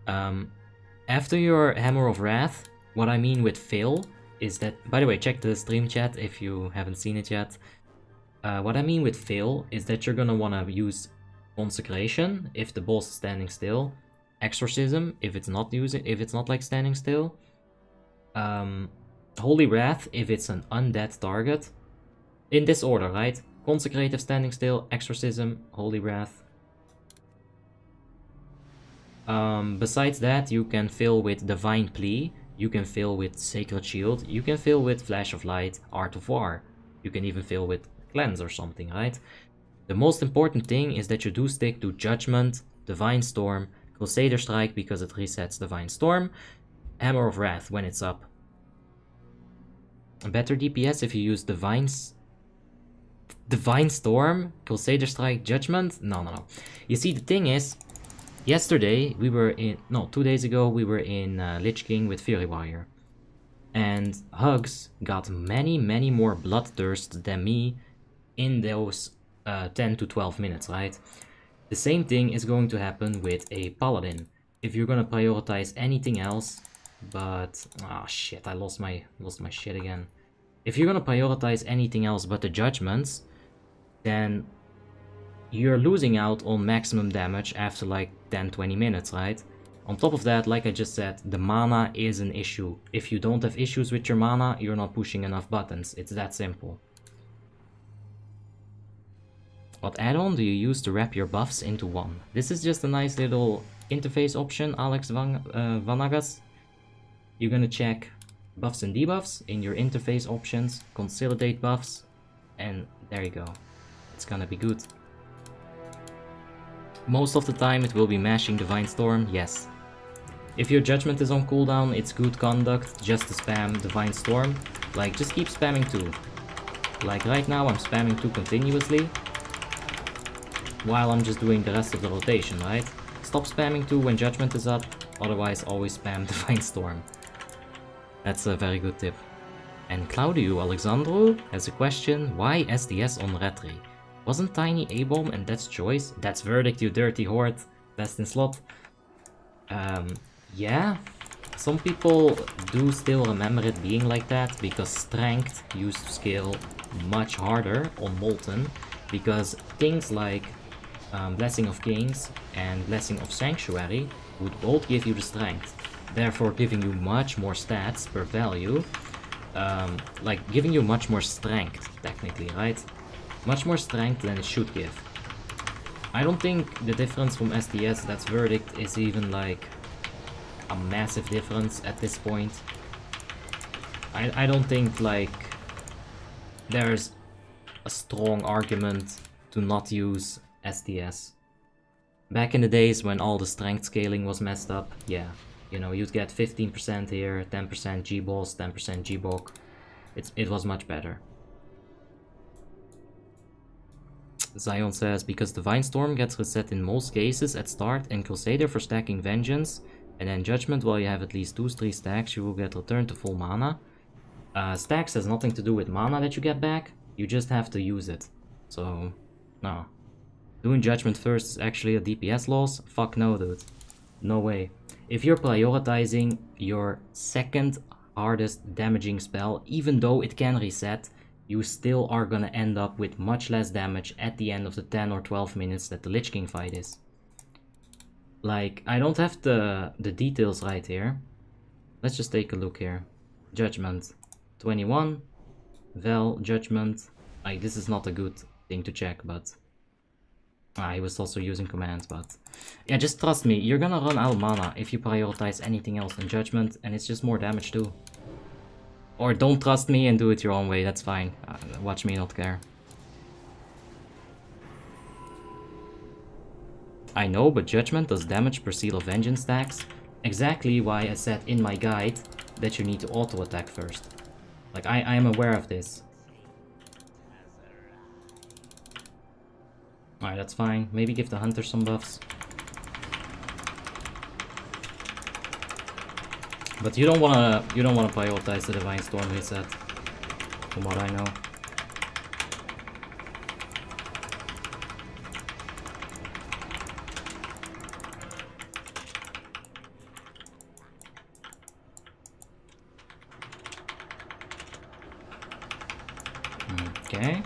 After your Hammer of Wrath, what I mean with fail is that, by the way, check the stream chat if you haven't seen it yet. What I mean with fail is that you're gonna wanna use Consecration if the boss is standing still, Exorcism if it's not like standing still, Holy Wrath if it's an undead target. In this order, right? Consecrate if standing still, Exorcism, Holy Wrath. Besides that, you can fill with Divine Plea, you can fill with Sacred Shield, you can fill with Flash of Light, Art of War. You can even fill with Cleanse or something, right? The most important thing is that you do stick to Judgment, Divine Storm, Crusader Strike because it resets Divine Storm, Hammer of Wrath when it's up. A better DPS if you use Divine Storm, Crusader Strike, Judgment? No. You see, the thing is, yesterday we were in, no, 2 days ago we were in Lich King with Fury Warrior. And Hugs got many more Bloodthirst than me in those 10 to 12 minutes, right? The same thing is going to happen with a Paladin. If you're gonna prioritize anything else, but... oh shit, I lost my shit again. If you're gonna prioritize anything else but the Judgments, then you're losing out on maximum damage after like 10-20 minutes, right? On top of that, like I just said, the mana is an issue. If you don't have issues with your mana, you're not pushing enough buttons. It's that simple. What add-on do you use to wrap your buffs into one? This is just a nice little interface option, Alex Vanagas. You're gonna check buffs and debuffs in your interface options, consolidate buffs, and there you go. It's gonna be good. Most of the time it will be mashing Divine Storm, yes. If your Judgment is on cooldown, it's good conduct just to spam Divine Storm. Like, just keep spamming 2. Like right now I'm spamming 2 continuously, while I'm just doing the rest of the rotation, right? Stop spamming 2 when Judgment is up, otherwise always spam Divine Storm. That's a very good tip. And Claudio Alexandro has a question, why SDS on Retri? Wasn't Tiny A-Bomb and that's choice? That's Verdict, you dirty horde. Best in slot. Yeah, some people do still remember it being like that, because Strength used to scale much harder on Molten, because things like Blessing of Kings and Blessing of Sanctuary would both give you the Strength, therefore giving you much more stats per value, like giving you much more strength technically, right? Much more strength than it should give. I don't think the difference from SDS, that's Verdict, is even like a massive difference at this point. I don't think like there's a strong argument to not use SDS. Back in the days when all the strength scaling was messed up, yeah. You know, you'd get 15% here, 10% G-Boss, 10% G-Bok. It was much better. Zion says, because Divine Storm gets reset in most cases at start, and Crusader for stacking Vengeance, and then Judgment while you have at least 2-3 stacks, you will get returned to full mana. Stacks has nothing to do with mana that you get back, you just have to use it. So, no. Doing Judgment first is actually a DPS loss? Fuck no, dude. No way. If you're prioritizing your second hardest damaging spell, even though it can reset, you still are gonna end up with much less damage at the end of the 10 or 12 minutes that the Lich King fight is. Like, I don't have the details right here. Let's just take a look here. Judgment 21. Vel, Judgment. Like, this is not a good thing to check, but... he was also using commands, but... Yeah, just trust me, you're gonna run out of mana if you prioritize anything else than Judgment, and it's just more damage too. Or don't trust me and do it your own way, that's fine. Watch me not care. I know, but Judgment does damage per Seal of Vengeance stacks. Exactly why I said in my guide that you need to auto-attack first. Like, I am aware of this. Alright, that's fine. Maybe give the Hunter some buffs. But you don't wanna prioritize the Divine Storm reset, from what I know. Okay.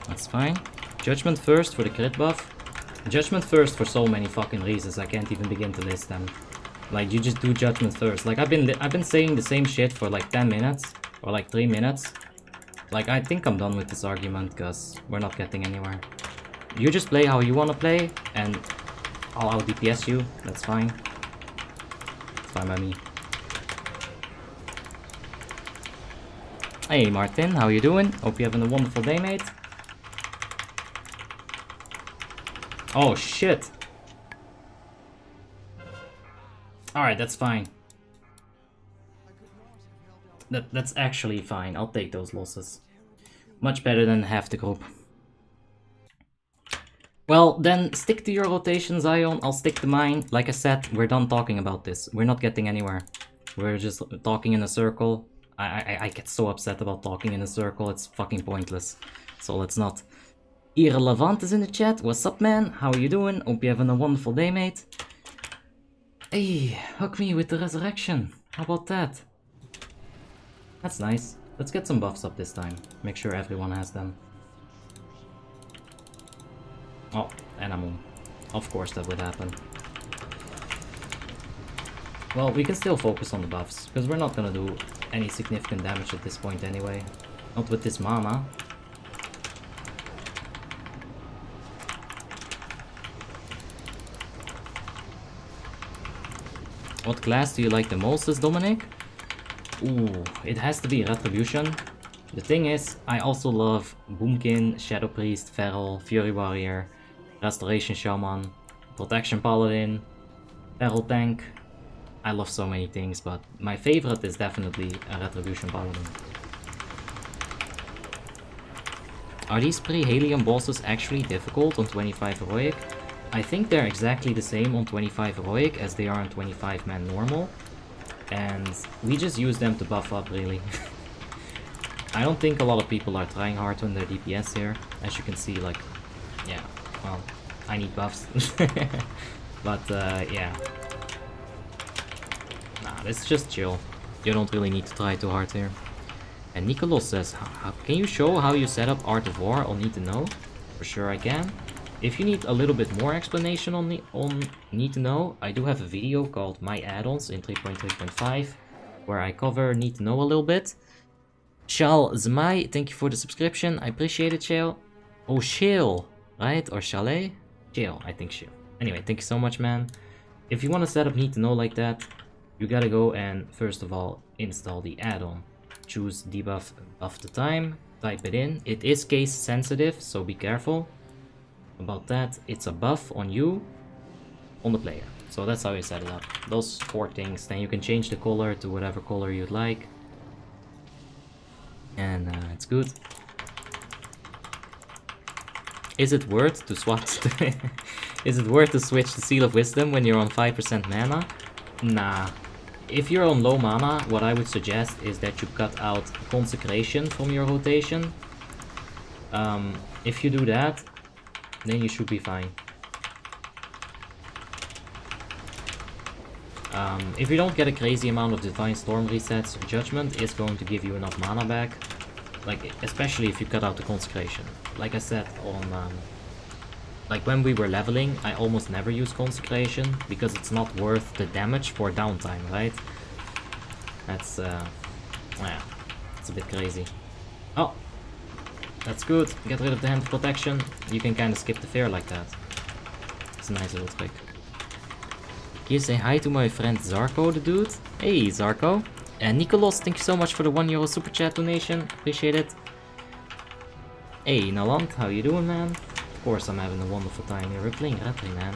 That's fine. Judgment first for the crit buff. Judgment first for so many fucking reasons, I can't even begin to list them. Like, you just do Judgment first. Like, I've been saying the same shit for like 10 minutes or like 3 minutes. Like, I think I'm done with this argument because we're not getting anywhere. You just play how you want to play, and I'll out DPS you. That's fine. It's fine by me. Hey Martin, how you doing? Hope you're having a wonderful day, mate. Oh shit. Alright, that's fine. That's actually fine. I'll take those losses. Much better than half the group. Well, then stick to your rotation, Zion. I'll stick to mine. Like I said, we're done talking about this. We're not getting anywhere. We're just talking in a circle. I get so upset about talking in a circle. It's fucking pointless. So let's not. Irrelevant is in the chat. What's up, man? How are you doing? Hope you're having a wonderful day, mate. Hey, hug me with the resurrection. How about that? That's nice. Let's get some buffs up this time. Make sure everyone has them. Oh, and I'm on. Of course that would happen. Well, we can still focus on the buffs, because we're not gonna do any significant damage at this point anyway. Not with this mana. What class do you like the most, says Dominic? Ooh, it has to be Retribution. The thing is, I also love Boomkin, Shadow Priest, Feral, Fury Warrior, Restoration Shaman, Protection Paladin, Feral Tank. I love so many things, but my favorite is definitely a Retribution Paladin. Are these pre-Helium bosses actually difficult on 25 Heroic? I think they're exactly the same on 25 Heroic as they are on 25 Man Normal. And we just use them to buff up, really. I don't think a lot of people are trying hard on their DPS here. As you can see, like, yeah, well, I need buffs. But, yeah. Nah, it's just chill. You don't really need to try too hard here. And Nicolos says, can you show how you set up Art of War? I'll need to know. For sure I can. If you need a little bit more explanation on Need to Know, I do have a video called My Add-ons in 3.3.5, where I cover Need to Know a little bit. Shal Zmai, thank you for the subscription. I appreciate it, Shale. Oh, Shale, right? Or Chalet? Shale, I think Shale. Anyway, thank you so much, man. If you want to set up Need to Know like that, you gotta go and, first of all, install the add-on. Choose debuff of the time, type it in. It is case sensitive, so be careful about that. It's a buff on you, on the player. So that's how you set it up. Those 4 things. Then you can change the color to whatever color you'd like. And it's good. Is it worth to swap? Is it worth to switch the Seal of Wisdom when you're on 5% mana? Nah. If you're on low mana, what I would suggest is that you cut out Consecration from your rotation. If you do that, then you should be fine. If you don't get a crazy amount of Divine Storm resets, Judgment is going to give you enough mana back. Like, especially if you cut out the Consecration. Like I said on... like when we were leveling, I almost never use Consecration, because it's not worth the damage for downtime, right? That's, yeah, it's a bit crazy. Oh! That's good. Get rid of the Hand of Protection. You can kind of skip the fear like that. It's a nice little trick. Can you say hi to my friend Zarko the dude? Hey Zarko. And Nicolos, thank you so much for the €1 super chat donation. Appreciate it. Hey Naland, how you doing, man? Of course I'm having a wonderful time here. We're playing Retri, man.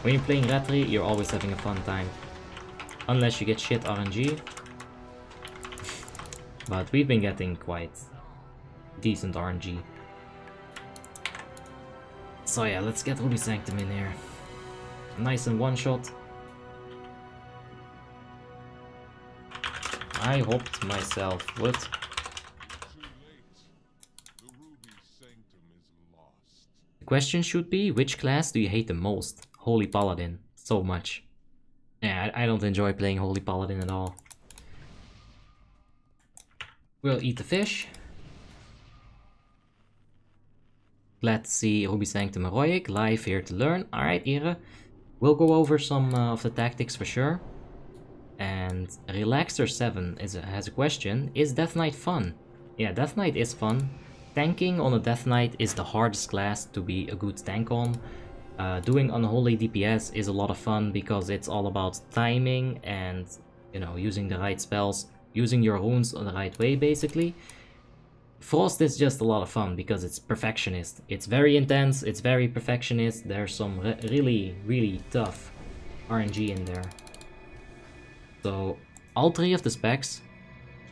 When you're playing Retri, you're always having a fun time. Unless you get shit RNG. But we've been getting quite decent RNG. So yeah, let's get Ruby Sanctum in here. Nice and one shot. I hoped myself would. The question should be, which class do you hate the most? Holy Paladin. So much. Yeah, I don't enjoy playing Holy Paladin at all. We'll eat the fish. Glad to see Ruby Sanctum Heroic live here to learn. Alright, Ira. We'll go over some of the tactics for sure. And Relaxer7 has a question. Is Death Knight fun? Yeah, Death Knight is fun. Tanking on a Death Knight is the hardest class to be a good tank on. Doing Unholy DPS is a lot of fun because it's all about timing and, you know, using the right spells, using your runes the right way basically. Frost is just a lot of fun because it's perfectionist. It's very intense, it's very perfectionist. There's some really, really tough RNG in there. So all 3 of the specs,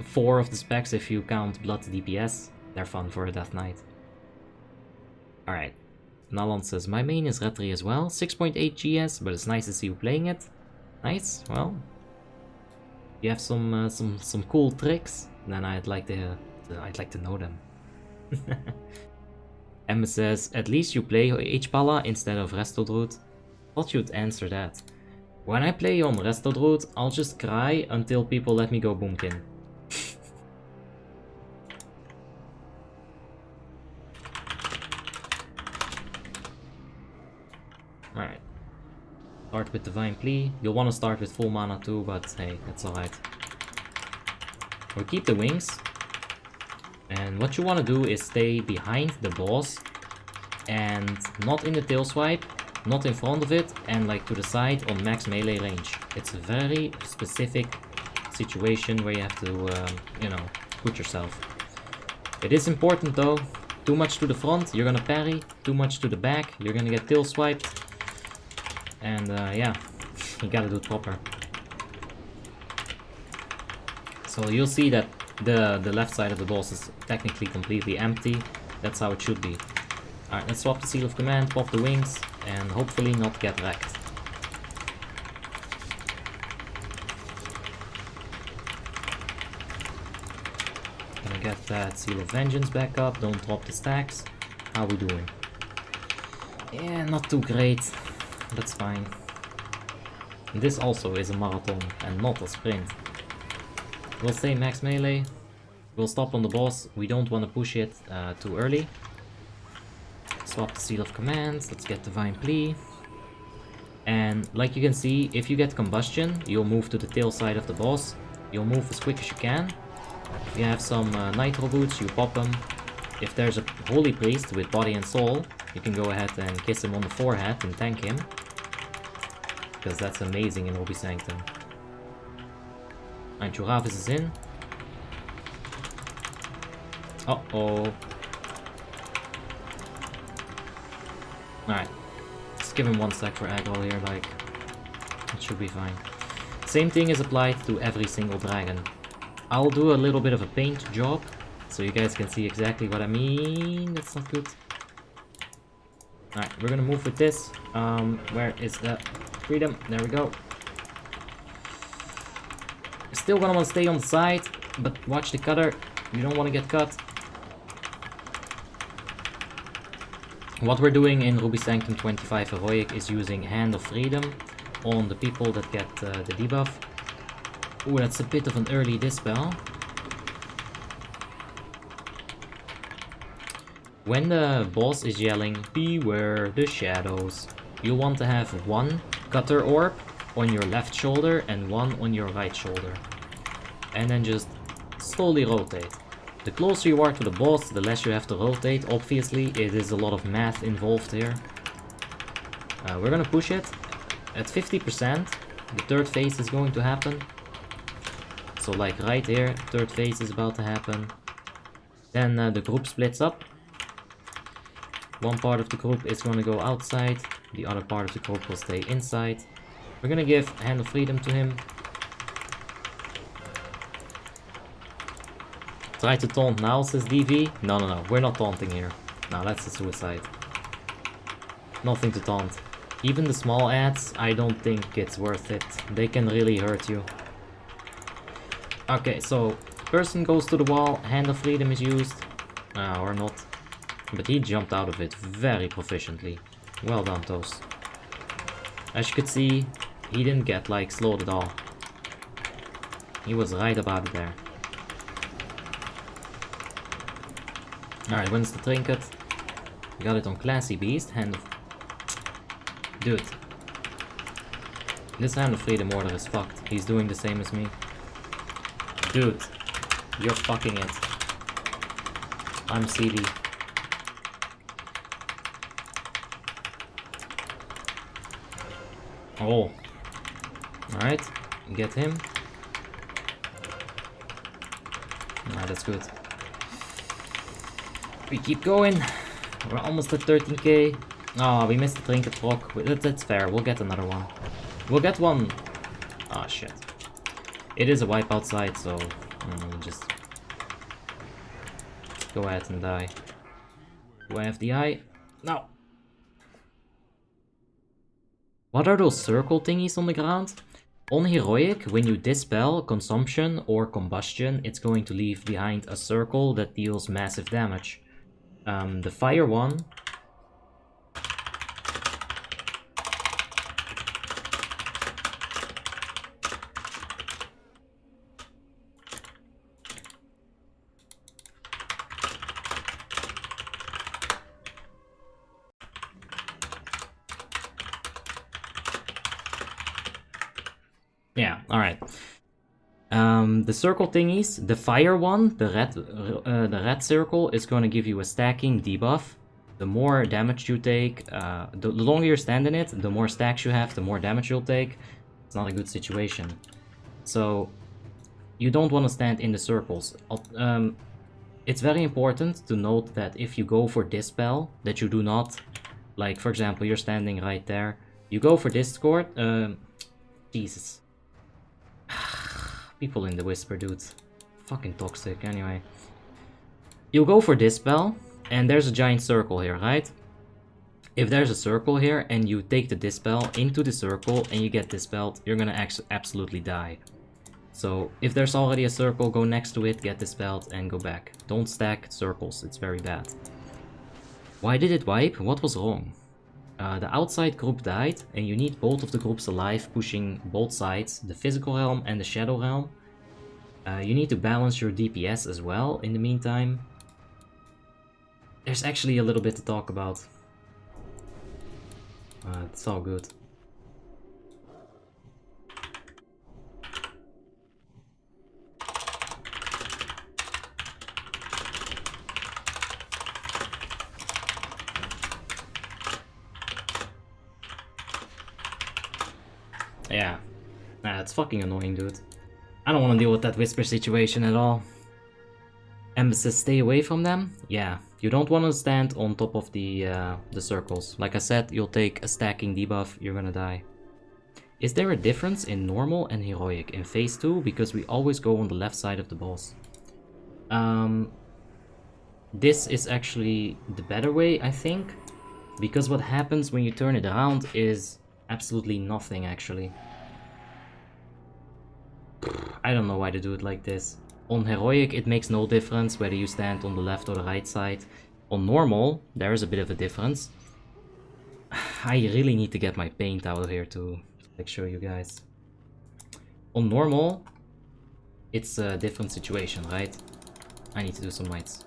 4 of the specs if you count Blood DPS, they're fun for a Death Knight. Alright, Nalan says, my main is Retri as well, 6.8 GS, but it's nice to see you playing it. Nice, well, you have some cool tricks, then I'd like to know them. Emma says, at least you play H-Pala instead of Restodroot. Thought you'd answer that. When I play on Restodroot, I'll just cry until people let me go Boomkin. Alright. Start with Divine Plea. You'll want to start with full mana too, but hey, that's alright. We'll keep the wings. And what you want to do is stay behind the boss and not in the tail swipe, not in front of it, and like to the side on max melee range. It's a very specific situation where you have to, you know, put yourself. It is important though. Too much to the front, you're gonna parry. Too much to the back, you're gonna get tail swiped. And yeah, you gotta do it proper. So you'll see that the left side of the boss is technically completely empty. That's how it should be. Alright, let's swap the Seal of Command, pop the wings, and hopefully not get wrecked. Gonna get that Seal of Vengeance back up, don't drop the stacks. How we doing? Yeah, not too great. That's fine. This also is a marathon and not a sprint. We'll stay max melee. We'll stop on the boss. We don't want to push it too early. Swap the Seal of Command. Let's get Divine Plea. And like you can see, if you get Combustion, you'll move to the tail side of the boss. You'll move as quick as you can. If you have some Nitro Boots, you pop them. If there's a Holy Priest with Body and Soul, you can go ahead and kiss him on the forehead and tank him. Because that's amazing in Ruby Sanctum. And Juravis is in. Uh-oh. Alright. Just give him 1 sec for aggro here, like. It should be fine. Same thing is applied to every single dragon. I'll do a little bit of a paint job, so you guys can see exactly what I mean. That's not good. Alright, we're gonna move with this. Where is the freedom? There we go. Still gonna want to stay on the side, but watch the cutter. You don't want to get cut. What we're doing in Ruby Sanctum 25 Heroic is using Hand of Freedom on the people that get the debuff. Ooh, that's a bit of an early dispel. When the boss is yelling, "Beware the shadows," you want to have one cutter orb on your left shoulder and one on your right shoulder. And then just slowly rotate. The closer you are to the boss, the less you have to rotate. Obviously, it is a lot of math involved here. We're gonna push it. At 50%, the third phase is going to happen. So like right here, third phase is about to happen. Then the group splits up. One part of the group is going to go outside. The other part of the group will stay inside. We're gonna give Hand of Freedom to him. Try to taunt now, says DV. No, we're not taunting here. No, that's a suicide. Nothing to taunt. Even the small ads, I don't think it's worth it. They can really hurt you. Okay, so person goes to the wall, Hand of Freedom is used. Or not. But he jumped out of it very proficiently. Well done, Toast. As you could see, he didn't get like slowed at all. He was right about it there. Alright, when's the trinket? We got it on Classy Beast. Hand of... Dude. This Hand of Freedom order is fucked. He's doing the same as me. Dude. You're fucking it. I'm CD. Oh. Alright. Get him. Alright, that's good. We keep going. We're almost at 13k. Oh, we missed the trinket proc. That's fair. We'll get another one. We'll get one. Oh, shit. It is a wipe outside, so just go ahead and die. Do I have the eye? No. What are those circle thingies on the ground? On Heroic, when you dispel consumption or combustion, it's going to leave behind a circle that deals massive damage. The fire one... Yeah, alright. The circle thingies, the fire one, the red circle is going to give you a stacking debuff. The more damage you take, the longer you stand in it, the more stacks you have, the more damage you'll take. It's not a good situation. So, you don't want to stand in the circles. It's very important to note that if you go for Dispel, that you do not, like for example, you're standing right there. You go for Discord, Jesus. People in the Whisper, dudes. Fucking toxic, anyway. You go for Dispel, and there's a giant circle here, right? If there's a circle here, and you take the Dispel into the circle, and you get Dispelled, you're gonna absolutely die. So, if there's already a circle, go next to it, get Dispelled, and go back. Don't stack circles, it's very bad. Why did it wipe? What was wrong? The outside group died, and you need both of the groups alive, pushing both sides, the physical realm and the shadow realm. You need to balance your DPS as well in the meantime. There's actually a little bit to talk about. It's all good. Yeah. Nah, it's fucking annoying, dude. I don't want to deal with that Whisper situation at all. Embassies, stay away from them? Yeah. You don't want to stand on top of the circles. Like I said, you'll take a stacking debuff, you're gonna die. Is there a difference in normal and heroic in phase 2? Because we always go on the left side of the boss. This is actually the better way, I think. Because what happens when you turn it around is absolutely nothing, actually. I don't know why they do it like this. On heroic, it makes no difference whether you stand on the left or the right side. On normal, there is a bit of a difference. I really need to get my paint out of here to like show you guys. On normal, it's a different situation, right? I need to do some lights.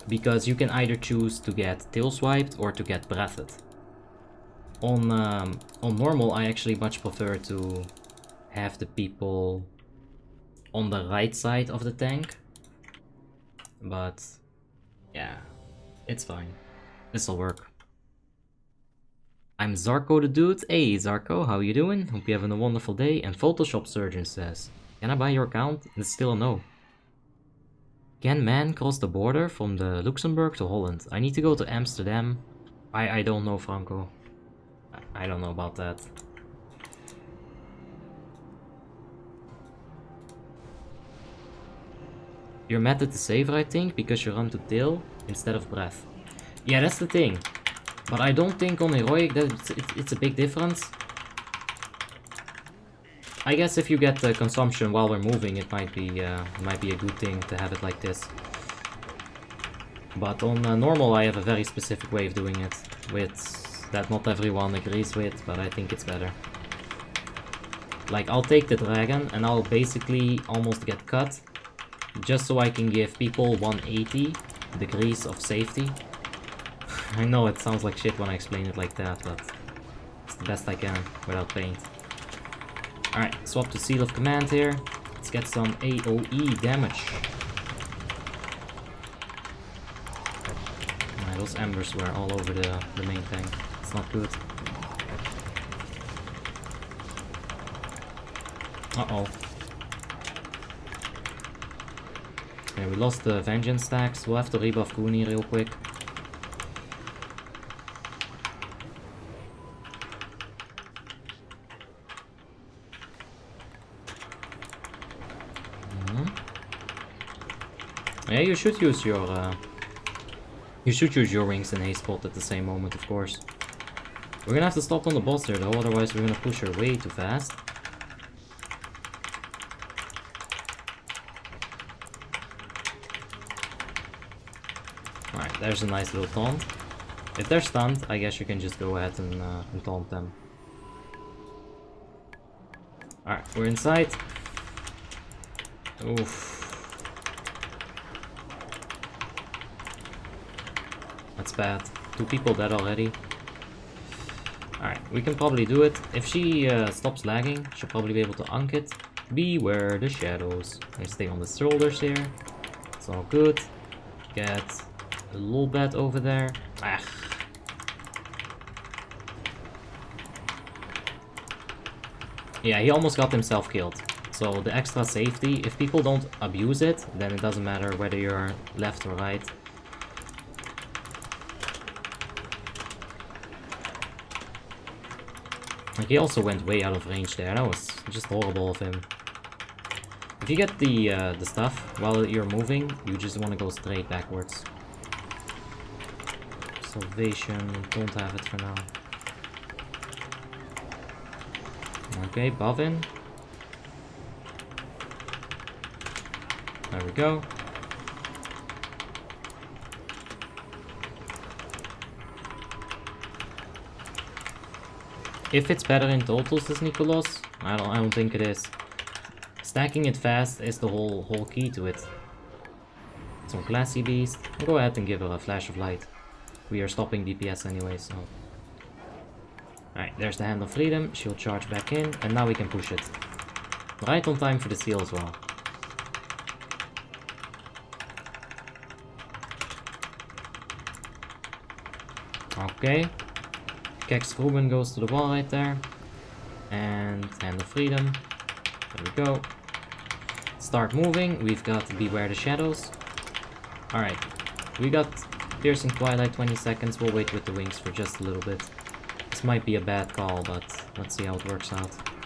Because you can either choose to get tail swiped or to get breathed. On normal, I actually much prefer to have the people on the right side of the tank. But yeah, it's fine. This'll work. I'm Zarko the dude. Hey Zarko, how you doing? Hope you're having a wonderful day. And Photoshop Surgeon says, can I buy your account? It's still a no. Can man cross the border from the Luxembourg to Holland? I need to go to Amsterdam. I don't know, Franco. I don't know about that. Your method to save, I think, because you run to tail instead of breath. Yeah, that's the thing. But I don't think on heroic that it's a big difference. I guess if you get the consumption while we're moving, it might be a good thing to have it like this. But on normal, I have a very specific way of doing it, with that not everyone agrees with, but I think it's better. Like, I'll take the dragon and I'll basically almost get cut, just so I can give people 180 degrees of safety. I know it sounds like shit when I explain it like that, but it's the best I can without paint. Alright, swap to Seal of Command here. Let's get some AoE damage. Alright, those embers were all over the main tank. It's not good. Uh-oh. Okay, we lost the Vengeance stacks. We'll have to rebuff Goonie real quick. Yeah, you should use your wings and haste spot at the same moment, of course. We're gonna have to stop on the boss here though, otherwise we're gonna push her way too fast. Alright, there's a nice little taunt. If they're stunned, I guess you can just go ahead and taunt them. Alright, we're inside. Oof. That's bad. 2 people dead already. Alright, we can probably do it. If she stops lagging, she'll probably be able to unk it. Beware the shadows. I stay on the shoulders here. It's all good. Get a little bat over there. Ah. Yeah, he almost got himself killed. So the extra safety, if people don't abuse it, then it doesn't matter whether you're left or right. Like, he also went way out of range there. That was just horrible of him. If you get the stuff while you're moving, you just want to go straight backwards. Salvation, don't have it for now. Okay, Bovin. There we go. If it's better in totals, says Nicholas, I don't think it is. Stacking it fast is the whole key to it. Some classy beast. I'll go ahead and give her a flash of light. We are stopping DPS anyway, so. Alright, there's the Hand of Freedom. She'll charge back in, and now we can push it. Right on time for the seal as well. Okay. Kex Ruben goes to the wall right there. And Hand of Freedom. There we go. Start moving. We've got Beware the Shadows. Alright. We got Piercing Twilight 20 seconds. We'll wait with the wings for just a little bit. This might be a bad call, but let's see how it works out.